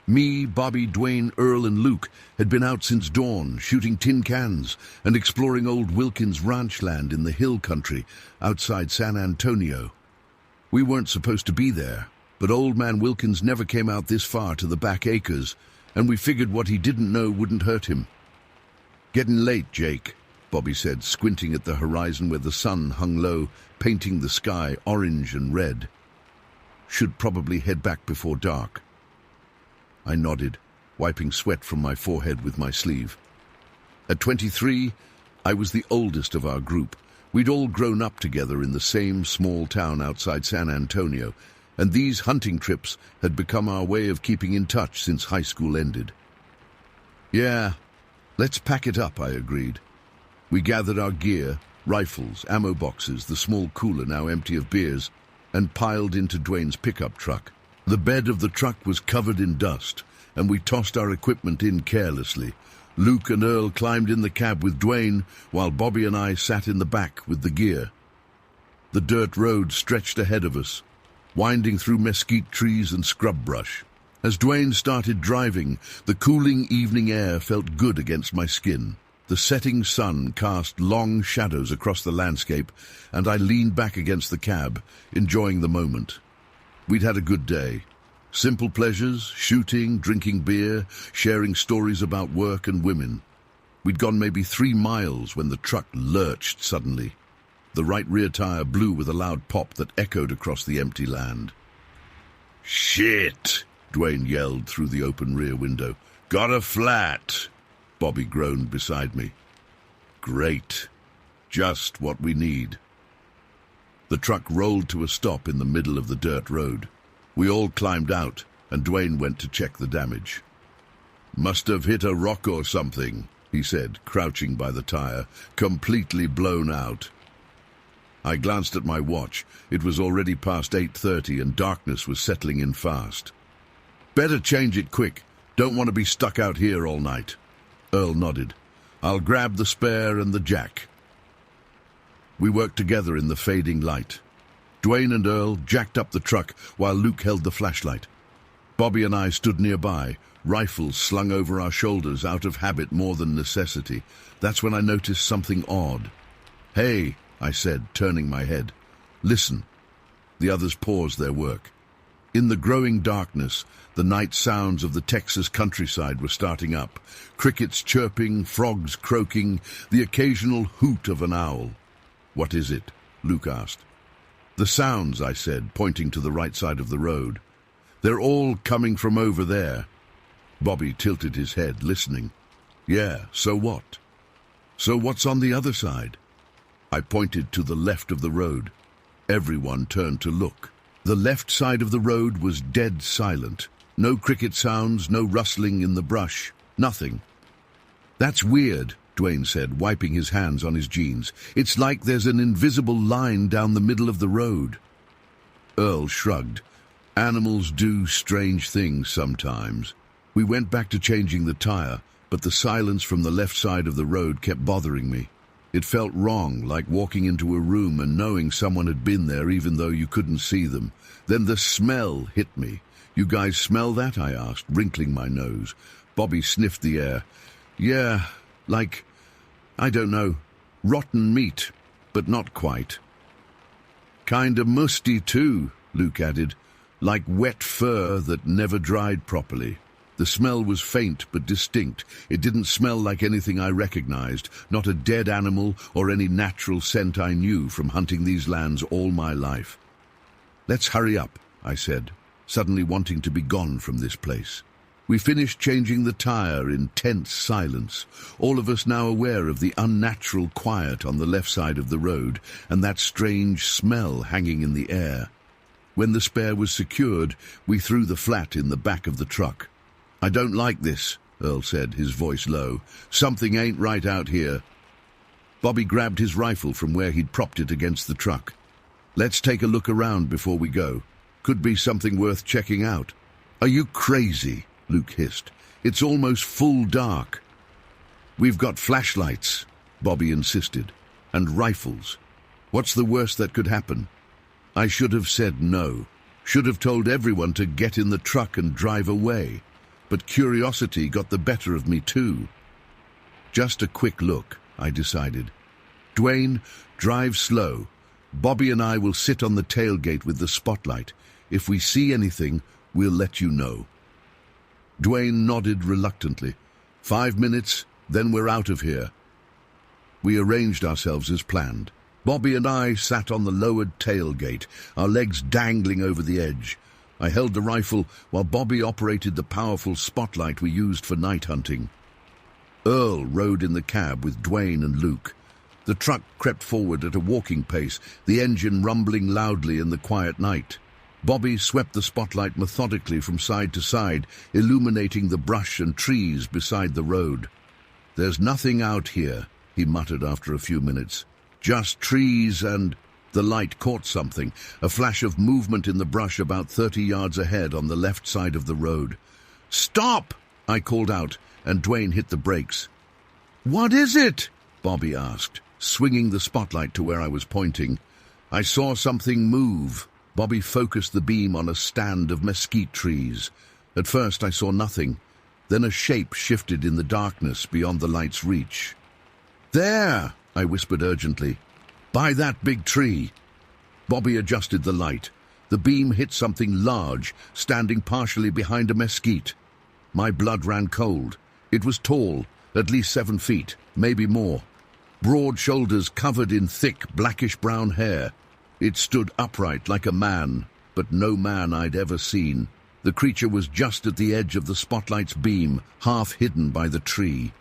Me, Bobby, Dwayne, Earl, and Luke had been out since dawn, shooting tin cans and exploring old Wilkins ranch land in the hill country outside San Antonio. We weren't supposed to be there, but old man Wilkins never came out this far to the back acres, and we figured what he didn't know wouldn't hurt him. Getting late, Jake, Bobby said, squinting at the horizon where the sun hung low, painting the sky orange and red. Should probably head back before dark. I nodded, wiping sweat from my forehead with my sleeve. At 23, I was the oldest of our group. We'd all grown up together in the same small town outside San Antonio, and these hunting trips had become our way of keeping in touch since high school ended. Yeah, let's pack it up, I agreed. We gathered our gear, rifles, ammo boxes, the small cooler now empty of beers, and piled into Dwayne's pickup truck. The bed of the truck was covered in dust, and we tossed our equipment in carelessly. Luke and Earl climbed in the cab with Dwayne, while Bobby and I sat in the back with the gear. The dirt road stretched ahead of us, winding through mesquite trees and scrub brush. As Dwayne started driving, the cooling evening air felt good against my skin. The setting sun cast long shadows across the landscape, and I leaned back against the cab, enjoying the moment. We'd had a good day. Simple pleasures, shooting, drinking beer, sharing stories about work and women. We'd gone maybe 3 miles when the truck lurched suddenly. The right rear tire blew with a loud pop that echoed across the empty land. "Shit!" Dwayne yelled through the open rear window. "Got a flat!" Bobby groaned beside me. "Great. Just what we need." The truck rolled to a stop in the middle of the dirt road. We all climbed out, and Dwayne went to check the damage. "Must have hit a rock or something," he said, crouching by the tire, completely blown out. I glanced at my watch. It was already past 8:30 and darkness was settling in fast. "Better change it quick. Don't want to be stuck out here all night." Earl nodded. "I'll grab the spare and the jack." We worked together in the fading light. Dwayne and Earl jacked up the truck while Luke held the flashlight. Bobby and I stood nearby, rifles slung over our shoulders out of habit more than necessity. That's when I noticed something odd. "Hey," I said, turning my head. "Listen." The others paused their work. In the growing darkness, the night sounds of the Texas countryside were starting up. Crickets chirping, frogs croaking, the occasional hoot of an owl. "What is it?" Luke asked. "The sounds," I said, pointing to the right side of the road. "They're all coming from over there." Bobby tilted his head, listening. "Yeah, so what?" "So what's on the other side?" I pointed to the left of the road. Everyone turned to look. The left side of the road was dead silent. No cricket sounds, no rustling in the brush, nothing. "That's weird," Dwayne said, wiping his hands on his jeans. "It's like there's an invisible line down the middle of the road." Earl shrugged. "Animals do strange things sometimes." We went back to changing the tire, but the silence from the left side of the road kept bothering me. It felt wrong, like walking into a room and knowing someone had been there even though you couldn't see them. Then the smell hit me. "You guys smell that?" I asked, wrinkling my nose. Bobby sniffed the air. "Yeah, like, I don't know, rotten meat, but not quite." "Kinda musty too," Luke added, "like wet fur that never dried properly." The smell was faint but distinct. It didn't smell like anything I recognized, not a dead animal or any natural scent I knew from hunting these lands all my life. "Let's hurry up," I said, suddenly wanting to be gone from this place. We finished changing the tire in tense silence, all of us now aware of the unnatural quiet on the left side of the road and that strange smell hanging in the air. When the spare was secured, we threw the flat in the back of the truck. "I don't like this," Earl said, his voice low. "Something ain't right out here." Bobby grabbed his rifle from where he'd propped it against the truck. "Let's take a look around before we go. Could be something worth checking out." "Are you crazy?" Luke hissed. "It's almost full dark." "We've got flashlights," Bobby insisted, "and rifles. What's the worst that could happen?" I should have said no. Should have told everyone to get in the truck and drive away. But curiosity got the better of me too. "Just a quick look," I decided. "Dwayne, drive slow. Bobby and I will sit on the tailgate with the spotlight. If we see anything, we'll let you know." Dwayne nodded reluctantly. 5 minutes, then we're out of here." We arranged ourselves as planned. Bobby and I sat on the lowered tailgate, our legs dangling over the edge. I held the rifle while Bobby operated the powerful spotlight we used for night hunting. Earl rode in the cab with Dwayne and Luke. The truck crept forward at a walking pace, the engine rumbling loudly in the quiet night. Bobby swept the spotlight methodically from side to side, illuminating the brush and trees beside the road. "There's nothing out here," he muttered after a few minutes. "Just trees and—" The light caught something, a flash of movement in the brush about 30 yards ahead on the left side of the road. "Stop!" I called out, and Dwayne hit the brakes. "What is it?" Bobby asked, swinging the spotlight to where I was pointing. "I saw something move." Bobby focused the beam on a stand of mesquite trees. At first I saw nothing. Then a shape shifted in the darkness beyond the light's reach. "There!" I whispered urgently. "By that big tree." Bobby adjusted the light. The beam hit something large, standing partially behind a mesquite. My blood ran cold. It was tall, at least 7 feet, maybe more. Broad shoulders covered in thick, blackish-brown hair. It stood upright like a man, but no man I'd ever seen. The creature was just at the edge of the spotlight's beam, half hidden by the tree.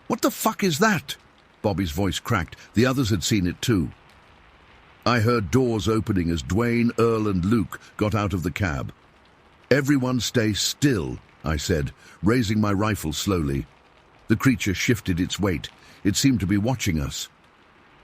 "What the fuck is that?" Bobby's voice cracked. The others had seen it too. I heard doors opening as Dwayne, Earl, and Luke got out of the cab. "Everyone stay still," I said, raising my rifle slowly. The creature shifted its weight. It seemed to be watching us.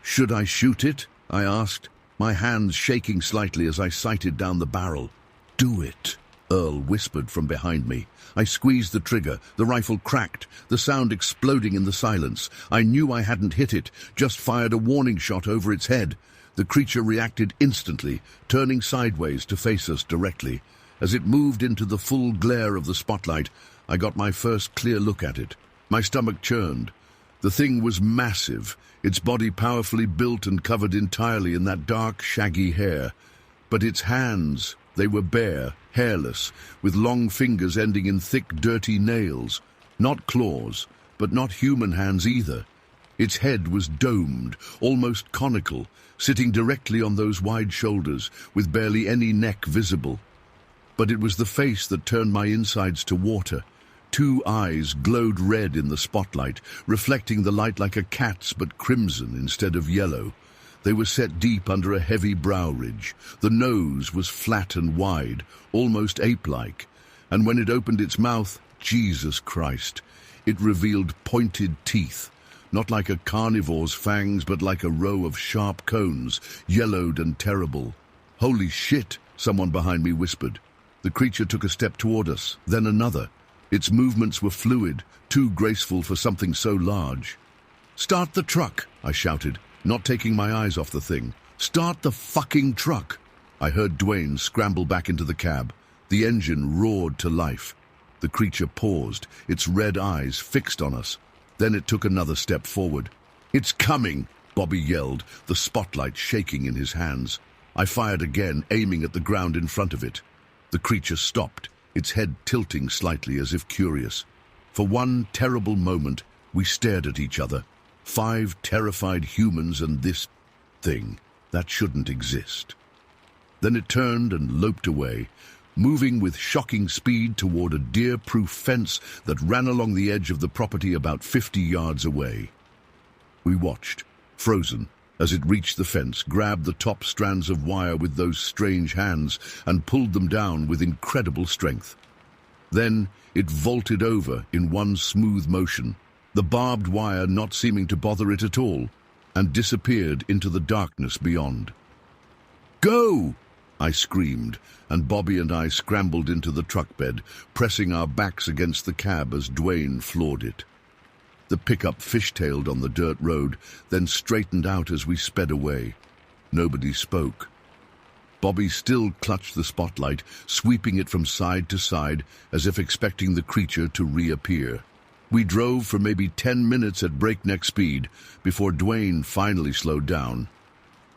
"Should I shoot it?" I asked, my hands shaking slightly as I sighted down the barrel. "Do it," Earl whispered from behind me. I squeezed the trigger. The rifle cracked, the sound exploding in the silence. I knew I hadn't hit it, just fired a warning shot over its head. The creature reacted instantly, turning sideways to face us directly. As it moved into the full glare of the spotlight, I got my first clear look at it. My stomach churned. The thing was massive, its body powerfully built and covered entirely in that dark, shaggy hair. But its hands, They were bare, hairless, with long fingers ending in thick, dirty nails. Not claws, but not human hands either. Its head was domed, almost conical, sitting directly on those wide shoulders, with barely any neck visible. But it was the face that turned my insides to water. 2 eyes glowed red in the spotlight, reflecting the light like a cat's but crimson instead of yellow. They were set deep under a heavy brow ridge. The nose was flat and wide, almost ape-like. And when it opened its mouth, Jesus Christ, it revealed pointed teeth, not like a carnivore's fangs, but like a row of sharp cones, yellowed and terrible. "Holy shit," someone behind me whispered. The creature took a step toward us, then another. Its movements were fluid, too graceful for something so large. "Start the truck," I shouted, not taking my eyes off the thing. "Start the fucking truck." I heard Dwayne scramble back into the cab. The engine roared to life. The creature paused, its red eyes fixed on us. Then it took another step forward. "It's coming," Bobby yelled, the spotlight shaking in his hands. I fired again, aiming at the ground in front of it. The creature stopped, its head tilting slightly as if curious. For one terrible moment, we stared at each other. 5 terrified humans and this thing that shouldn't exist. Then it turned and loped away, moving with shocking speed toward a deer-proof fence that ran along the edge of the property about 50 yards away. We watched, frozen, as it reached the fence, grabbed the top strands of wire with those strange hands and pulled them down with incredible strength. Then it vaulted over in one smooth motion, the barbed wire not seeming to bother it at all, and disappeared into the darkness beyond. "Go!" I screamed, and Bobby and I scrambled into the truck bed, pressing our backs against the cab as Dwayne floored it. The pickup fishtailed on the dirt road, then straightened out as we sped away. Nobody spoke. Bobby still clutched the spotlight, sweeping it from side to side, as if expecting the creature to reappear. We drove for maybe 10 minutes at breakneck speed before Dwayne finally slowed down.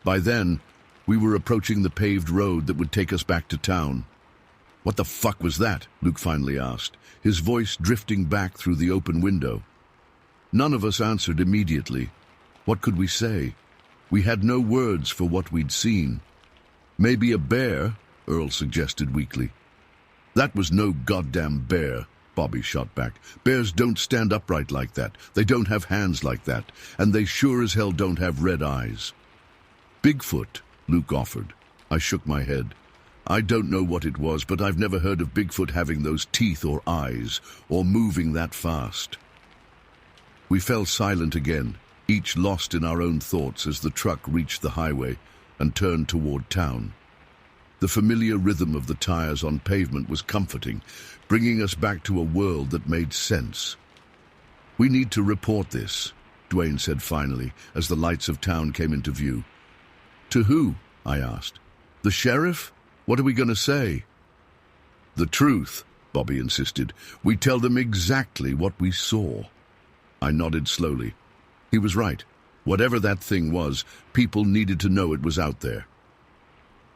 By then, we were approaching the paved road that would take us back to town. "What the fuck was that?" Luke finally asked, his voice drifting back through the open window. None of us answered immediately. What could we say? We had no words for what we'd seen. "Maybe a bear," Earl suggested weakly. "That was no goddamn bear," Bobby shot back. "Bears don't stand upright like that. They don't have hands like that. And they sure as hell don't have red eyes." "Bigfoot," Luke offered. I shook my head. "I don't know what it was, but I've never heard of Bigfoot having those teeth or eyes, or moving that fast." We fell silent again, each lost in our own thoughts as the truck reached the highway and turned toward town. The familiar rhythm of the tires on pavement was comforting, bringing us back to a world that made sense. "We need to report this," Dwayne said finally, as the lights of town came into view. "To who?" I asked. "The sheriff? What are we going to say?" "The truth," Bobby insisted. "We tell them exactly what we saw." I nodded slowly. He was right. Whatever that thing was, people needed to know it was out there.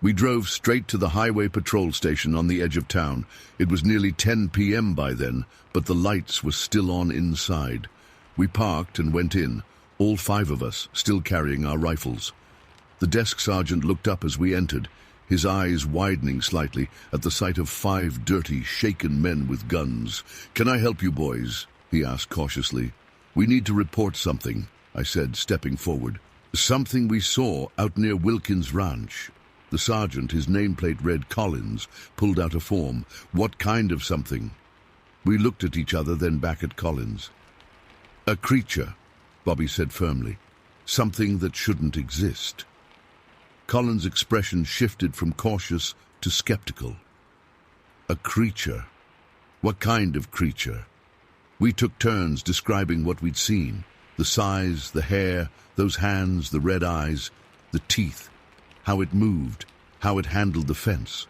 We drove straight to the highway patrol station on the edge of town. It was nearly 10 p.m. by then, but the lights were still on inside. We parked and went in, all 5 of us, still carrying our rifles. The desk sergeant looked up as we entered, his eyes widening slightly at the sight of 5 dirty, shaken men with guns. "Can I help you boys?" he asked cautiously. "We need to report something," I said, stepping forward. "Something we saw out near Wilkins Ranch." The sergeant, his nameplate read Collins, pulled out a form. "What kind of something?" We looked at each other, then back at Collins. "A creature," Bobby said firmly. "Something that shouldn't exist." Collins' expression shifted from cautious to skeptical. "A creature? What kind of creature?" We took turns describing what we'd seen. The size, the hair, those hands, the red eyes, the teeth, how it moved, how it handled the fence.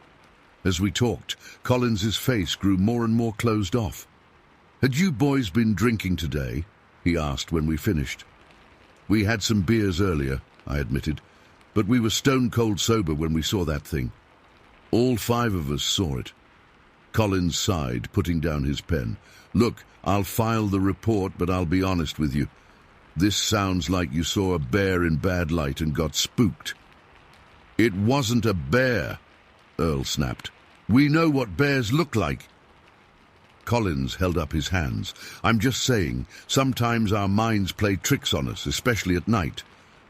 As we talked, Collins's face grew more and more closed off. "Had you boys been drinking today?" he asked when we finished. "We had some beers earlier," I admitted, "but we were stone-cold sober when we saw that thing." All 5 of us saw it. Collins sighed, putting down his pen. Look, I'll file the report, but I'll be honest with you. This sounds like you saw a bear in bad light and got spooked. It wasn't a bear, Earl snapped. We know what bears look like. Collins held up his hands. I'm just saying, sometimes our minds play tricks on us, especially at night.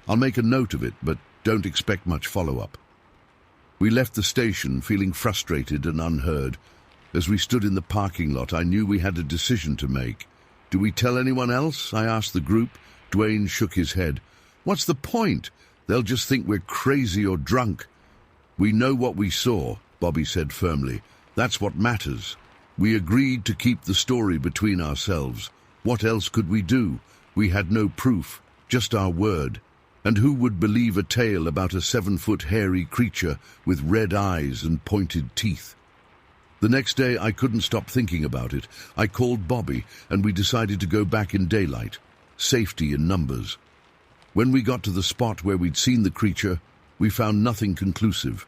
I'll make a note of it, but don't expect much follow-up. We left the station feeling frustrated and unheard. As we stood in the parking lot, I knew we had a decision to make. Do we tell anyone else? I asked the group. Dwayne shook his head. What's the point? They'll just think we're crazy or drunk. We know what we saw, Bobby said firmly. That's what matters. We agreed to keep the story between ourselves. What else could we do? We had no proof, just our word. And who would believe a tale about a 7-foot hairy creature with red eyes and pointed teeth? The next day I couldn't stop thinking about it. I called Bobby and we decided to go back in daylight. Safety in numbers. When we got to the spot where we'd seen the creature, we found nothing conclusive.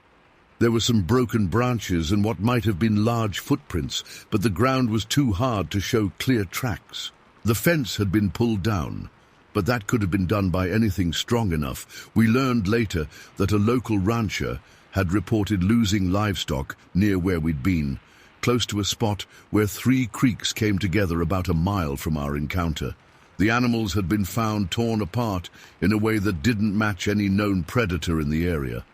There were some broken branches and what might have been large footprints, but the ground was too hard to show clear tracks. The fence had been pulled down, but that could have been done by anything strong enough. We learned later that a local rancher had reported losing livestock near where we'd been, close to a spot where 3 creeks came together about a mile from our encounter. The animals had been found torn apart in a way that didn't match any known predator in the area.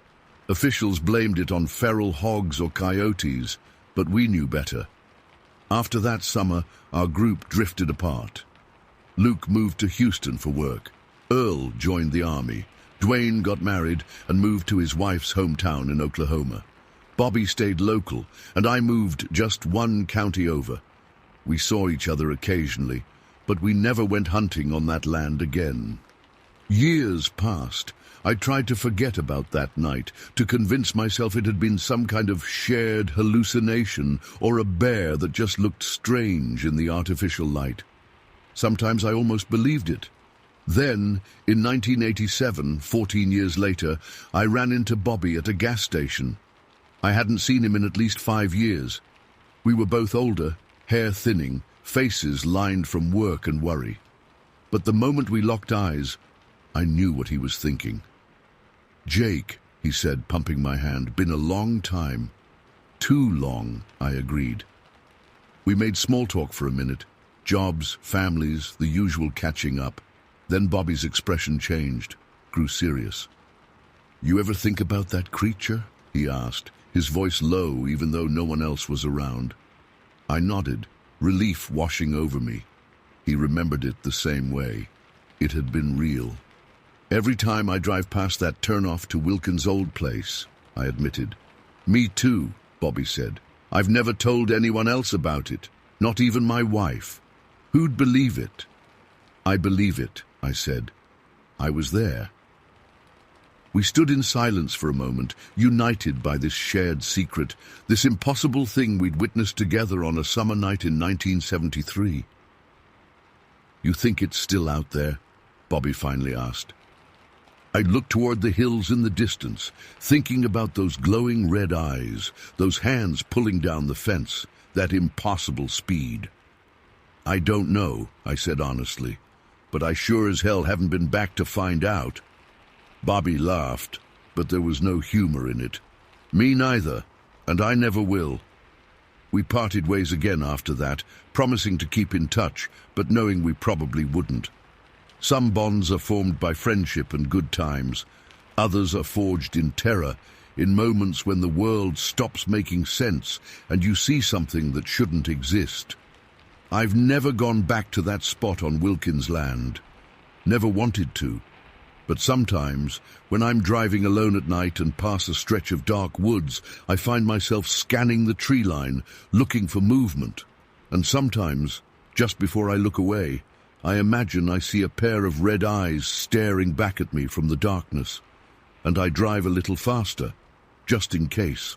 Officials blamed it on feral hogs or coyotes, but we knew better. After that summer, our group drifted apart. Luke moved to Houston for work. Earl joined the army. Dwayne got married and moved to his wife's hometown in Oklahoma. Bobby stayed local, and I moved just 1 county over. We saw each other occasionally, but we never went hunting on that land again. Years passed. I tried to forget about that night, to convince myself it had been some kind of shared hallucination or a bear that just looked strange in the artificial light. Sometimes I almost believed it. Then, in 1987, 14 years later, I ran into Bobby at a gas station. I hadn't seen him in at least 5 years. We were both older, hair thinning, faces lined from work and worry. But the moment we locked eyes, I knew what he was thinking. Jake, he said, pumping my hand, been a long time. Too long, I agreed. We made small talk for a minute. Jobs, families, the usual catching up. Then Bobby's expression changed, grew serious. You ever think about that creature? He asked, his voice low even though no one else was around. I nodded, relief washing over me. He remembered it the same way. It had been real. Every time I drive past that turnoff to Wilkins' old place, I admitted. Me too, Bobby said. I've never told anyone else about it, not even my wife. Who'd believe it? I believe it, I said. I was there. We stood in silence for a moment, united by this shared secret, this impossible thing we'd witnessed together on a summer night in 1973. You think it's still out there? Bobby finally asked. I looked toward the hills in the distance, thinking about those glowing red eyes, those hands pulling down the fence, that impossible speed. I don't know, I said honestly, but I sure as hell haven't been back to find out. Bobby laughed, but there was no humor in it. Me neither, and I never will. We parted ways again after that, promising to keep in touch, but knowing we probably wouldn't. Some bonds are formed by friendship and good times. Others are forged in terror, in moments when the world stops making sense and you see something that shouldn't exist. I've never gone back to that spot on Wilkins' land. Never wanted to. But sometimes, when I'm driving alone at night and pass a stretch of dark woods, I find myself scanning the tree line, looking for movement. And sometimes, just before I look away, I imagine I see a pair of red eyes staring back at me from the darkness, and I drive a little faster, just in case.